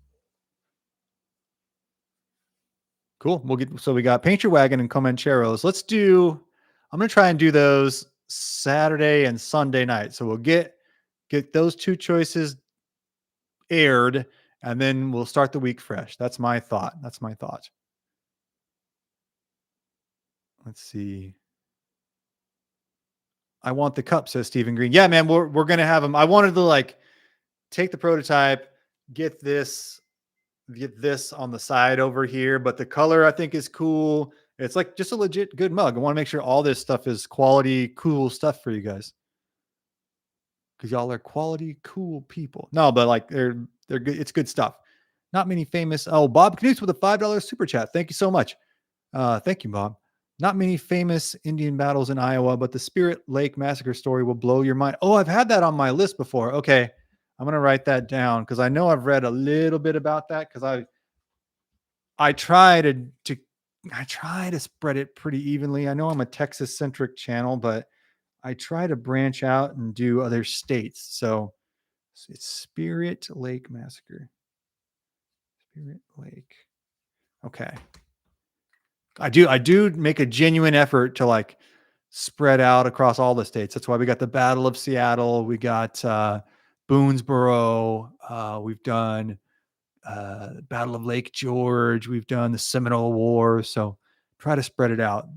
[SPEAKER 1] Cool. We got Paint Your Wagon and Comancheros. I'm going to try and do those Saturday and Sunday night. So we'll get those two choices aired and then we'll start the week fresh. That's my thought. Let's see. I want the cup, says Stephen Green. Yeah, man, we're going to have them. I wanted to take the prototype, get this on the side over here, but the color I think is cool. It's like just a legit good mug. I want to make sure all this stuff is quality, cool stuff for you guys. Because y'all are quality, cool people. No, but they're good. It's good stuff. Not many famous. Oh, Bob Knutes with a $5 super chat. Thank you so much. Thank you, Bob. Not many famous Indian battles in Iowa, but the Spirit Lake Massacre story will blow your mind. Oh, I've had that on my list before. Okay. I'm going to write that down because I know I've read a little bit about that because I try to I try to spread it pretty evenly. I know I'm a Texas centric channel, but I try to branch out and do other states. So it's Spirit Lake Massacre. Spirit Lake. Okay. I do make a genuine effort to like spread out across all the states. That's why we got the Battle of Seattle. We got Boonesboro. We've done Battle of Lake George. We've done the Seminole War. So try to spread it out.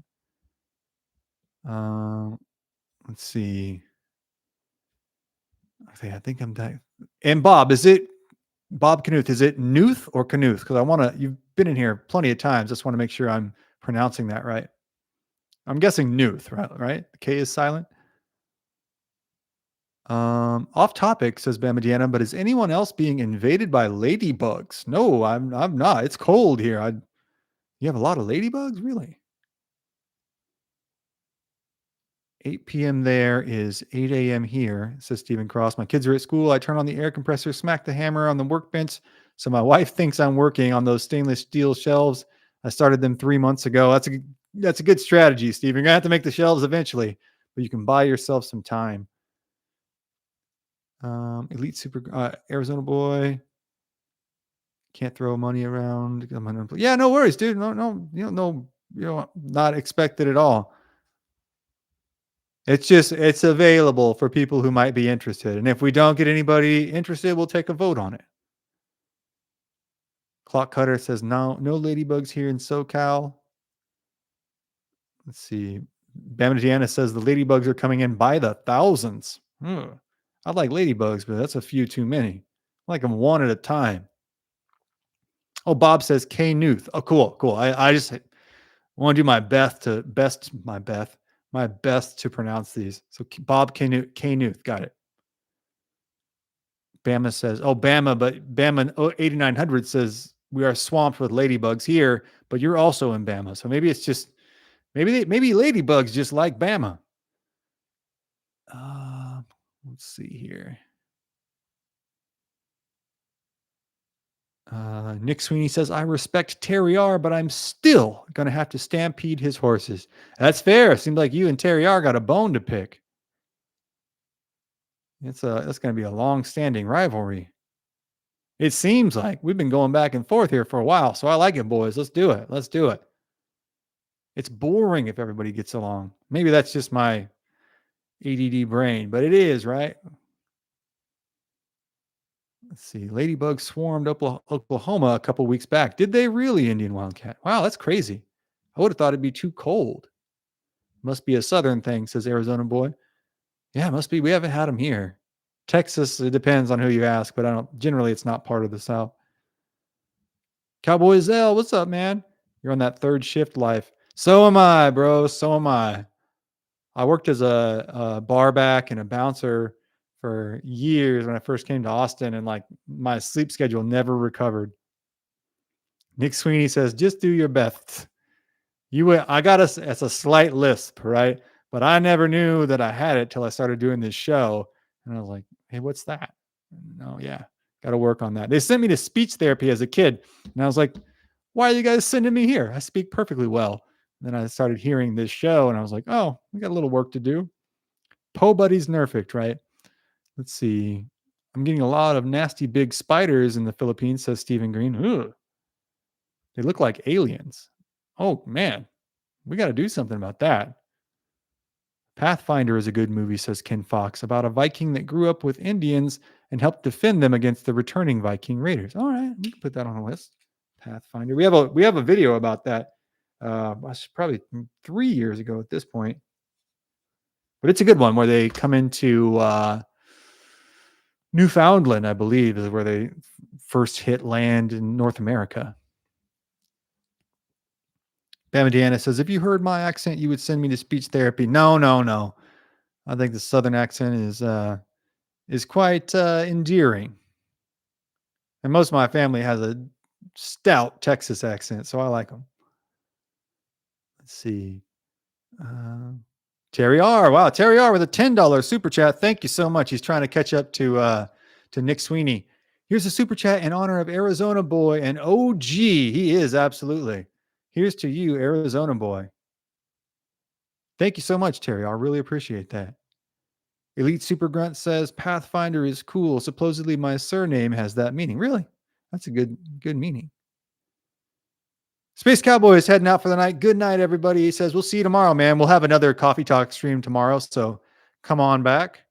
[SPEAKER 1] Let's see. Okay, I think I'm done. And Bob, is it Bob Knuth? Is it Knuth or Knuth? Because I want to. You've been in here plenty of times. Just want to make sure I'm pronouncing that right. I'm guessing Knuth, right? Right? The K is silent. Off topic, says Bamadiana, but is anyone else being invaded by ladybugs? No, I'm not. It's cold here. You have a lot of ladybugs, really? 8 p.m. there is 8 a.m. here, says Stephen Cross. My kids are at school. I turn on the air compressor, smack the hammer on the workbench. So my wife thinks I'm working on those stainless steel shelves. I started them 3 months ago. That's a good strategy, Steve. You're gonna have to make the shelves eventually, but you can buy yourself some time. Elite Super Arizona boy. Can't throw money around. Yeah, no worries, dude. No, not expected at all. It's available for people who might be interested. And if we don't get anybody interested, we'll take a vote on it. Clock Cutter says no ladybugs here in SoCal. Let's see. Bamadiana says the ladybugs are coming in by the thousands. I like ladybugs, but that's a few too many. I like them one at a time. Oh, Bob says K Newth. Oh, cool. I just want to do my best to pronounce these. So Bob K Newth, got it. Bama says, oh, Bama, but Bama 8900 says we are swamped with ladybugs here, but you're also in Bama. So maybe it's just maybe ladybugs just like Bama. Let's see here. Nick Sweeney says, I respect Terry R, but I'm still going to have to stampede his horses. That's fair. Seems like you and Terry R got a bone to pick. That's going to be a long-standing rivalry. It seems like we've been going back and forth here for a while. So I like it, boys. Let's do it. It's boring if everybody gets along. Maybe that's just my ADD brain, but it is, right? Let's see. Ladybug swarmed Oklahoma a couple weeks back. Did they really, Indian Wildcat? Wow, that's crazy. I would have thought it'd be too cold. Must be a southern thing, says Arizona boy. Yeah, it must be. We haven't had them here. Texas, it depends on who you ask, but generally it's not part of the South. Cowboy Zell, what's up, man? You're on that third shift life. So am I, bro. So am I. I worked as a bar back and a bouncer for years when I first came to Austin, and like my sleep schedule never recovered. Nick Sweeney says, just do your best. I got us as a slight lisp, right? But I never knew that I had it till I started doing this show. And I was like, hey, what's that? No, yeah, got to work on that. They sent me to speech therapy as a kid. And I was like, why are you guys sending me here? I speak perfectly well. And then I started hearing this show and I was like, oh, we got a little work to do. Po Buddy's Nerfect, right? Let's see. I'm getting a lot of nasty big spiders in the Philippines, says Stephen Green. Ugh. They look like aliens. Oh, man. We got to do something about that. Pathfinder is a good movie, says Ken Fox, about a Viking that grew up with Indians and helped defend them against the returning Viking raiders. All right, we can put that on the list. Pathfinder. We have a video about that. Probably 3 years ago at this point, but it's a good one where they come into Newfoundland, I believe, is where they first hit land in North America. Bamadiana says, if you heard my accent, you would send me to speech therapy. No. I think the Southern accent is quite endearing. And most of my family has a stout Texas accent, so I like them. Let's see. Terry R. Wow, Terry R. with a $10 super chat. Thank you so much. He's trying to catch up to Nick Sweeney. Here's a super chat in honor of Arizona boy and OG. He is absolutely. Here's to you, Arizona boy. Thank you so much, Terry. I really appreciate that. Elite Super Grunt says Pathfinder is cool. Supposedly my surname has that meaning. Really? That's a good meaning. Space Cowboy is heading out for the night. Good night, everybody. He says, we'll see you tomorrow, man. We'll have another coffee talk stream tomorrow. So come on back.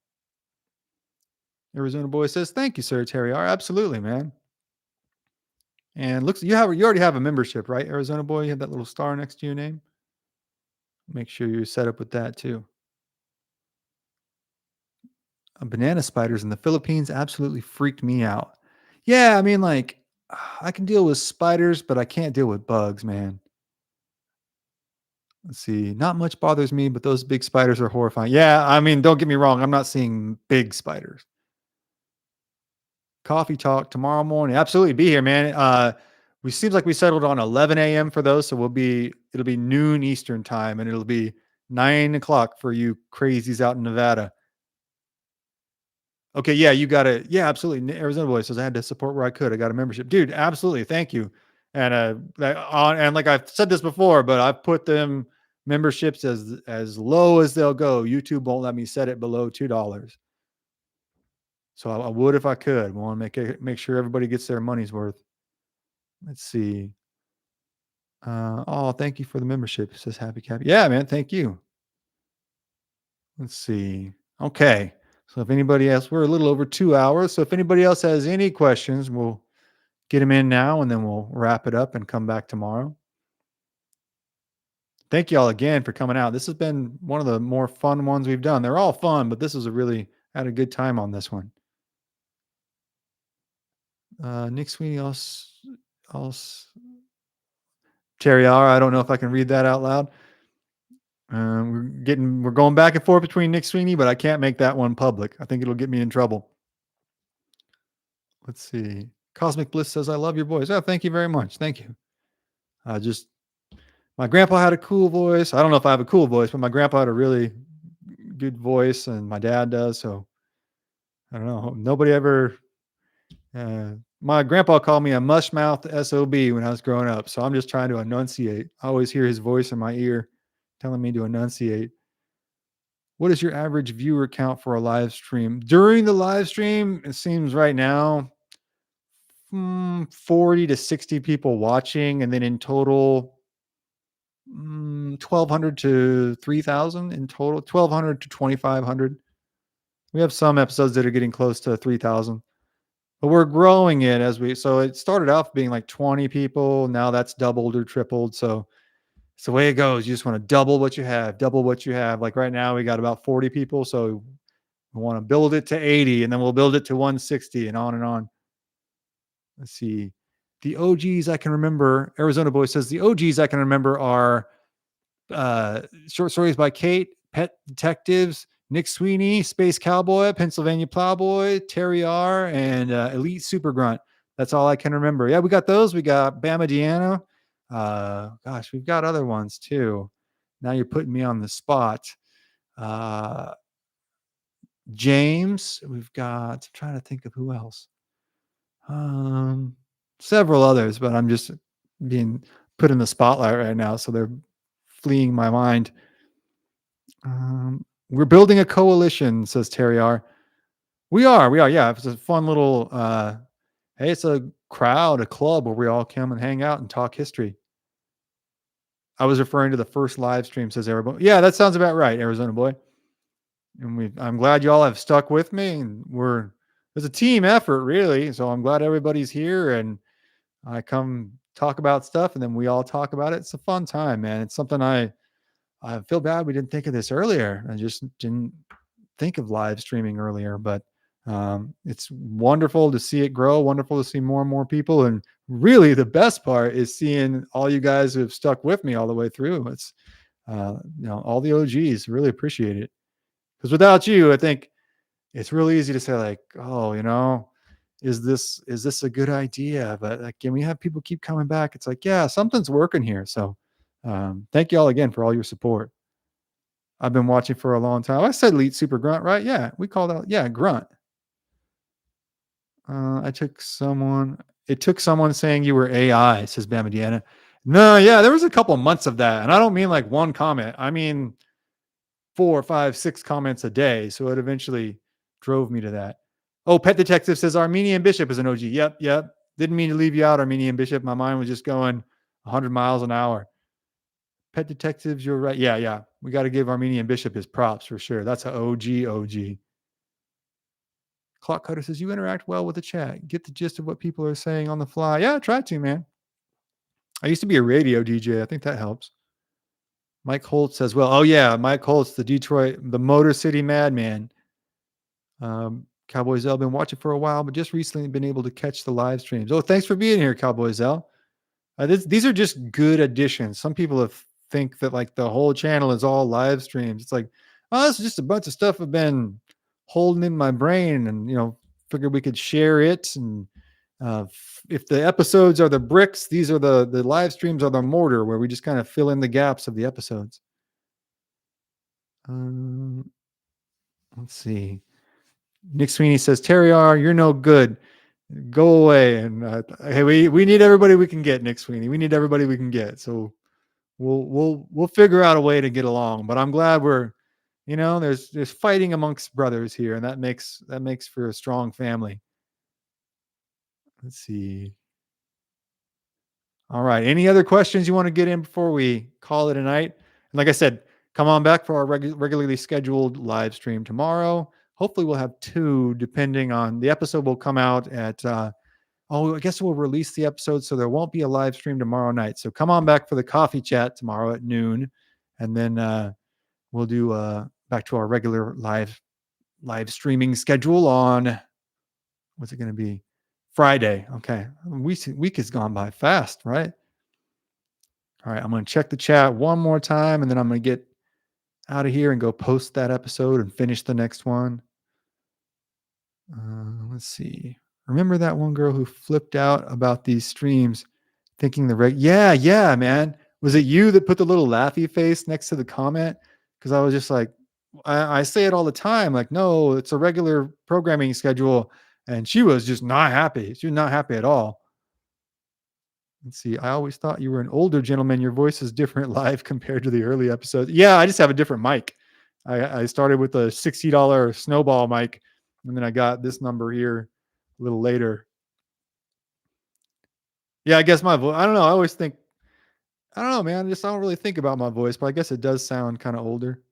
[SPEAKER 1] Arizona Boy says, thank you, sir, Terry R. Absolutely, man. And looks you already have a membership, right? Arizona Boy, you have that little star next to your name. Make sure you're set up with that too. Banana spiders in the Philippines absolutely freaked me out. Yeah, I mean, like, I can deal with spiders, but I can't deal with bugs, man. Let's see. Not much bothers me, but those big spiders are horrifying. Yeah, I mean, don't get me wrong. I'm not seeing big spiders. Coffee talk tomorrow morning. Absolutely, be here, man. We seems like we settled on 11 a.m. for those, so it'll be noon Eastern time, and it'll be 9 o'clock for you crazies out in Nevada. Okay, yeah, you got it. Yeah, absolutely. Arizona Boy says I had to support where I could. I got a membership, dude. Absolutely, thank you. And and like I've said this before, but I've put them memberships as low as they'll go. YouTube won't let me set it below $2. So I would if I could. We want to make sure everybody gets their money's worth. Let's see. Oh, thank you for the membership. It says Happy Cappy. Yeah, man. Thank you. Let's see. Okay. So if anybody else, we're a little over 2 hours. So if anybody else has any questions, we'll get them in now and then we'll wrap it up and come back tomorrow. Thank you all again for coming out. This has been one of the more fun ones we've done. They're all fun, but this was had a good time on this one. Nick Sweeney, Terry R. I don't know if I can read that out loud. We're going back and forth between Nick Sweeney, but I can't make that one public. I think it'll get me in trouble. Let's see. Cosmic Bliss says, I love your voice. Oh, thank you very much. Thank you. My grandpa had a cool voice. I don't know if I have a cool voice, but my grandpa had a really good voice and my dad does. So I don't know. Nobody ever, my grandpa called me a mush-mouthed SOB when I was growing up. So I'm just trying to enunciate. I always hear his voice in my ear telling me to enunciate. What is your average viewer count for a live stream? During the live stream, it seems right now, 40 to 60 people watching. And then in total, 1,200 to 3,000 in total, 1,200 to 2,500. We have some episodes that are getting close to 3,000, but we're growing it so it started off being like 20 people. Now that's doubled or tripled. So it's the way it goes. You just want to double what you have. Like right now we got about 40 people. So we want to build it to 80 and then we'll build it to 160 and on and on. Let's see. The OGs I can remember, Arizona Boy says the OGs I can remember are Short Stories by Kate, Pet Detectives, Nick Sweeney, Space Cowboy, Pennsylvania Plowboy, Terry R, and Elite Super Grunt. That's all I can remember. Yeah, we got those. We got Bama Deanna. Gosh, we've got other ones too. Now you're putting me on the spot. James, we've got, I'm trying to think of who else. Several others, but I'm just being put in the spotlight right now, so they're fleeing my mind. We're building a coalition, says Terry R. We are. Yeah, it's a fun little. Hey, it's a crowd, a club where we all come and hang out and talk history. I was referring to the first live stream, says everybody. Yeah, that sounds about right, Arizona Boy. And I'm glad you all have stuck with me, and it's a team effort, really. So I'm glad everybody's here, and I come talk about stuff, and then we all talk about it. It's a fun time, man. It's something I feel bad we didn't think of this earlier. I just didn't think of live streaming earlier, but it's wonderful to see it grow, wonderful to see more and more people. And really the best part is seeing all you guys who have stuck with me all the way through. It's, all the OGs really appreciate it. Because without you, I think it's really easy to say like, oh, is this a good idea? But like, can we have people keep coming back? It's like, yeah, something's working here. So thank you all again for all your support. I've been watching for a long time. I said Elite Super Grunt, right? Yeah, we called out. Yeah, Grunt. It took someone saying you were AI, says Bama Deanna. No, yeah, there was a couple months of that. And I don't mean like one comment. I mean 4, 5, 6 comments a day. So it eventually drove me to that. Oh, Pet Detective says Armenian Bishop is an OG. Yep, yep. Didn't mean to leave you out, Armenian Bishop. My mind was just going 100 miles an hour. Pet Detectives, you're right. Yeah, yeah. We got to give Armenian Bishop his props for sure. That's an OG. Clock Cutter says you interact well with the chat. Get the gist of what people are saying on the fly. Yeah, try to, man. I used to be a radio DJ. I think that helps. Mike Holt says, well, oh yeah, Mike Holt's the Motor City Madman. Cowboy Zell been watching for a while, but just recently been able to catch the live streams. Oh, thanks for being here, Cowboy Zell. These are just good additions. Some people think that like the whole channel is all live streams. It's like, oh, this is just a bunch of stuff I've been holding in my brain, and figured we could share it. And if the episodes are the bricks, these are the live streams are the mortar, where we just kind of fill in the gaps of the episodes. Let's see. Nick Sweeney says, Terry R, you're no good. Go away. And hey, we need everybody we can get, Nick Sweeney. We need everybody we can get. So we'll figure out a way to get along. But I'm glad there's fighting amongst brothers here, and that makes for a strong family. Let's see. All right. Any other questions you want to get in before we call it a night? And like I said, come on back for our regularly scheduled live stream tomorrow. Hopefully we'll have 2, depending on the episode will come out at I guess we'll release the episode, so there won't be a live stream tomorrow night. So come on back for the coffee chat tomorrow at noon, and then we'll do back to our regular live streaming schedule on, what's it going to be? Friday. Okay. Week has gone by fast, right? All right. I'm going to check the chat one more time, and then I'm going to get out of here and go post that episode and finish the next one. Let's see. Remember that one girl who flipped out about these streams thinking yeah, man. Was it you that put the little laughy face next to the comment? Because I was just like, I say it all the time, like, no, it's a regular programming schedule. And she was just not happy. She was not happy at all. Let's see. I always thought you were an older gentleman. Your voice is different live compared to the early episodes. Yeah, I just have a different mic. I started with a $60 snowball mic, and then I got this number here a little later. Yeah, I guess my voice, I don't know. I always think, I don't know, man. I don't really think about my voice, but I guess it does sound kind of older.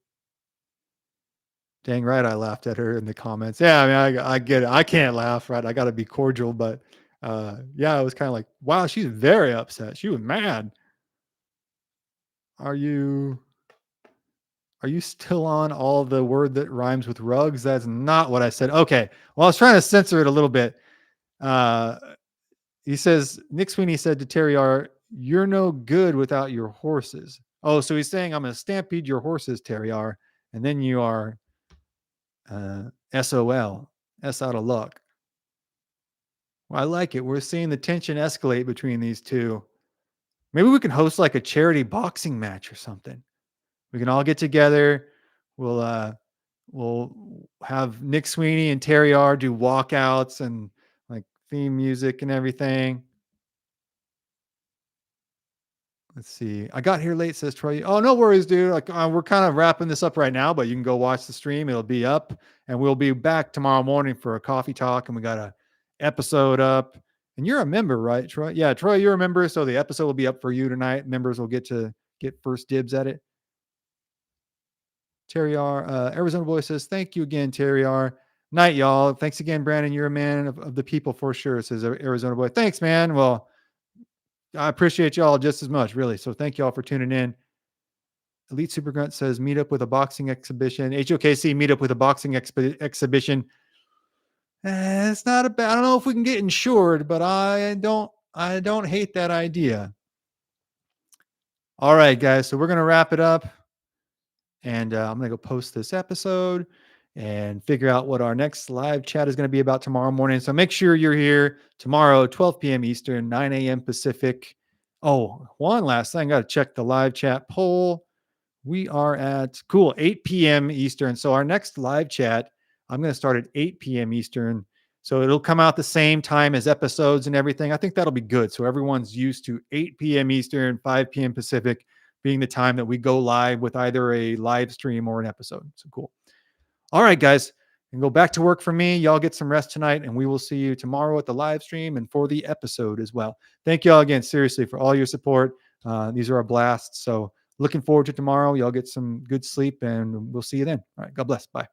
[SPEAKER 1] Dang right, I laughed at her in the comments. Yeah, I mean, I get it. I can't laugh, right? I got to be cordial, but yeah, I was kind of like, wow, she's very upset. She was mad. Are you still on all the word that rhymes with rugs? That's not what I said. Okay. Well, I was trying to censor it a little bit. He says, Nick Sweeney said to Terry R, you're no good without your horses. Oh, so he's saying I'm going to stampede your horses, Terry R, and then you are SOL, S out of luck. Well, I like it. We're seeing the tension escalate between these two. Maybe we can host like a charity boxing match or something. We can all get together. We'll have Nick Sweeney and Terry R do walkouts and like theme music and everything. Let's see. I got here late, says Troy. Oh, no worries, dude. Like we're kind of wrapping this up right now, but you can go watch the stream. It'll be up, and we'll be back tomorrow morning for a coffee talk. And we got a episode up. And you're a member, right, Troy? Yeah, Troy, you're a member, so the episode will be up for you tonight. Members will get to get first dibs at it. Terry R. Arizona Boy says, thank you again, Terry R. Night, y'all. Thanks again, Brandon. You're a man of the people for sure, says Arizona Boy. Thanks, man. Well, I appreciate y'all just as much, really. So thank y'all for tuning in. Elite Super Grunt says, meet up with a boxing exhibition. HOKC, meet up with a boxing exhibition. It's not a bad, I don't know if we can get insured, but I don't hate that idea. All right, guys. So we're going to wrap it up. And I'm going to go post this episode and figure out what our next live chat is going to be about tomorrow morning. So make sure you're here tomorrow, 12 p.m. Eastern, 9 a.m. Pacific. Oh, one last thing. I got to check the live chat poll. We are at 8 p.m. Eastern. So our next live chat, I'm going to start at 8 p.m. Eastern. So it'll come out the same time as episodes and everything. I think that'll be good. So everyone's used to 8 p.m. Eastern, 5 p.m. Pacific being the time that we go live with either a live stream or an episode. So cool. All right, guys, and go back to work for me. Y'all get some rest tonight, and we will see you tomorrow at the live stream and for the episode as well. Thank y'all again, seriously, for all your support. These are a blast. So looking forward to tomorrow. Y'all get some good sleep, and we'll see you then. All right, God bless. Bye.